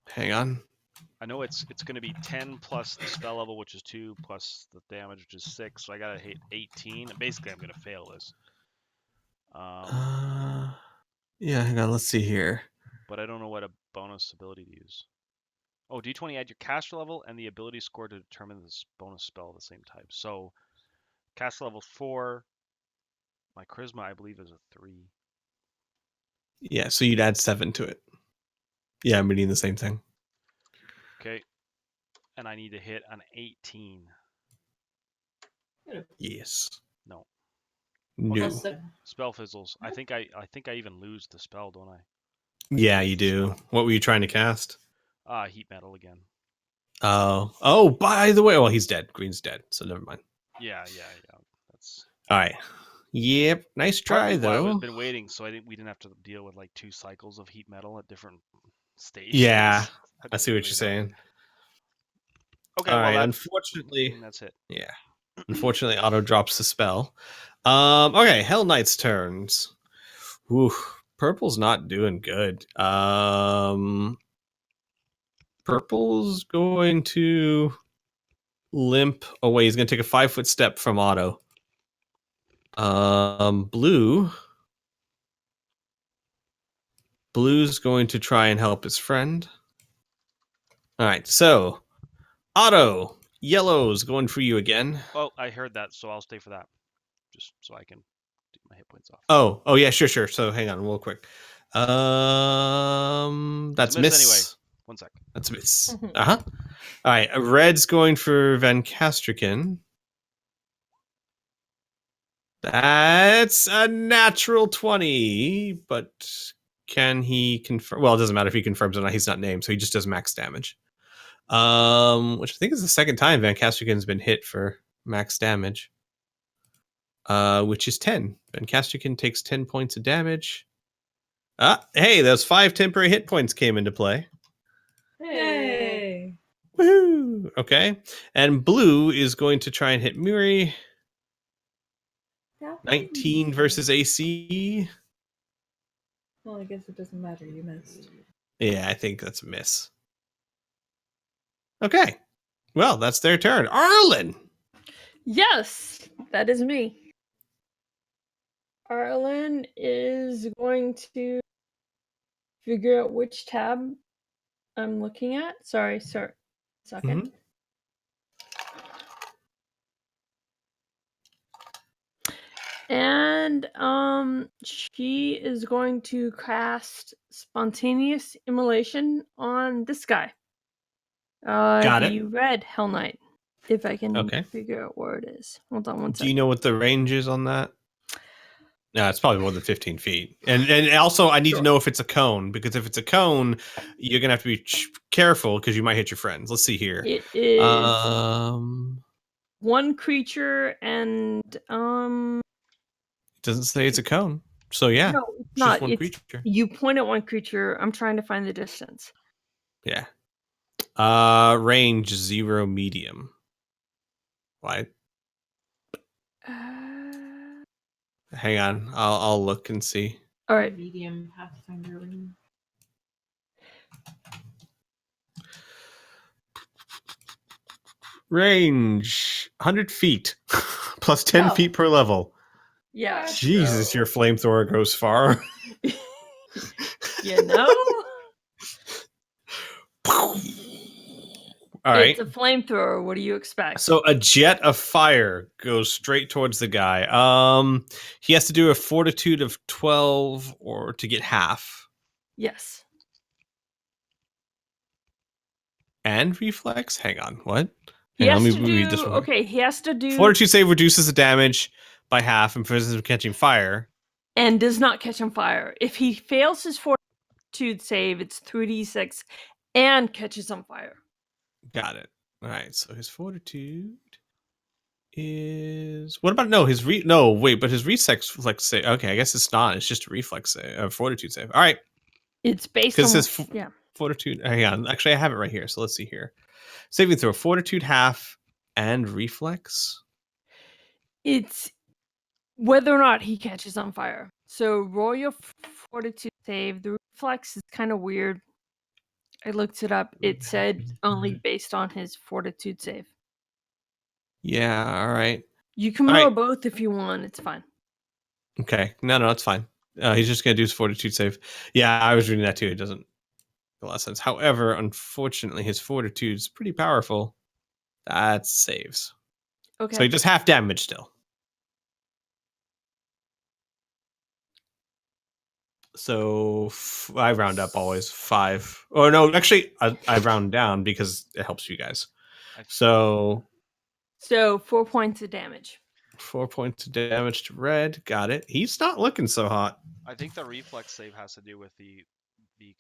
Hang on. I know it's going to be 10 plus the spell level, which is 2, plus the damage, which is 6. So I got to hit 18. Basically, I'm going to fail this. Yeah, hang on. Let's see here. But I don't know what a bonus ability to use. Oh, D20, add your caster level and the ability score to determine this bonus spell of the same type. So, caster level 4. My charisma, I believe, is a 3. Yeah, so you'd add 7 to it. Yeah, I'm reading the same thing. Okay. And I need to hit an 18. Yes. No. No. Spell fizzles. I think I even lose the spell, don't I? Yeah, you do. What were you trying to cast? Heat metal again. Oh, by the way, well, he's dead. Green's dead, so never mind. Yeah. That's all right. Yep, nice try though. I've been waiting, so we didn't have to deal with like 2 cycles of heat metal at different stages. Yeah, I see what you're saying. Okay, all well, right. Unfortunately, that's it. Yeah, unfortunately, Otto drops the spell. Okay, Hell Knight's turns. Ooh, Purple's not doing good. Purple's going to limp away. He's going to take a 5-foot step from Otto. Blue's going to try and help his friend. All right, so Otto, yellow's going for you again. Well, I heard that, so I'll stay for that, just so I can take my hit points off. Oh yeah, sure. So hang on, real quick. That's miss. Anyway, 1 sec. That's miss. All right, red's going for Van Castrican. That's a natural 20, but can he confirm? Well, it doesn't matter if he confirms or not. He's not named, so he just does max damage. Which I think is the second time Van Castrican's been hit for max damage. Which is 10. Van Castrican takes 10 points of damage. Hey, those 5 temporary hit points came into play. Hey! Woohoo! Okay. And blue is going to try and hit Muri. 19 versus AC. Well, I guess it doesn't matter. You missed. Yeah, I think that's a miss. Okay. Well, that's their turn. Arlen! Yes, that is me. Arlen is going to figure out which tab I'm looking at. Sorry. Second. Mm-hmm. And she is going to cast spontaneous immolation on this guy. Got it. The red Hell Knight. If I can Okay. figure out where it is. Hold on one second. Do you know what the range is on that? No, it's probably more than 15 feet. And also, I need to know if it's a cone, because if it's a cone, you're going to have to be careful because you might hit your friends. Let's see here. It is one creature and It doesn't say it's a cone. So yeah. No, it's just not. one It's, creature. you point at one creature. I'm trying to find the distance. Yeah. Range 0 medium. Why? Hang on. I'll look and see. All right. Medium Pathfinder range. Range 100 feet plus 10 feet per level. Yeah. Jesus, your flamethrower goes far. You know? All right. It's a flamethrower. What do you expect? So a jet of fire goes straight towards the guy. He has to do a fortitude of 12 or to get half. Yes. And reflex? Hang on. What? He Hang on, has let to me read do. this one. Okay, he has to do. Fortitude save reduces the damage by half and prevents him from catching fire. And does not catch on fire. If he fails his fortitude save, it's 3d6 and catches on fire. Got it. All right. So his fortitude is what about no? No, wait, but his reflex save. Okay, I guess it's not. It's just a reflex save, fortitude save. All right, It's based on because it says yeah. fortitude. Hang on, actually, I have it right here. So let's see here. Saving throw, fortitude half, and reflex. It's whether or not he catches on fire. So roll your fortitude save. The reflex is kind of weird. I looked it up. It said only based on his fortitude save. Yeah. All right. You can All roll right. both if you want. It's fine. Okay. No, it's fine. He's just gonna do his fortitude save. Yeah, I was reading that too. It doesn't make a lot of sense. However, unfortunately, his fortitude's pretty powerful. That saves. Okay. So he does half damage still. So I round up always 5. Oh no, actually, I round down because it helps you guys. So 4 points of damage. 4 points of damage to Red. Got it. He's not looking so hot. I think the reflex save has to do with the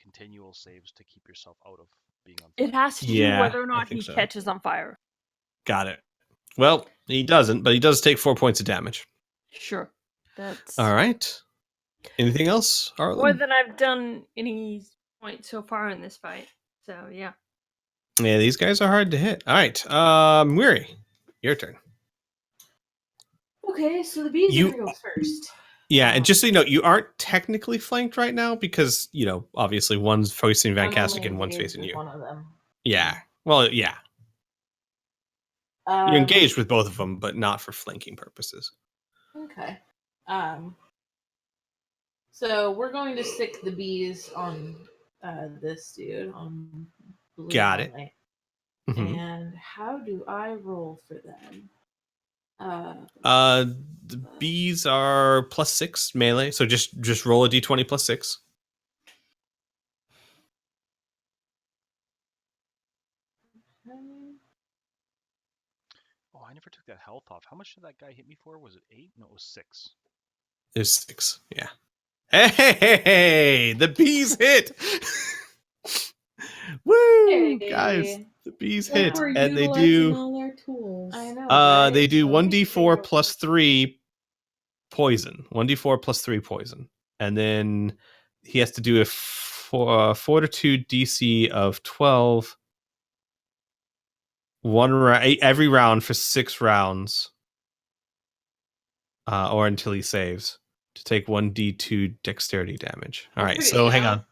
continual saves to keep yourself out of being on fire. It has to do Yeah, whether or I not think he so. catches on fire. Got it. Well, he doesn't, but he does take 4 points of damage. Sure. That's All right. Anything else, Arlen? more than I've done any point so far in this fight. So yeah. Yeah, these guys are hard to hit. All right. Weary, your turn. Okay, so the bees You- are gonna go first. Yeah, and just so you know, you aren't technically flanked right now because, obviously one's facing Van I'm Kastic only and one's engaged facing with you. One of them. Yeah. Well, yeah. You're engaged with both of them, but not for flanking purposes. Okay. So we're going to stick the bees on this dude on blue Got it. only. Mhm. And how do I roll for them? The bees are +6 melee, so just roll a d20 +6. Oh, I never took that health off. How much did that guy hit me for? Was it 8? No, it was 6. There's 6. Yeah. Hey, the bees hit. Woo, guys, the bees Look, hit, we're and they utilizing do. all our tools. I know. They right? do So 1d4 +3 poison. 1d4 +3 poison, and then he has to do a fortitude DC of 12. Every round for 6 rounds, or until he saves, to take 1d2 dexterity damage. All right, so hang on.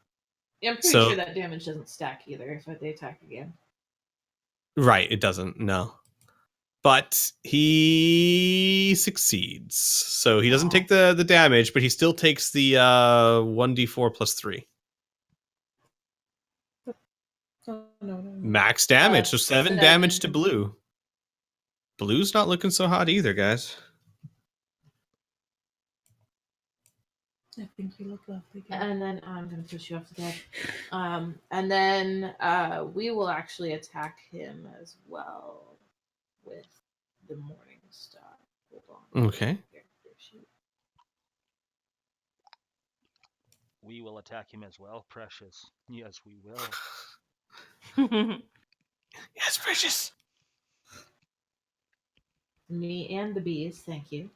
Yeah, I'm pretty So- sure that damage doesn't stack either if they attack again. Right, it doesn't. No. But he succeeds. So he doesn't take the damage, but he still takes the 1d4 +3. No. Max damage. So 7 damage to 7. blue. Blue's not looking so hot either, guys. I think you look lovely. Girl. And then I'm gonna push you off the bed. And then we will actually attack him as well with the Morning Star. Hold on. Okay. Character sheet. We will attack him as well, precious. Yes, we will. Yes, precious. Me and the bees, thank you.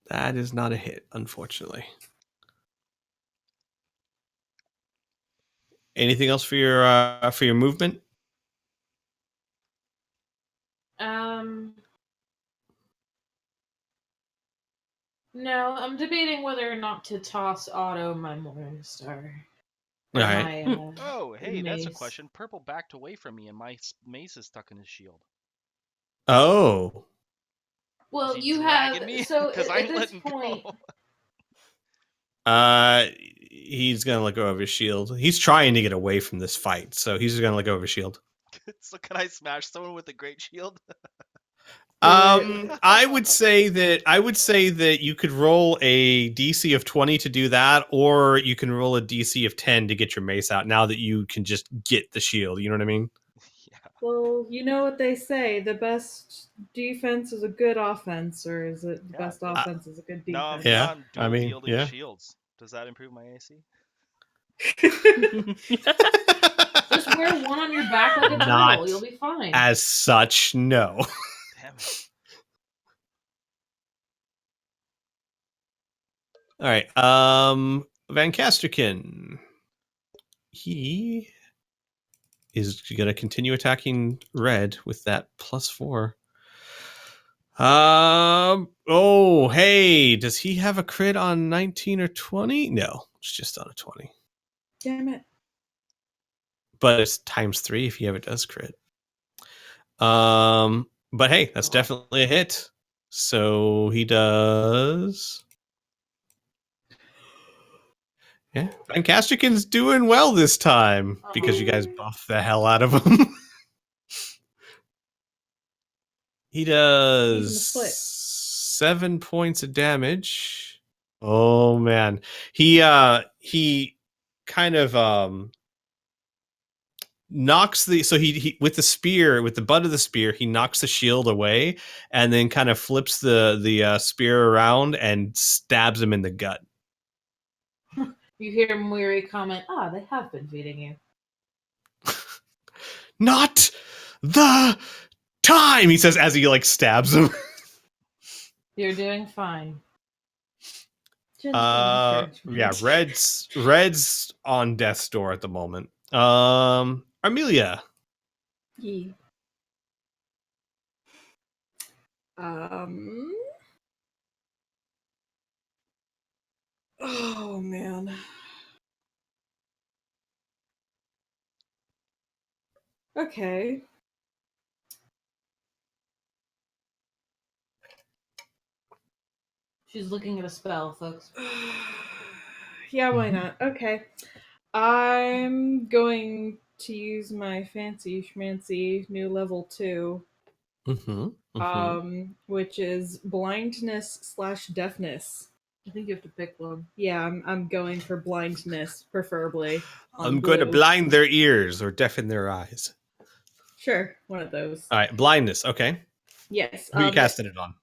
That is not a hit, unfortunately. Anything else for your movement? No, I'm debating whether or not to toss Otto my Morning Star. All Or right. my, Oh, hey, that's a mace. question. Purple backed away from me and my mace is stuck in his shield. Oh. Well, Is he you have dragging me? so Because at I'm this letting point. go. He's gonna let go of his shield. He's trying to get away from this fight, so he's just gonna let go of his shield. So can I smash someone with a great shield? I would say that you could roll a DC of 20 to do that, or you can roll a DC of 10 to get your mace out. Now that you can just get the shield, you know what I mean? Yeah. Well, you know what they say: the best defense is a good offense, or is it the Yeah, best dude. offense is a good No, I'm defense? Yeah, on I dual mean, wielding yeah. shields. Does that improve my AC? Just wear one on your back like a Not turtle. You'll be fine. As such, no. Damn it. All right. Van Casterkin. He is going to continue attacking red with that +4. Oh, hey, does he have a crit on 19 or 20? No, it's just on a 20. Damn it! But it's ×3 if he ever does crit. But hey, that's definitely a hit. So he does. Yeah, Van Casterkin's doing well this time because you guys buff the hell out of him. He does He's in the split. 7 points of damage. Oh man, he kind of knocks he with the spear, with the butt of the spear, he knocks the shield away and then kind of flips the spear around and stabs him in the gut. You hear Moiri comment, they have been feeding you. Not the time, he says as he like stabs him. You're doing fine. Yeah, Red's on death's door at the moment. Amelia. Yeah. Oh man. Okay. She's looking at a spell, folks. Yeah, why not? Okay. I'm going to use my fancy schmancy new level 2, which is blindness/deafness. I think you have to pick one. Yeah, I'm going for blindness, preferably. I'm going to blue. blind their ears or deafen their eyes. Sure, one of those. All right, blindness. Okay. Yes. Who are you casting it on?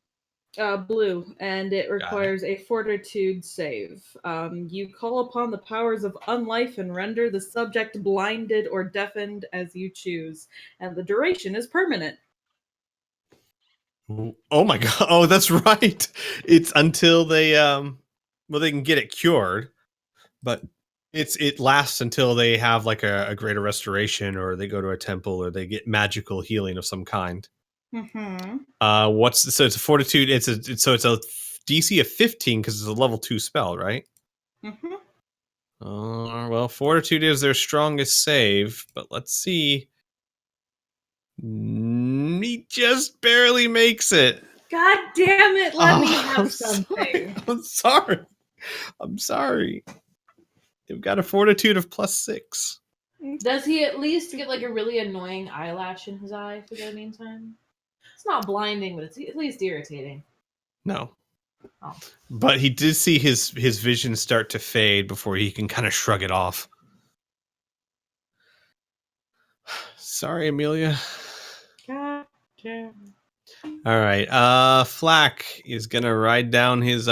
Blue, and it requires a fortitude save. You call upon the powers of unlife and render the subject blinded or deafened as you choose, and the duration is permanent. Oh my god! Oh, that's right. It's until they they can get it cured, but it lasts until they have like a greater restoration, or they go to a temple, or they get magical healing of some kind. Mm-hmm. So it's a fortitude. It's a DC of 15 because it's a level 2 spell, right? Mm-hmm. Well, fortitude is their strongest save, but let's see. He just barely makes it. God damn it! Let me have something. I'm sorry. They've got a fortitude of +6. Does he at least get like a really annoying eyelash in his eye for the meantime? It's not blinding, but it's at least irritating. No. Oh. But he did see his vision start to fade before he can kind of shrug it off. Sorry, Amelia. God damn. All right. Flack is gonna ride down his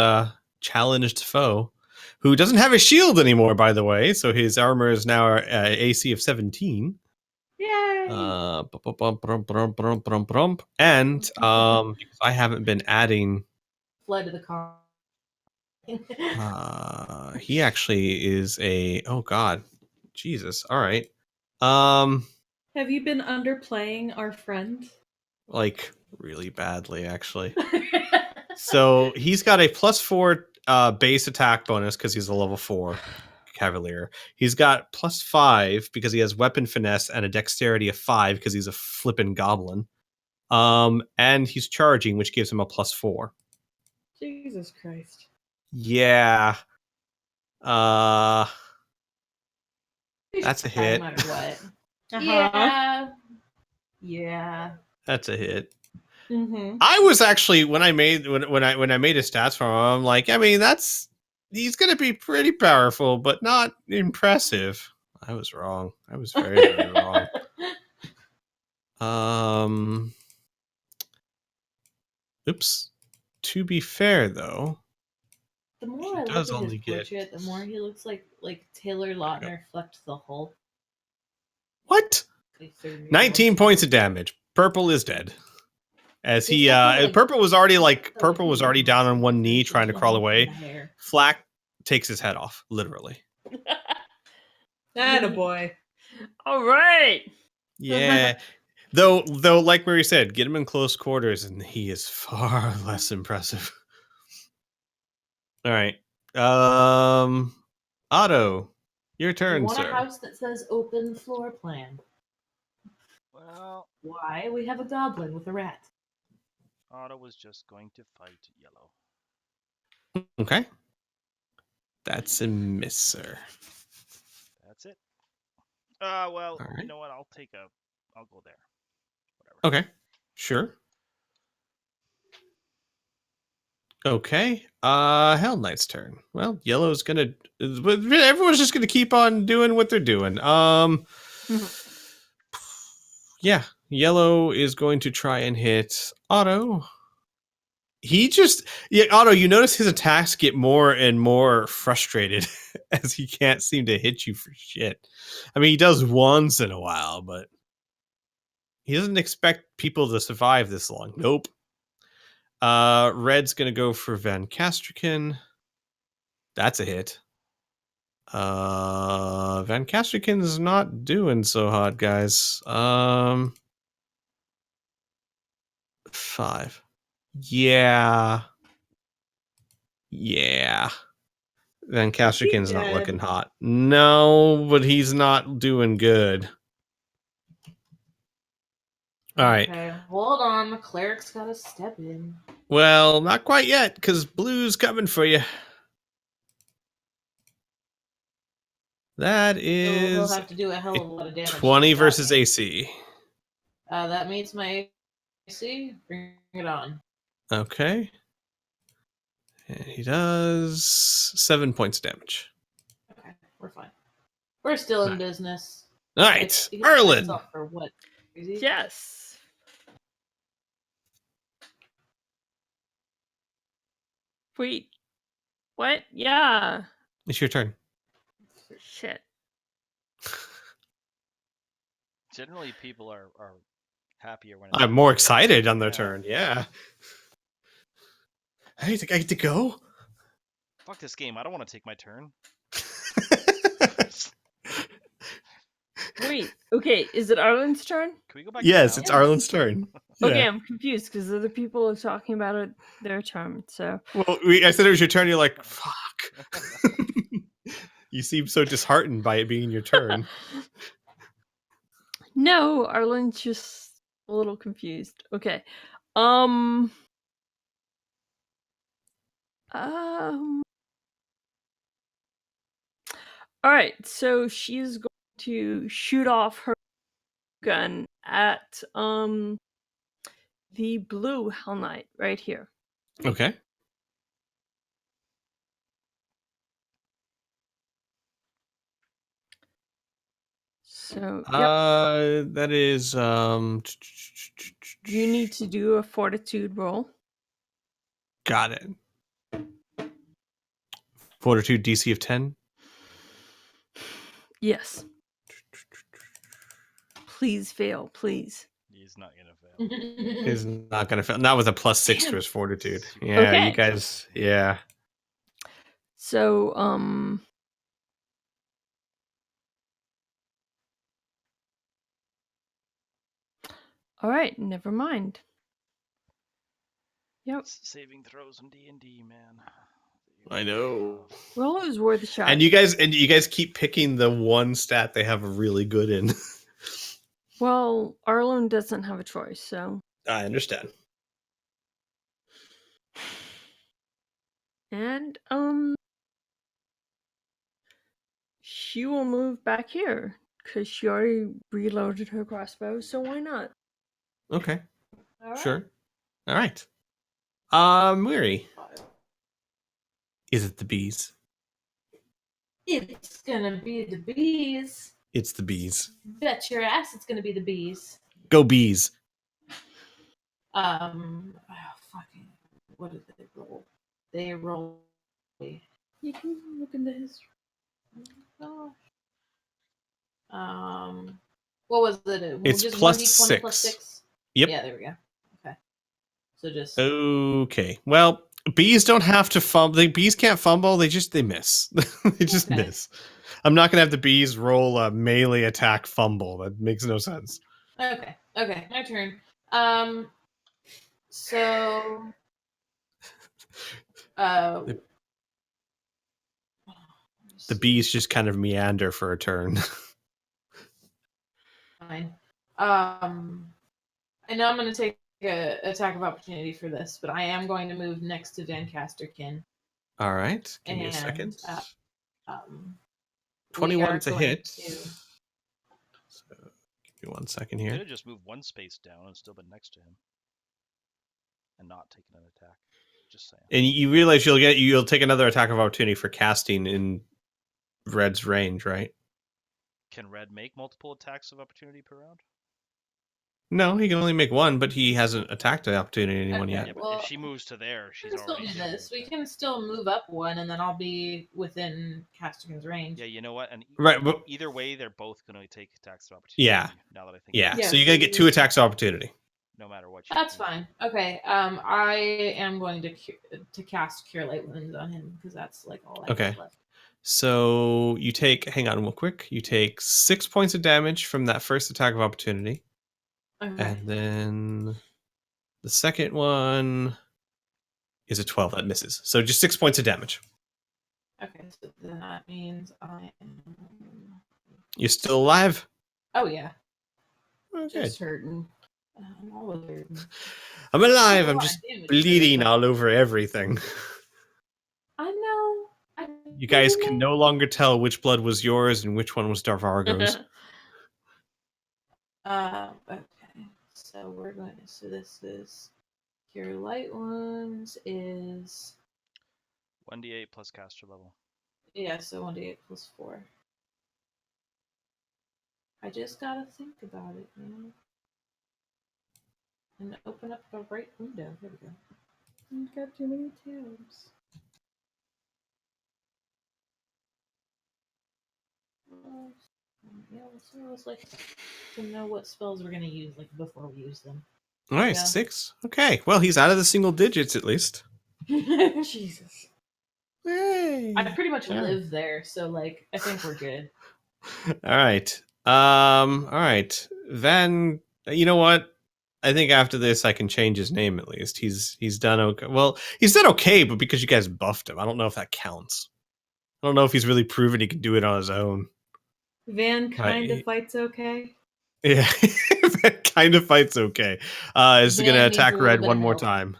challenged foe, who doesn't have a shield anymore, by the way. So his armor is now AC of 17. Yay! And because I haven't been adding, Fled to the car. he actually is a. Oh God, Jesus! All right. Have you been underplaying our friend? Like really badly, actually. So he's got a +4 base attack bonus because he's a level 4 cavalier. He's got +5 because he has weapon finesse and a dexterity of 5 because he's a flippin' goblin. And he's charging, which gives him a +4. Jesus Christ. Yeah. That's a No hit. matter what. Uh-huh. Yeah. That's a hit. Mm-hmm. I was actually when I made his stats for him, I'm like, I mean, he's gonna be pretty powerful, but not impressive. I was wrong. I was very, very wrong. Oops. To be fair, though, The more He I does look at only his get- portrait, the more he looks like Taylor Lautner flecked the Hulk. what? Like 30-year-old. 19 points of damage. Purple is dead. As He's he got the, like- Purple was already the, Purple was already down on one knee trying to crawl away. The hair. Flack takes his head off, literally. Attaboy. All right. Yeah. though like Murray said, get him in close quarters and he is far less impressive. All right. Otto, your You turn, want a sir. house that says open floor plan. Well, Why? We have a goblin with a rat. Otto was just going to fight yellow. Okay. That's a miss, sir. That's it. Well, All you right. know what? I'll go there. Whatever. Okay. Sure. Okay. Hell Knight's turn. Well, yellow's gonna everyone's just gonna keep on doing what they're doing. Yeah, yellow is going to try and hit Otto. Otto, you notice his attacks get more and more frustrated as he can't seem to hit you for shit. I mean, he does once in a while, but he doesn't expect people to survive this long. Nope. Red's gonna go for Van Castrican. That's a hit. Van Castrican's not doing so hot, guys. 5. Yeah. Van Castrican's not dead? looking hot. No, but he's not doing good. All right. Okay, hold on. The cleric's got to step in. Well, not quite yet, because blue's coming for you. That He'll is have to do a hell of a lot of damage. 20 to that versus me. AC. That meets my AC. Bring it on. Okay. And he does 7 points of damage. Okay, we're fine. We're still in Right. business. All right, He gets Erlin. pissed off for what? Crazy? Yes. Wait. What? Yeah. It's your turn. Shit. Generally, people are happier when I'm more their excited turn. on their Yeah. turn. Yeah. Hey, I get to go. Fuck this game. I don't want to take my turn. Wait. Okay. Is it Arlen's turn? Can we go back? Yes, to it's now? Arlen's turn. Okay, Yeah. I'm confused because other people are talking about it their turn. So Well, I said it was your turn. You're like, fuck. You seem so disheartened by it being your turn. no, Arlen's just a little confused. Okay. All right, so she's going to shoot off her gun at the blue Hell Knight right here. Okay. So That is you need to do a fortitude roll. got it. Fortitude DC of 10. Yes. Please fail, please. He's not gonna fail. He's not gonna fail. Not with a +6 to his fortitude. Yeah, Okay. you guys. Yeah. So all right, never mind. Yep. Saving throws in D&D, man. I know. Well, it was worth a shot. And you guys keep picking the one stat they have really good in. Well, Arlen doesn't have a choice, so I understand. And she will move back here because she already reloaded her crossbow, so why not? Okay, All right. sure. All right. Weary. Is it the bees? It's gonna be the bees. It's the bees. Bet your ass it's gonna be the bees. Go bees. Fucking, what did they roll? They roll. You can look into history. Oh gosh. What was it? It's just plus 1d20 plus 6. 6? Yep. Yeah, there we go. Okay. So just. Okay. Well, bees don't have to fumble. The bees can't fumble. They miss. They just Okay. miss. I'm not gonna have the bees roll a melee attack fumble. That makes no sense. Okay. Okay. My turn. So. The bees just kind of meander for a turn. Fine. I know I'm going to take a attack of opportunity for this, but I am going to move next to Van Casterkin. All right. Give me a And, second. we 21 are is a going hit. to- So, give me 1 second Could here. have just moved one space down and still been next to him, and not taken an attack. Just saying. And you realize you'll take another attack of opportunity for casting in Red's range, right? Can Red make multiple attacks of opportunity per round? No, he can only make one, but he hasn't attacked the opportunity anyone Okay. yet. Yeah, but Well, if she moves to there, We she's can still already do taken this. an We attack. can still move up one, and then I'll be within Casterkin's range. Yeah, you know what? And Right, but either way, they're both going to take attacks of opportunity. Yeah. Now that I think. yeah, about it, so you gotta get 2 attacks of opportunity. No matter what. You That's do. fine. Okay. I am going to cast Cure Light Wounds on him because that's like all I Okay. have left. So you take, hang on real quick, you take 6 points of damage from that first attack of opportunity. Okay. And then the second one is a 12 that misses. So just 6 points of damage. Okay. So that means I am. You're still alive? Oh yeah. Okay. Just hurting. I'm always hurting. I'm alive. I'm Oh, just damn it, bleeding but- all over everything. I know. You guys can no longer tell which blood was yours and which one was Darvargo's. Okay. So we're going to. So this is Cure Light Wounds is 1d8 plus caster level. yeah. So 1d8 plus 4. I just gotta think about it, man. And open up the right window. There we go. You've got too many tabs. Yeah, so it's like to know what spells we're gonna use, like before we use them. Nice, Yeah. 6. Okay, well, he's out of the single digits at least. Jesus. Hey. I pretty much All right. live there, so like I think we're good. All right. All right. Then you know what? I think after this I can change his name at least. He's done okay. Well, he's done okay, but because you guys buffed him, I don't know if that counts. I don't know if he's really proven he can do it on his own. Van kind of Right. fights okay. Yeah, that kind of fight's okay. Is Van gonna needs a attack little Red bit one of more help. time.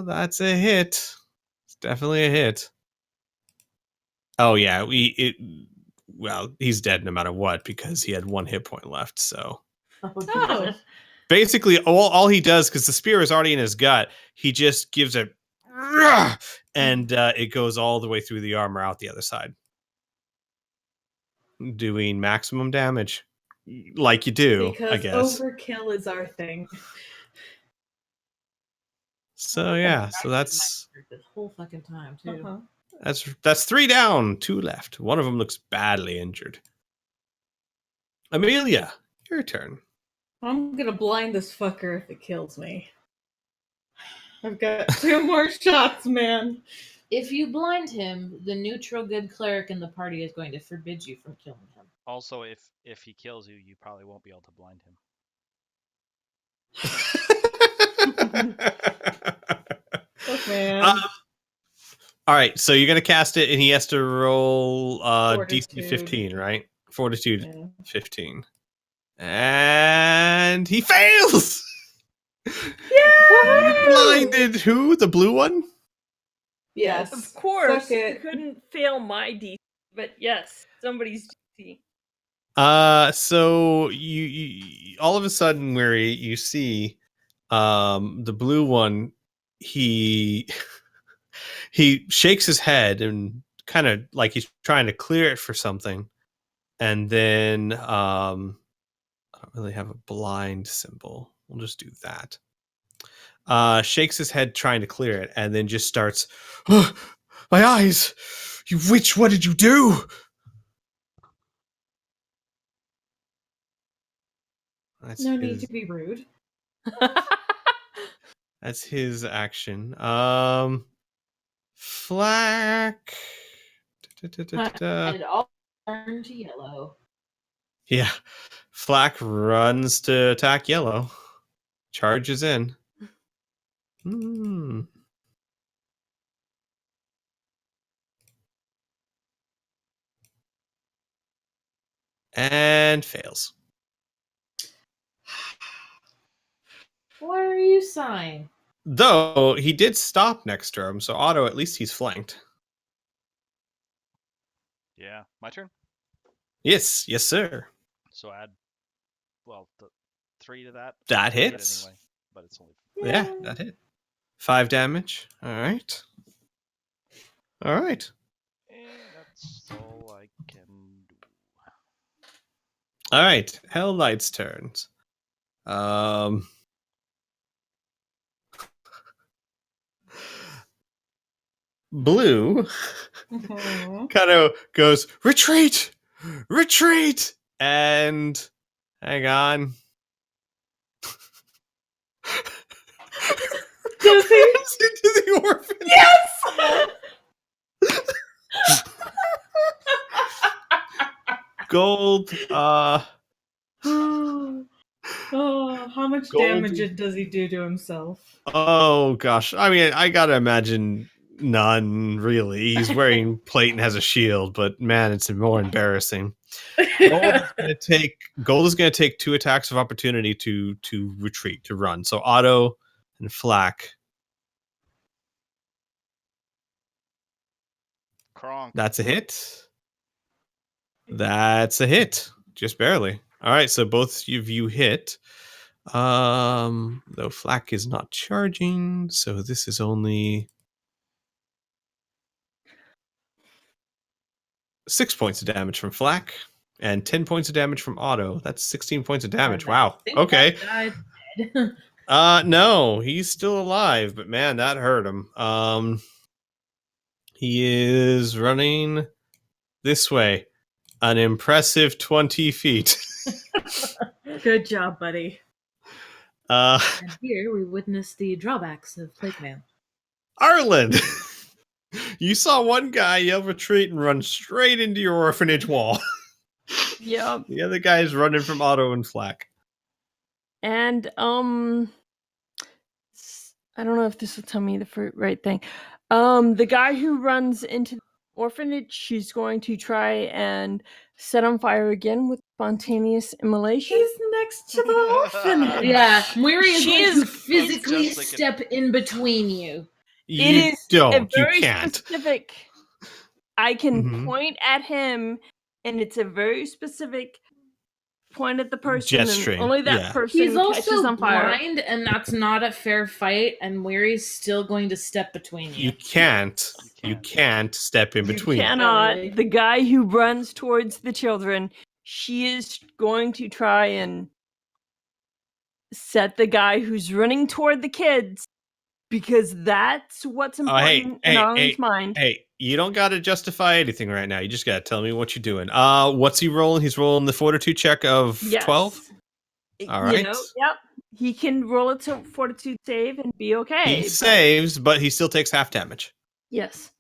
That's a hit. It's definitely a hit. Oh yeah, well, he's dead no matter what because he had 1 hit point left. So Oh. basically, all he does, because the spear is already in his gut, he just gives a and it goes all the way through the armor out the other side, doing maximum damage, like you do, I Because guess. overkill is our thing. So yeah, so that's this whole fucking time too. Uh-huh. that's 3 down, 2 left. One of them looks badly injured. Amelia, your turn. I'm gonna blind this fucker if it kills me. I've got 2 more shots, man. If you blind him, the neutral good cleric in the party is going to forbid you from killing him. Also, if he kills you, you probably won't be able to blind him. Look, man. All right, so you're gonna cast it, and he has to roll DC Fortitude. 15, right? Fortitude Yeah. 15, And he fails! Woohoo! Blinded who? The blue one? Yes. Of course, Suck you it. couldn't fail my DC, but yes, somebody's DC. So you all of a sudden where you see the blue one, he he shakes his head and kind of like he's trying to clear it for something. And then I don't really have a blind symbol. We'll just do that. Shakes his head trying to clear it, and then just starts, "Oh, my eyes! You witch, what did you do?" That's No need his, to be rude. that's his action. Flack. And it all turned to yellow. Yeah. Flack runs to attack yellow. Charges in. And fails. What are you sighing? Though he did stop next to him, so Otto, at least he's flanked. Yeah, my turn. Yes, sir. So add, well, the 3 to that. That Hit hits. anyway, but it's only. Yeah, that hit. 5 damage. All right. And that's all I can do. All right. Hell Knight's turns. Blue kind of goes, retreat, and hang on. Does he? Into the orphanage. Yes! Gold. Oh, how much Gold. damage does he do to himself? Oh gosh. I mean, I gotta imagine none really. He's wearing plate and has a shield, but man, it's more embarrassing. Gold is gonna take 2 attacks of opportunity to retreat, to run. So Otto and Flack. Kronk. That's a hit. That's a hit. Just barely. All right, so both of you hit. Though Flack is not charging, so this is only 6 points of damage from Flack and 10 points of damage from Otto. That's 16 points of damage. Wow. Okay. No, he's still alive, but man, that hurt him. He is running this way, an impressive 20 feet. Good job, buddy. And here we witness the drawbacks of Plague Man. Arlen, you saw one guy yell retreat and run straight into your orphanage wall. Yep. The other guy is running from Otto and Flack. And I don't know if this will tell me the right thing. The guy who runs into the orphanage, she's going to try and set on fire again with spontaneous immolation. He's next to the orphanage. Yeah, Moiri is She going is- to physically just like a- step in between you. It is don't. a very You can't. specific. I can Mhm. point at him, and it's a very specific point at the person, Gesturing, and only that yeah. person He's catches also on fire. blind, and that's not a fair fight, and Moiri's still going to step between you. You can't. You can't step in You between. cannot. Really? The guy who runs towards the children, she is going to try and set the guy who's running toward the kids, because that's what's important in Arlen's mind. Hey, you don't got to justify anything right now. You just got to tell me what you're doing. What's he rolling? He's rolling the fortitude check of 12. All right. Yep. He can roll a fortitude save and be okay. He but- saves, but he still takes half damage. Yes.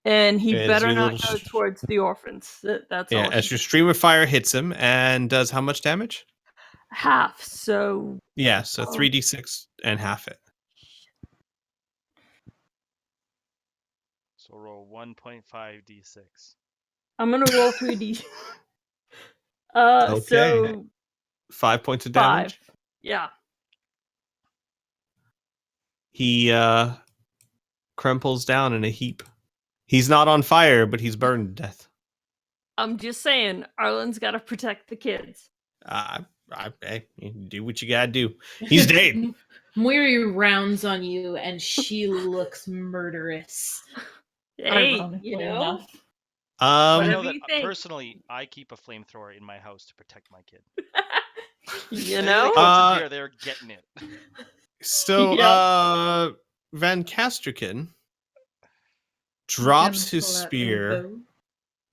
And he As better your not little go towards the orphans. That's Yeah, all. as your stream of fire hits him and does how much damage? Half. So Yeah, so 3d6 and half it. So roll 1.5d6. I'm gonna roll 3d. Okay. So 5 points of 5. damage. Yeah. He crumples down in a heap. He's not on fire, but he's burned to death. I'm just saying, Arlen's got to protect the kids. Hey, you do what you gotta do. He's dead. Moiri rounds on you, and she looks murderous. Hey, Ironically you know, enough. I Whatever know that you think. personally, I keep a flamethrower in my house to protect my kid. you Anybody know, comes in here, they're getting it. So, Yep. Van Castrican drops his Pull out their spear, bow.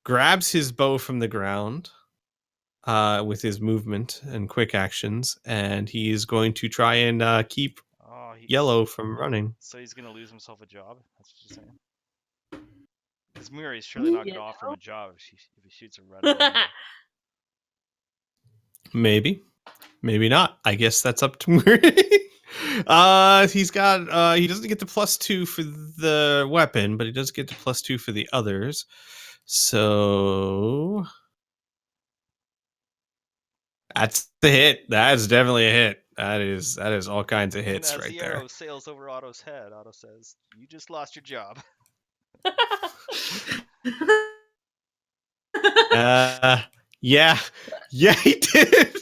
grabs his bow from the ground with his movement and quick actions, and he is going to try and keep Oh, Yellow from running. So he's gonna lose himself a job. That's what you're saying. Because Muri's surely not gonna offer him a job if he shoots a red. Maybe, maybe not. I guess that's up to Murray. He's got he doesn't get the +2 for the weapon, but he does get the +2 for the others. So that's the hit. That's definitely a hit. That is all kinds of hits and as right the there. arrow sails over Otto's head, Otto says, "You just lost your job." Yeah, he did.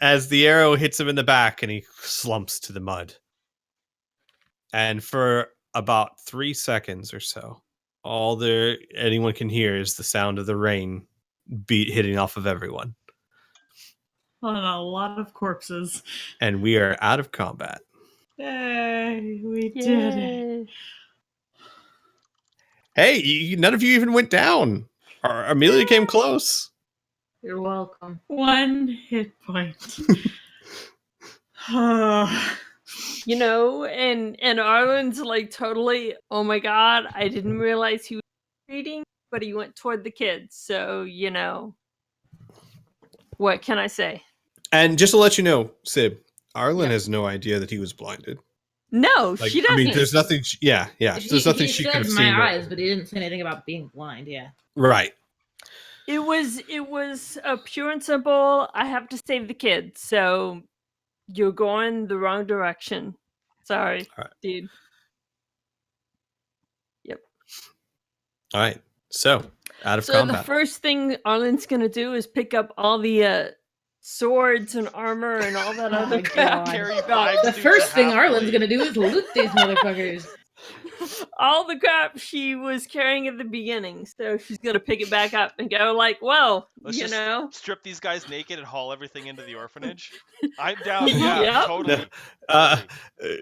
As the arrow hits him in the back and he slumps to the mud. And for about 3 seconds or so, all anyone can hear is the sound of the rain hitting off of everyone. On a lot of corpses. And we are out of combat. Yay, we did it. Yay. Hey, none of you even went down. Amelia came close. You're welcome. 1 hit point. You know, and Arlen's like totally, oh my god, I didn't realize he was reading, but he went toward the kids. So, you know, what can I say? And just to let you know, Sib, Arlen Yep. has no idea that he was blinded. No, Like, she doesn't. I mean, there's nothing. Yeah. There's nothing he she said could have my seen. eyes, but he didn't say anything about being blind. Yeah. Right. It was a pure and simple, I have to save the kids. So you're going the wrong direction. Sorry, All right. dude. Yep. All right. So, out of So combat. the first thing Arlen's gonna do is pick up all the swords and armor and all that Oh other my crap. God. Carry Got 5 The suits first of thing half Arlen's blade. gonna do is loot these motherfuckers. all the crap she was carrying at the beginning. So she's gonna pick it back up and go like, well, Let's you just know. strip these guys naked and haul everything into the orphanage. I'm down. Yeah, Yep. totally. Uh, Let's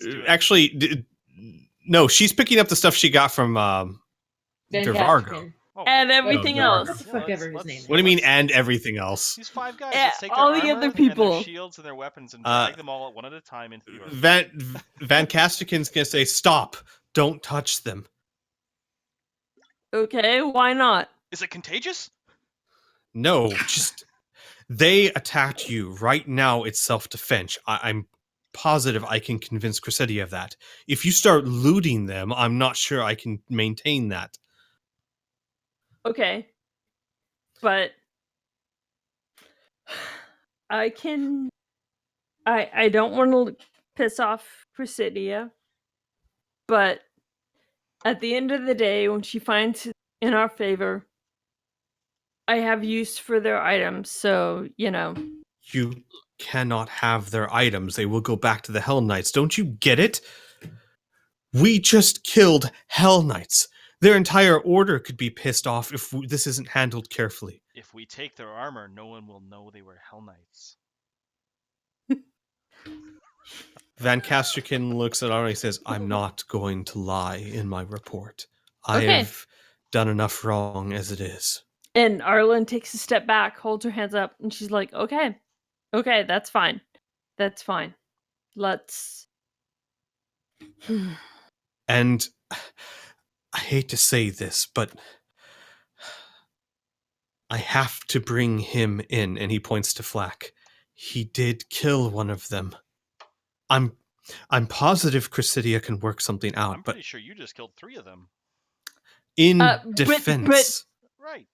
do it. actually, no, she's picking up the stuff she got from Dervargo. Fantastic. Oh, And cool. everything No, else. What the fuck ever his name is. What do you mean, and everything else? These 5 guys. Eh, Let's take their all the armor other and people. their shields and their weapons and drag them all one at a time into the orphanage. Van Castican's gonna say, "Stop! Don't touch them." Okay, why not? Is it contagious? No, just they attacked you right now. It's self-defense. I'm positive I can convince Cressetti of that. If you start looting them, I'm not sure I can maintain that. Okay. But I can I don't want to piss off Chrysidia, but at the end of the day, when she finds in our favor, I have use for their items, so you know. You cannot have their items. They will go back to the Hell Knights. Don't you get it? We just killed Hell Knights. Their entire order could be pissed off if this isn't handled carefully. If we take their armor, no one will know they were Hell Knights. Van Castrican looks at Arlen and says, "I'm not going to lie in my report. I Okay. have done enough wrong as it is." And Arlen takes a step back, holds her hands up, and she's like, okay, that's fine. That's fine. Let's... And I hate to say this, but I have to bring him in. And he points to Flack. He did kill one of them. I'm positive Cressetia can work something out, I'm but pretty sure you just killed 3 of them. in but- defense. Right.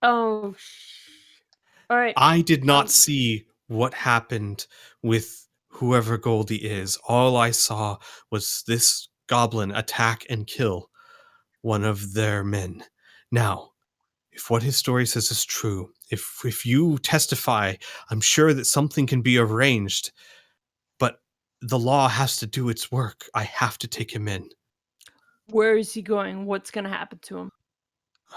Oh, all right. I did not Um, see what happened with whoever Goldie is. All I saw was this goblin attack and kill one of their men. Now, if what his story says is true, if you testify, I'm sure that something can be arranged, but the law has to do its work. I have to take him in. Where is he going? What's going to happen to him?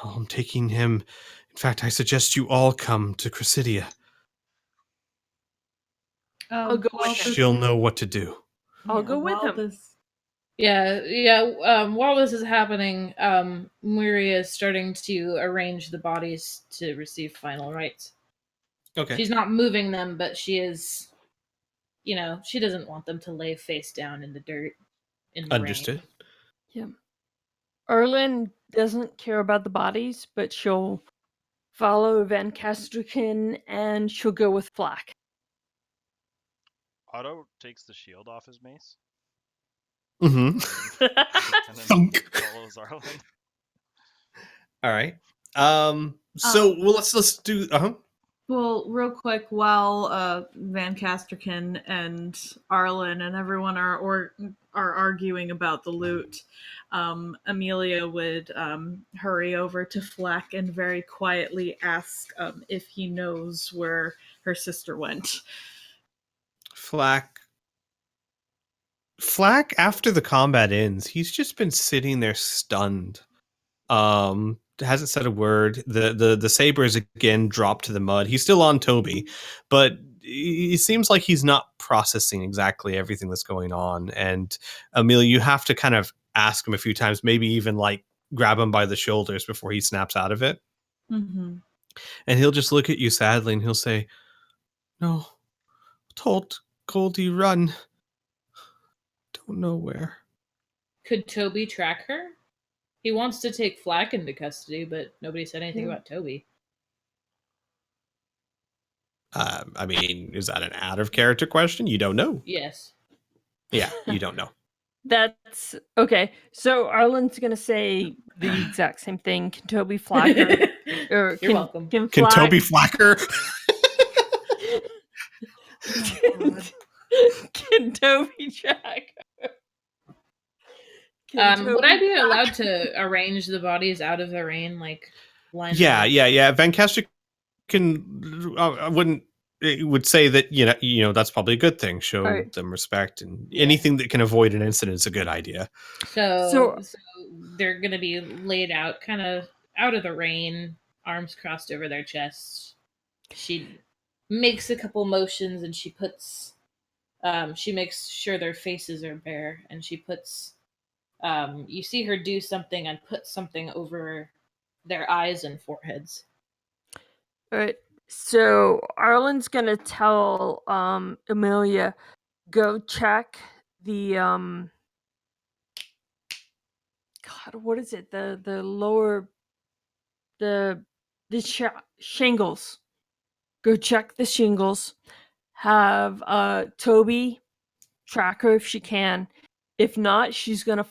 Oh, I'm taking him. In fact, I suggest you all come to Chrysidia. I'll go with him. She'll know what to do. I'll go with him. While this is happening, Muria is starting to arrange the bodies to receive final rites. Okay. She's not moving them, but she is, she doesn't want them to lay face down in the dirt in the Understood. rain. Yeah. Erlin doesn't care about the bodies, but she'll follow Van Castrican and she'll go with Flack. Otto takes the shield off his mace. Mm-hmm. And then Thunk. follows Arlen. All right. So let's do. Well, real quick, while Van Casterkin and Arlen and everyone are arguing about the loot, Amelia would hurry over to Flack and very quietly ask if he knows where her sister went. Flack, after the combat ends, he's just been sitting there stunned. Hasn't said a word. The saber is again dropped to the mud. He's still on Toby, but it seems like he's not processing exactly everything that's going on. And Amelia, you have to kind of ask him a few times, maybe even like grab him by the shoulders before he snaps out of it. Mm-hmm. And he'll just look at you sadly and he'll say, "No, told Goldie run. Don't know where." Could Toby track her? He wants to take Flack into custody, but nobody said anything about Toby. I mean, is that an out of character question? You don't know. Yes. Yeah, you don't know. That's okay. So Arlen's gonna say the exact same thing. Can Toby Flack or You're welcome. Can Flack, Toby Flacker? can Toby track her? Can Would I Toby be track allowed her? to arrange the bodies out of the rain, like line them Yeah. up? Van Caster can. I wouldn't. It would say that you know that's probably a good thing. Show Right. them respect, and Yeah. anything that can avoid an incident is a good idea. So they're gonna be laid out, kind of out of the rain, arms crossed over their chests. She makes a couple motions, and she puts. She makes sure their faces are bare, and she puts. You see her do something and put something over their eyes and foreheads. All right. So Arlen's gonna tell Amelia, go check the God, what is it? The lower the shingles. Go check the shingles. Have Toby track her if she can. If not, she's gonna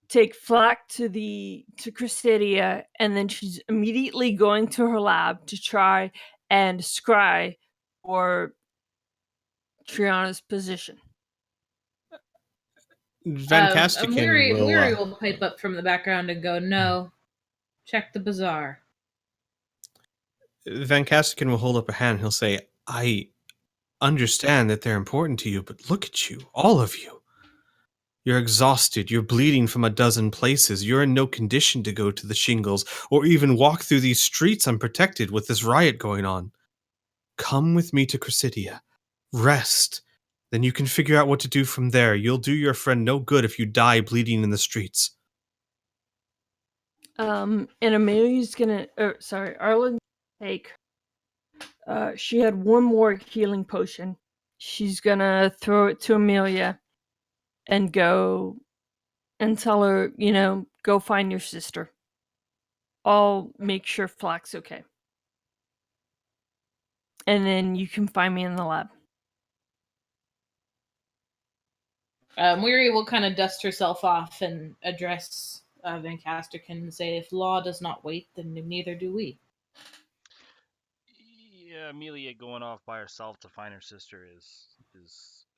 take Flack to Chrysidia, and then she's immediately going to her lab to try and scry for Triana's position. Van Castican Weary will pipe up from the background and go, "No, check the bazaar." Van Castican will hold up a hand. He'll say, "I understand that they're important to you, but look at you, all of you. You're exhausted. You're bleeding from a dozen places. You're in no condition to go to the shingles or even walk through these streets unprotected with this riot going on. Come with me to Chrysidia. Rest. Then you can figure out what to do from there. You'll do your friend no good if you die bleeding in the streets." And Amelia's gonna, Arlen take. She had one more healing potion. She's gonna throw it to Amelia and go and tell her, go find your sister. I'll make sure Flack's okay. And then you can find me in the lab. Weary will kind of dust herself off and address Van Caster can say, if law does not wait, then neither do we. Yeah, Amelia going off by herself to find her sister is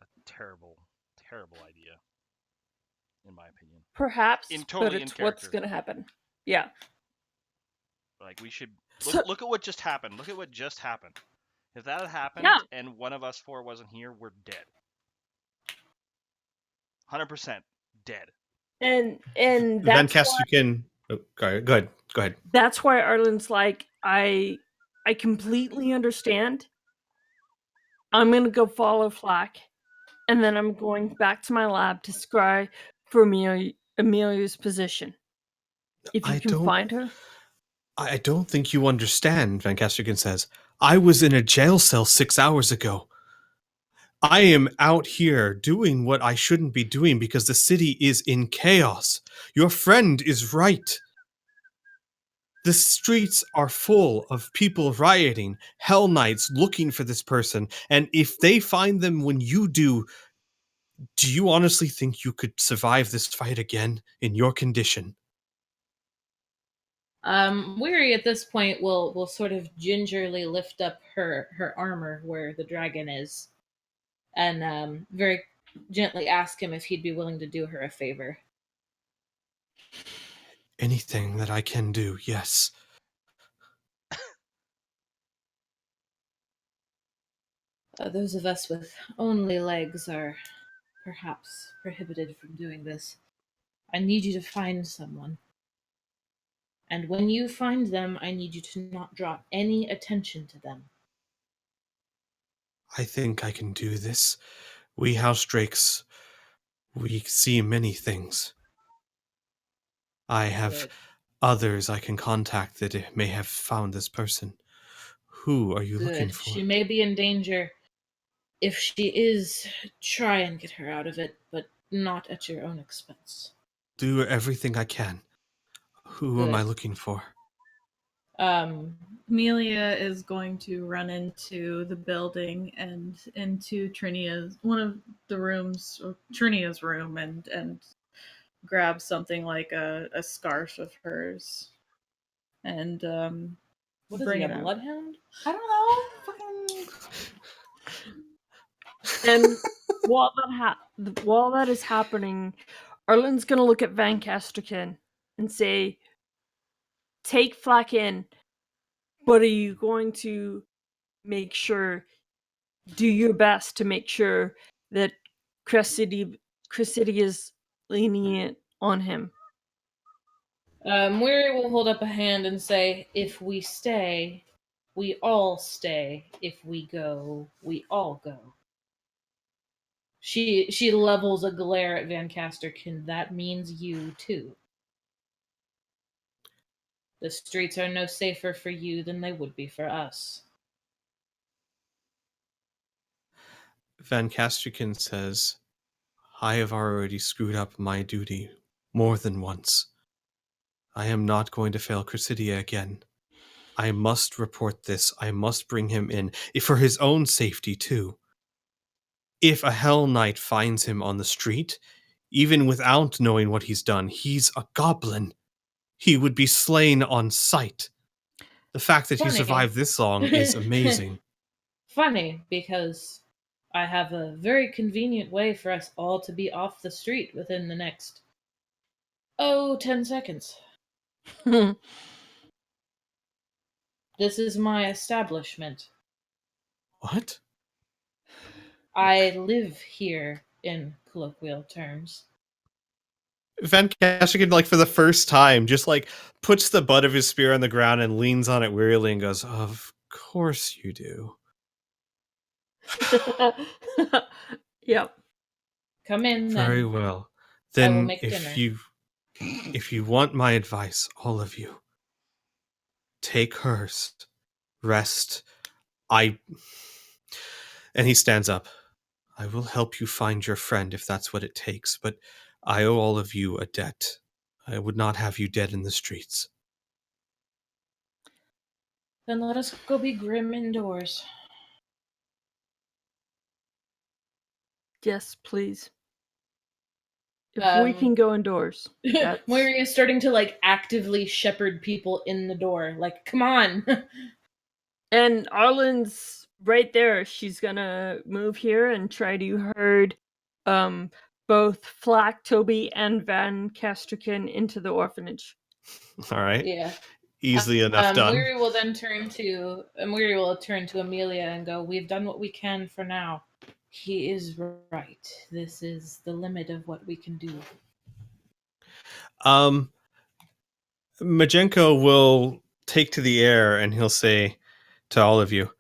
a terrible, terrible idea, in my opinion. Perhaps, In but totally it's in what's character. gonna happen. Yeah. Like we should So- look at what just happened. Look at what just happened. If that had happened Yeah. and one of us four wasn't here, we're dead. 100% dead. And Van that's why, Castigan. Oh, go ahead. that's why Arlen's like, I completely understand. I'm gonna go follow Flack, and then I'm going back to my lab to scry for Amelia's position. If you can find her. I don't think you understand, Van Castigan says. I was in a jail cell 6 hours ago. I am out here doing what I shouldn't be doing because the city is in chaos. Your friend is right. The streets are full of people rioting, Hell Knights looking for this person, and if they find them when you do you honestly think you could survive this fight again in your condition? Weary at this point will sort of gingerly lift up her armor where the dragon is, and very gently ask him if he'd be willing to do her a favor. Anything that I can do, yes. Those of us with only legs are perhaps prohibited from doing this. I need you to find someone. And when you find them, I need you to not draw any attention to them. I think I can do this. We house drakes, we see many things. I have Good. others I can contact that may have found this person. Who are you looking Good. for? She may be in danger. If she is, try and get her out of it, but not at your own expense. Do everything I can. Who am Good. I looking for? Amelia is going to run into the building and into one of the rooms, or Trinia's room, and grab something like a scarf of hers, and What is bring he, it a out. bloodhound? I don't know. Fucking. And while that is happening, Arlen's gonna look at Van Casterkin and say, "Take Flack in, but are you going to make sure, do your best to make sure that Cressidi is lenient on him?" Weary will hold up a hand and say, if we stay, we all stay. If we go, we all go. She levels a glare at Van Casterkin. That means you too. The streets are no safer for you than they would be for us. Van Casterkin says, I have already screwed up my duty more than once. I am not going to fail Chrysidia again. I must report this. I must bring him in, for his own safety too. If a Hell Knight finds him on the street, even without knowing what he's done, he's a goblin. He would be slain on sight. The fact that he Funny. survived this long is amazing. Funny, because I have a very convenient way for us all to be off the street within the next 10 seconds. This is my establishment. What? I live here, in colloquial terms. Van Castigan, like for the first time, just like puts the butt of his spear on the ground and leans on it wearily and goes, "Of course you do." Yep. Come in, Very then. well. I will Then make dinner. if you want my advice, all of you, take hers. Rest. And he stands up. I will help you find your friend if that's what it takes, but I owe all of you a debt. I would not have you dead in the streets. Then let us go be grim indoors. Yes, please. If we can go indoors. That's... Moira is starting to like actively shepherd people in the door. Like, come on. And Arlen's right there. She's gonna move here and try to herd both Flack, Toby, and Van Casterkin into the orphanage. All right. Yeah. Easily enough done. Moira will then turn to Amelia and go, "We've done what we can for now. He is right. This is the limit of what we can do." Majenko will take to the air and he'll say to all of you,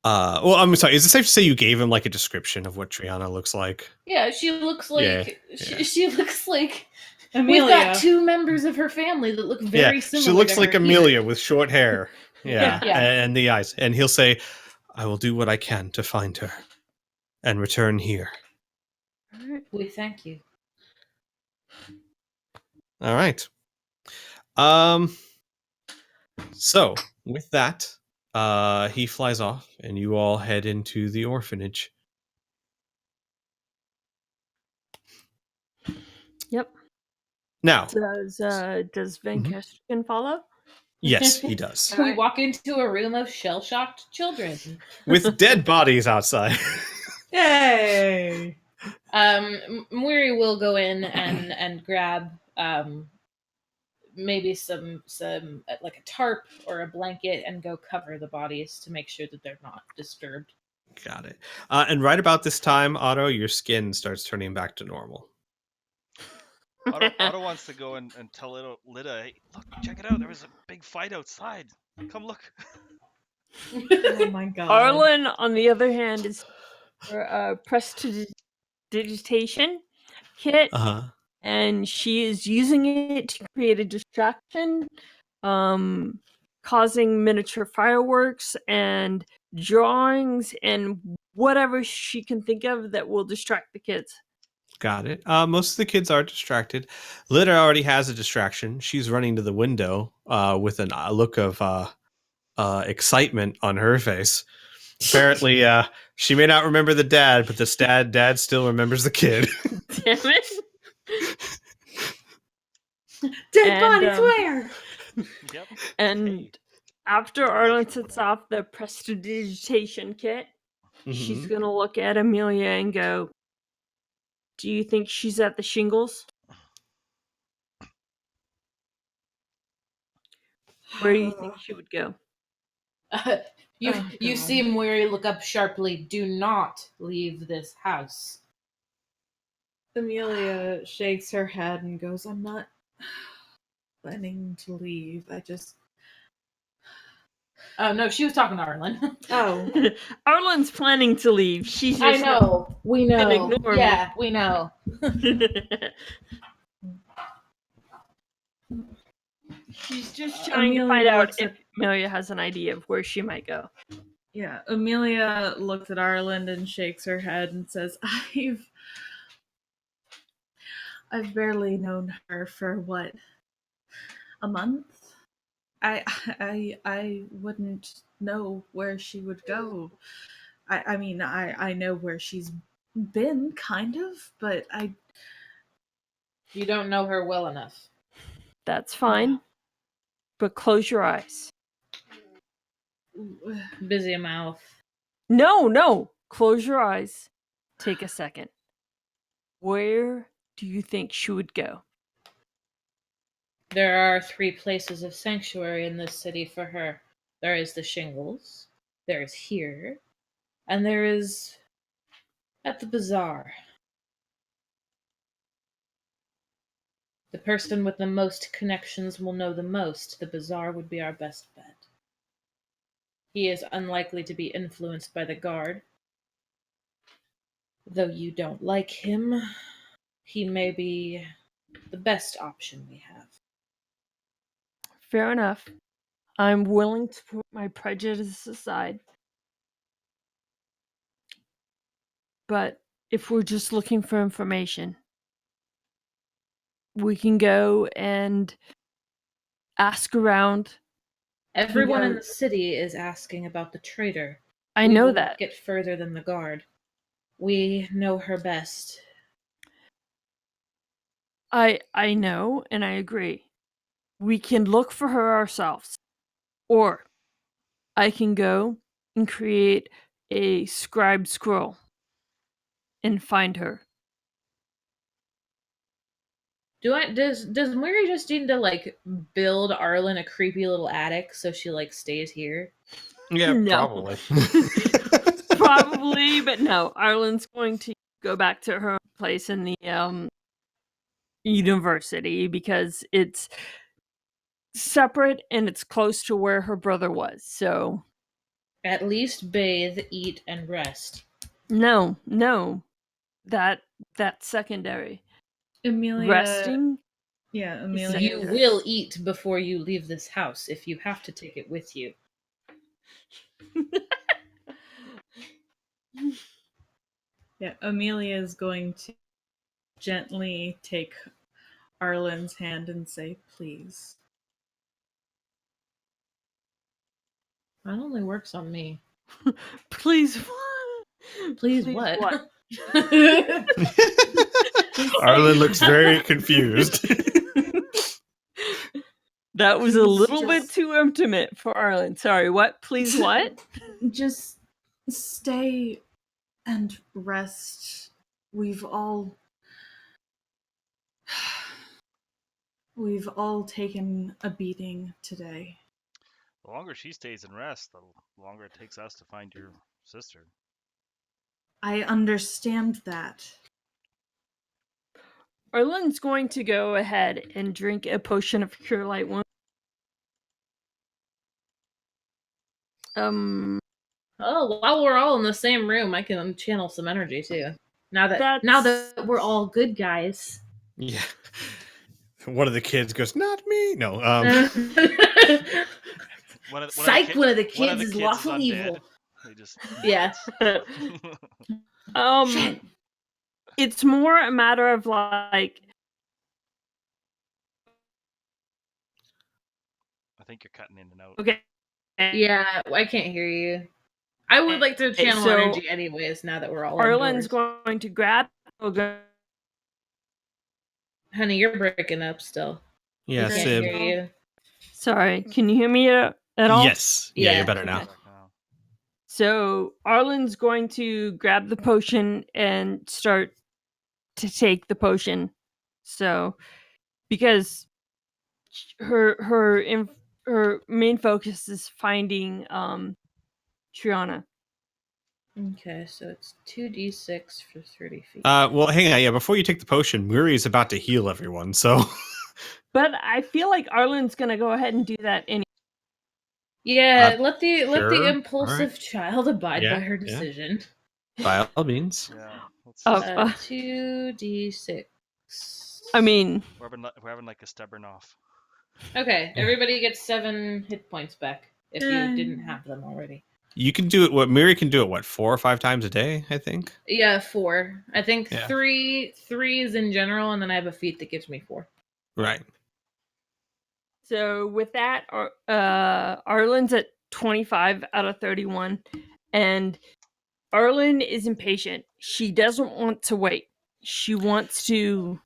well, I'm sorry, is it safe to say you gave him like a description of what Triana looks like? Yeah, she looks like Yeah. She looks like Amelia. We've got two members of her family that look very similar. She looks to like her Amelia here. with short hair. Yeah. Yeah. And the eyes. And he'll say, I will do what I can to find her and return here. We thank you. All right. So with that, he flies off and you all head into the orphanage. Yep. Now, Does Van Casterkin follow? yes, he does. We walk into a room of shell-shocked children With dead bodies outside. Yay! Moira will go in and grab maybe some like a tarp or a blanket and go cover the bodies to make sure that they're not disturbed. Got it. And right about this time, Otto, your skin starts turning back to normal. Otto wants to go and tell Lida, hey, look, check it out. There was a big fight outside. Come look. Oh my god. Arlen, on the other hand, is prestidigitation kit, and she is using it to create a distraction, causing miniature fireworks and drawings and whatever she can think of that will distract the kids. Got it. Most of the kids are distracted. Lida already has a distraction. She's running to the window with a look of excitement on her face. Apparently, she may not remember the dad, but the dad still remembers the kid. Damn it. Dead bodies where? Yep. And after Arlen sets off the prestidigitation kit, she's going to look at Amelia and go, do you think she's at the shingles? Where do you think she would go? You see Moira look up sharply. Do not leave this house. Amelia shakes her head and goes, I'm not planning to leave. I just... Oh, no, she was talking to Arlen. Oh. Arlen's planning to leave. She's just I know. We know. ignore Yeah, we know. She's just trying to find out if Amelia has an idea of where she might go. Yeah, Amelia looks at Arlen and shakes her head and says, I've barely known her for what, a month? I wouldn't know where she would go. I mean, I know where she's been, kind of, but You don't know her well enough. That's fine. But close your eyes. Busy mouth. No. Close your eyes. Take a second. Where do you think she would go? There are 3 places of sanctuary in this city for her. There is the shingles, there is here, and there is at the bazaar. The person with the most connections will know the most. The bazaar would be our best bet. He is unlikely to be influenced by the guard. Though you don't like him, he may be the best option we have. Fair enough. I'm willing to put my prejudice aside. But if we're just looking for information, we can go and ask around. Everyone in the city is asking about the traitor. I know that. Get further than the guard. We know her best. I know, and I agree. We can look for her ourselves, or I can go and create a scribe scroll and find her. Does Mary just need to like build Arlen a creepy little attic so she like stays here? Yeah, No. probably. Probably, but no. Arlen's going to go back to her place in the university because it's separate and it's close to where her brother was. So At least bathe, eat, and rest. no. That's secondary. Amelia. Resting. Yeah, Amelia. You Secondary. will eat before you leave this house if you have to take it with you. Yeah, Amelia is going to gently take Arlen's hand and say, please. That only works on me. Please. Please what? Arlen looks very confused. That was a Please little bit just- too intimate for Arlen. Sorry, what? Please what? Just stay and rest. We've all taken a beating today. The longer she stays and rests, the longer it takes us to find your sister. I understand that. Arlen's going to go ahead and drink a potion of Cure Light Wound. Oh, while we're all in the same room, I can channel some energy too. Now that we're all good guys. Yeah. One of the kids goes, "Not me." No. Psych! One of the one kids of the is kids lawful undead. evil. They just Yeah. Shit. It's more a matter of like I think you're cutting in and out. okay. Yeah, I can't hear you. I would like to channel so energy anyways. Now that we're all Arlen's indoors. going to grab. Honey, you're breaking up still. Yeah, I can't Sib. hear you. Sorry, can you hear me at all? Yes. Yeah, Yeah. you're better now. Okay. So Arlen's going to grab the potion and start to take the potion. So because her main focus is finding Triana. Okay, so it's 2d6 for 30 feet. Well, hang on. Yeah, before you take the potion, Muri is about to heal everyone. So. But I feel like Arlen's gonna go ahead and do that anyway. Yeah, let the sure. impulsive child abide Yeah, by her yeah. decision. By all means. Yeah. Let's Uh, 2d6. I mean, we're having like a stubborn off. Okay, everybody gets 7 hit points back if you Yay. didn't have them already. You can do it. Muri can do it. 4 or 5 times a day, I think. Yeah, 4. I think Yeah. 3 is in general, and then I have a feat that gives me 4. Right. so with that, Arlen's at 25 out of 31, and Arlen is impatient. She doesn't want to wait. She wants to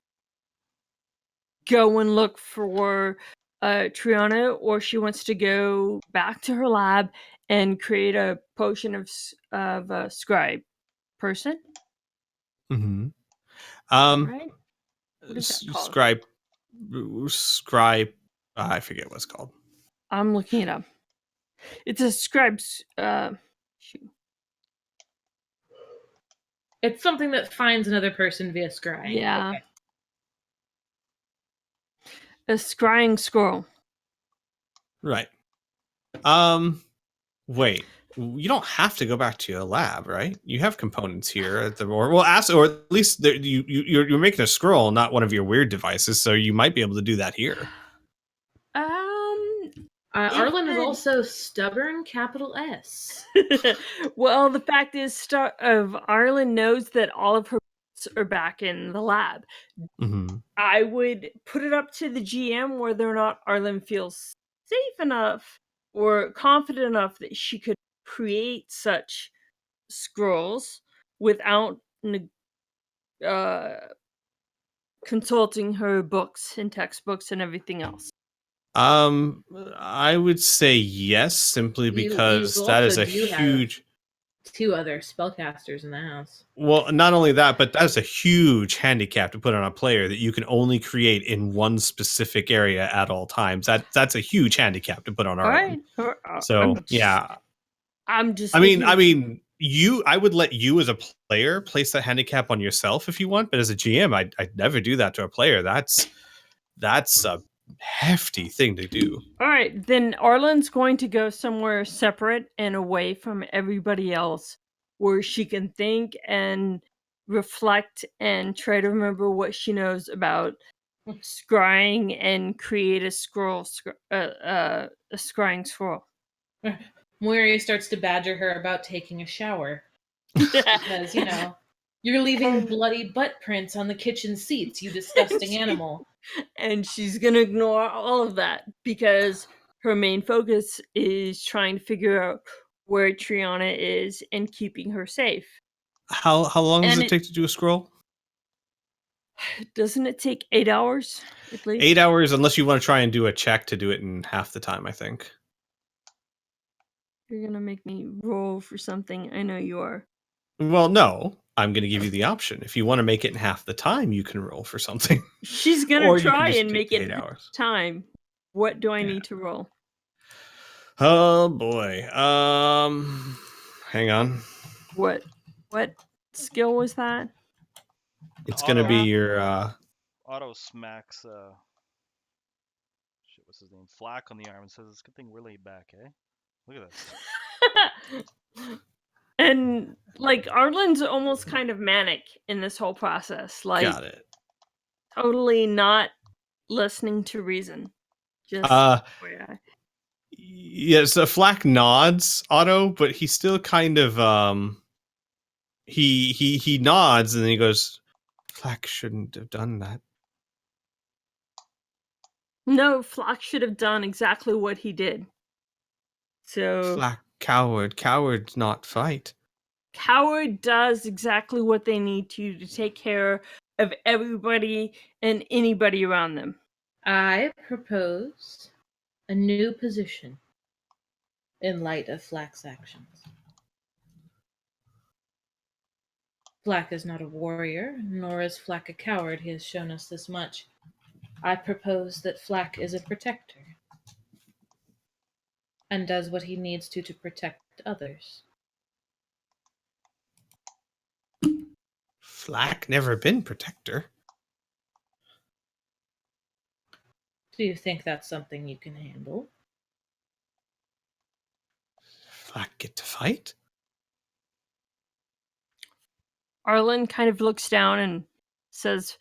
go and look for Triana, or she wants to go back to her lab and create a potion of a scribe person. Mm-hmm. Right? What is that called? Scribe. I forget what it's called. I'm looking it up. It's a scribe's. Shoot. It's something that finds another person via scrying. Yeah. Okay. A scrying scroll. Right. Wait. You don't have to go back to your lab, right? You have components here at the or at least you're making a scroll, not one of your weird devices, so you might be able to do that here. Arlen is also stubborn, capital S. Well, the fact is, Arlen knows that all of her books are back in the lab. Mm-hmm. I would put it up to the GM whether or not Arlen feels safe enough or confident enough that she could create such scrolls without consulting her books and textbooks and everything else? I would say yes, simply because that is a huge. 2 other spellcasters in the house. Well, not only that, but that's a huge handicap to put on a player that you can only create in one specific area at all times. That's a huge handicap to put on All Arlen. right. So yeah, I'm just. I mean, thinking- I would let you as a player place that handicap on yourself if you want, but as a GM, I'd never do that to a player. That's a hefty thing to do. All right, then Arlen's going to go somewhere separate and away from everybody else where she can think and reflect and try to remember what she knows about scrying and create a scrying scroll. Moiri starts to badger her about taking a shower. Because, you're leaving bloody butt prints on the kitchen seats, you disgusting animal. And she's going to ignore all of that because her main focus is trying to figure out where Triana is and keeping her safe. How long does it take to do a scroll? Doesn't it take 8 hours at least? 8 hours, unless you want to try and do a check to do it in half the time, I think. You're going to make me roll for something. I know you are. Well, no. I'm going to give you the option. If you want to make it in half the time, you can roll for something. She's going to try and make it 8 hours. Time. What do I need to roll? Oh, boy. Hang on. What skill was that? It's going to be your... Auto smacks... Shit, what's his name? Flack on the arm and says, it's a good thing we're laid back, eh? Look at this. And, Arlen's almost kind of manic in this whole process. Got it. Totally not listening to reason. Just... Yeah, so Flack nods, Otto, but he still kind of he nods and then he goes, Flack shouldn't have done that. No, Flack should have done exactly what he did. So Flack, coward not fight. Coward does exactly what they need to take care of everybody and anybody around them. I propose a new position in light of Flack's actions. Flack is not a warrior, nor is Flack a coward. He has shown us this much. I propose that Flack is a protector and does what he needs to protect others. Flack never been protector. Do you think that's something you can handle? Flack get to fight? Arlen kind of looks down and says,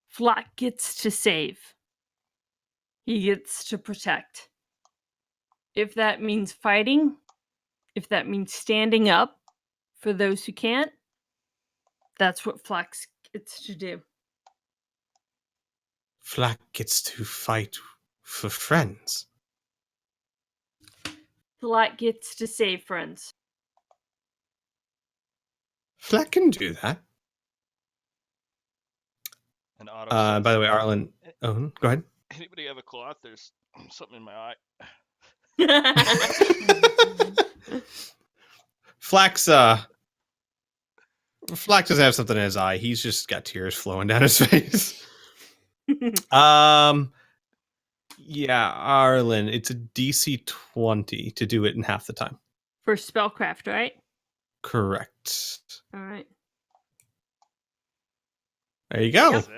Flack gets to save. He gets to protect. If that means fighting, if that means standing up for those who can't, that's what Flack gets to do. Flack gets to fight for friends. Flack gets to save friends. Flack can do that. And Otto says, by the way, Arlen... Oh, go ahead. Anybody have a cloth? There's something in my eye. Flack doesn't have something in his eye. He's just got tears flowing down his face. Yeah, Arlen, it's a DC 20 to do it in half the time. For spellcraft, right? Correct. All right. There you go. Sick.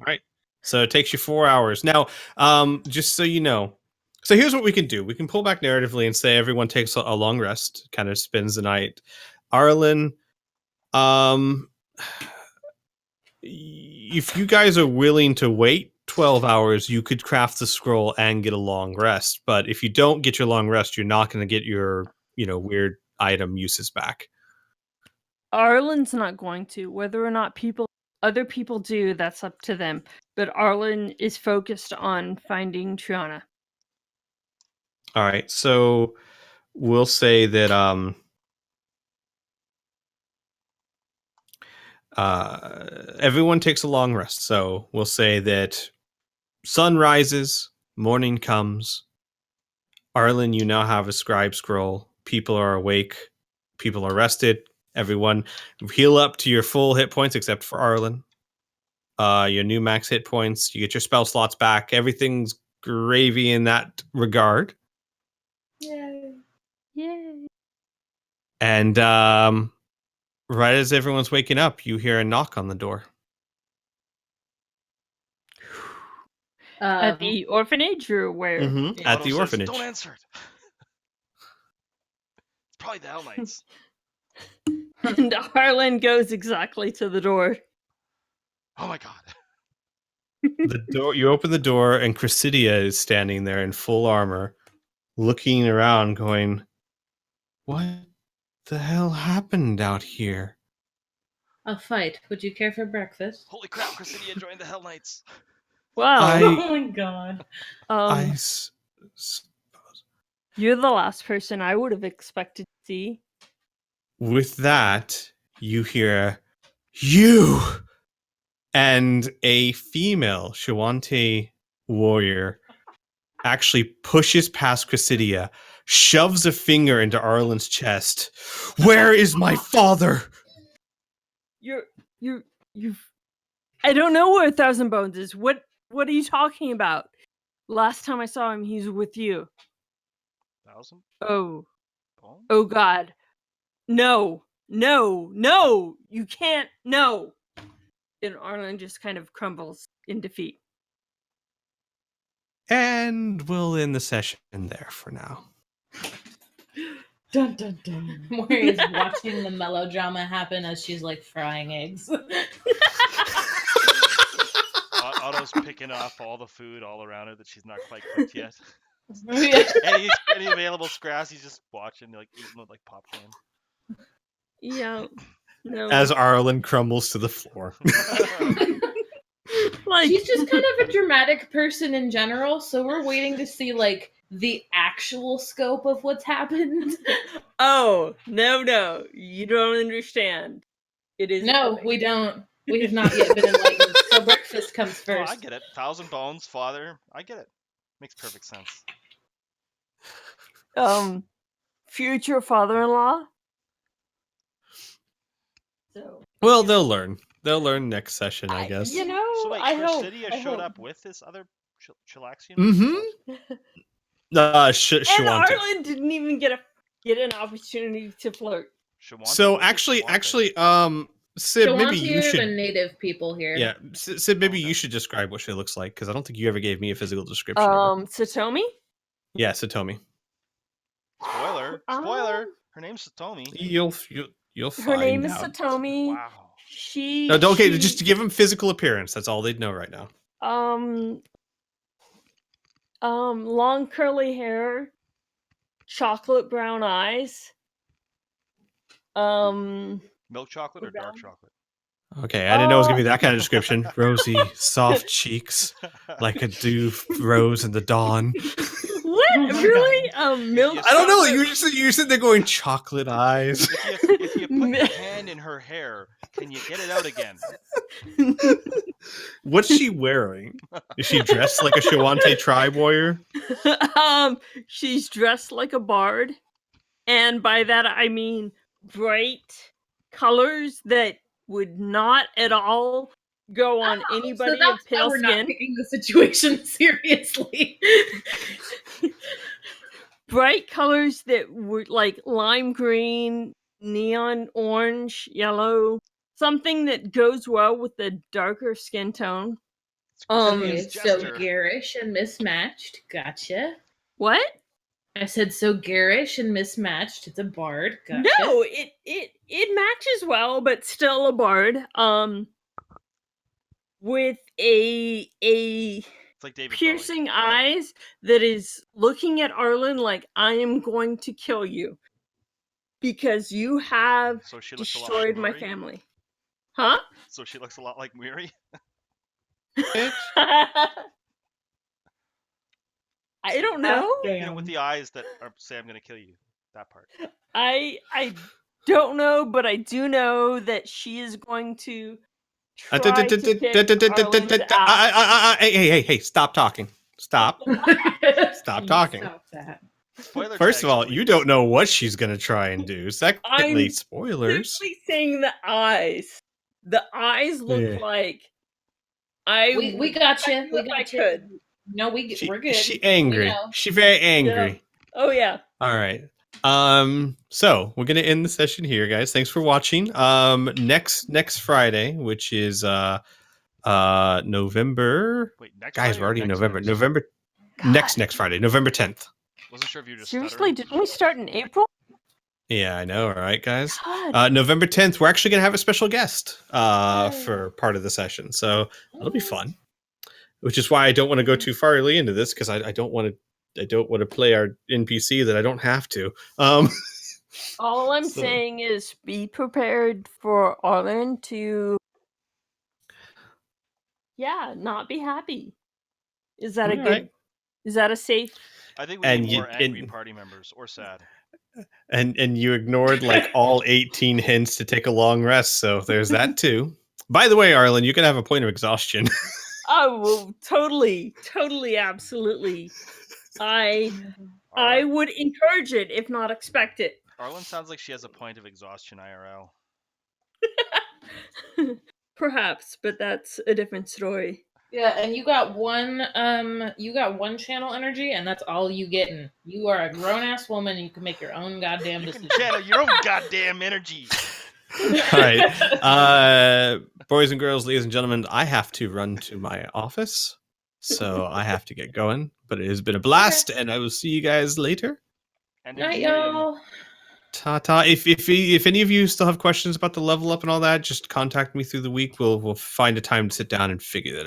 All right. So it takes you 4 hours. Now, just so you know, so here's what we can do. We can pull back narratively and say everyone takes a long rest, kind of spends the night. Arlen, if you guys are willing to wait 12 hours, you could craft the scroll and get a long rest. But if you don't get your long rest, you're not going to get your, weird item uses back. Arlen's not going to. Whether or not other people do, that's up to them. But Arlen is focused on finding Triana. All right, so we'll say that Everyone takes a long rest. So we'll say that sun rises, morning comes. Arlen, you now have a scribe scroll. People are awake. People are rested. Everyone heal up to your full hit points except for Arlen. Your new max hit points. You get your spell slots back. Everything's gravy in that regard. Yay. Yay. And right as everyone's waking up, you hear a knock on the door. At the orphanage or where? Mm-hmm. Yeah. At the Otto says, orphanage. Don't answer it. It's probably the Hell Knights. And Harlan goes exactly to the door. Oh my god. The door. You open the door, and Chrysidia is standing there in full armor, looking around, going, "What the hell happened out here?" A fight. Would you care for breakfast? Holy crap, Chrysidia joined the Hell Knights. Wow. Oh my god. You're the last person I would have expected to see. With that, you hear, "You!" And a female Shawante warrior actually pushes past Chrysidia, shoves a finger into Arlen's chest. "Where is my father?" You've. I don't know where Thousand Bones is. What are you talking about? Last time I saw him, he's with you. 1,000? Oh. Bones? Oh God. No. You can't. No. And Arlen just kind of crumbles in defeat. And we'll end the session there for now. Dun dun dun. Mori is watching the melodrama happen as she's like frying eggs. Otto's picking off all the food all around her that she's not quite cooked yet. Yeah. Any available scraps, he's just watching, like eating with like popcorn. Yeah. No. As Arlen crumbles to the floor. Like, She's just kind of a dramatic person in general, so we're waiting to see like the actual scope of what's happened. oh, no. You don't understand. It is No, epic. we don't. We have not yet been enlightened. So breakfast comes Oh, first. I get it. 1,000 Bones, father. I get it. Makes perfect sense. Future father-in-law. So Well, they'll learn. They'll learn next session, I guess. You know, So wait, I hope. Chrysidia I showed hope. up with this other Chilaxian? Mm-hmm. And Shawante. Arlen didn't even get an opportunity to flirt. Shawante? So Who's actually, Shawante? Sid, maybe Shawante you are should. the native people here. Yeah, Sid, maybe Okay. you should describe what she looks like because I don't think you ever gave me a physical description of her. Satomi? Yeah, Satomi. Spoiler. Spoiler. Her name's Satomi. You'll find Her name is out. Satomi. Wow. She. No, okay, she- just to give him physical appearance. That's all they'd know right now. Long curly hair, chocolate brown eyes. Milk chocolate or dark Brown. chocolate? Okay, I didn't know it was gonna be that kind of description. Rosy, soft cheeks, like a dew rose in the dawn. What? Oh my Really? Milk. Yes. I don't know. chocolate- You said they're going chocolate eyes. If you put your hand in her hair, can you get it out again? What's she wearing? Is she dressed like a Shawante tribe warrior? She's dressed like a bard, and by that I mean bright colors that would not at all go on anybody so that's of pale why we're not skin. taking the situation seriously. Bright colors that were like lime green, neon orange, yellow, something that goes well with the darker skin tone. Okay, It's so Jester. garish and mismatched. Gotcha. What? I said so garish and mismatched. It's a bard. Gotcha. No, it matches well, but still a bard. With a It's like David piercing eyes that is looking at Arlen like I am going to kill you because you have Bowie. So she looks a lot destroyed like my Muri? family. Huh? So she looks a lot like Muri? I don't know. You know, with the eyes that are, say I'm gonna kill you. That part. I don't know, but I do know that she is going to try to kick Arlen's ass. Hey, stop talking. Stop Stop talking. Stop that. Spoiler First tags, of all, please. you don't know what she's going to try and do. Secondly, I'm spoilers. Simply saying the eyes. The eyes look Yeah. like I. We got you. We if I got you. could. No, we're good. She angry. We know. She very angry. Oh yeah. All right. So we're gonna end the session here, guys. Thanks for watching. Next Friday, which is November. Wait, next Guys, Friday we're or already in next November. next? November next Friday, November 10th. Wasn't sure if you were just Seriously, stuttering. didn't we start in April? Yeah, I know, all right, guys. God. November 10th, we're actually gonna have a special guest for part of the session. So that'll be fun. Which is why I don't want to go too far early into this, because I don't want to play our NPC that I don't have to. All I'm So- saying is be prepared for Arlen to not be happy. Is that a good Alright. is that a safe I think we And need you- more angry and- party members or sad. And you ignored like all 18 hints to take a long rest, so there's that too. By the way, Arlen, you can have a point of exhaustion. Oh well, totally, absolutely. I Arlen, would encourage it, if not expect it. Arlen sounds like she has a point of exhaustion IRL. Perhaps, but that's a different story. Yeah, and you got one channel energy, and that's all you getting. You are a grown ass woman, and you can make your own goddamn You can decision. channel your own goddamn energy. All right. Boys and girls, ladies and gentlemen, I have to run to my office. So I have to get going. But it has been a blast, and I will see you guys later. And Night, if- y'all. Ta-ta. If any of you still have questions about the level up and all that, just contact me through the week. We'll find a time to sit down and figure that out.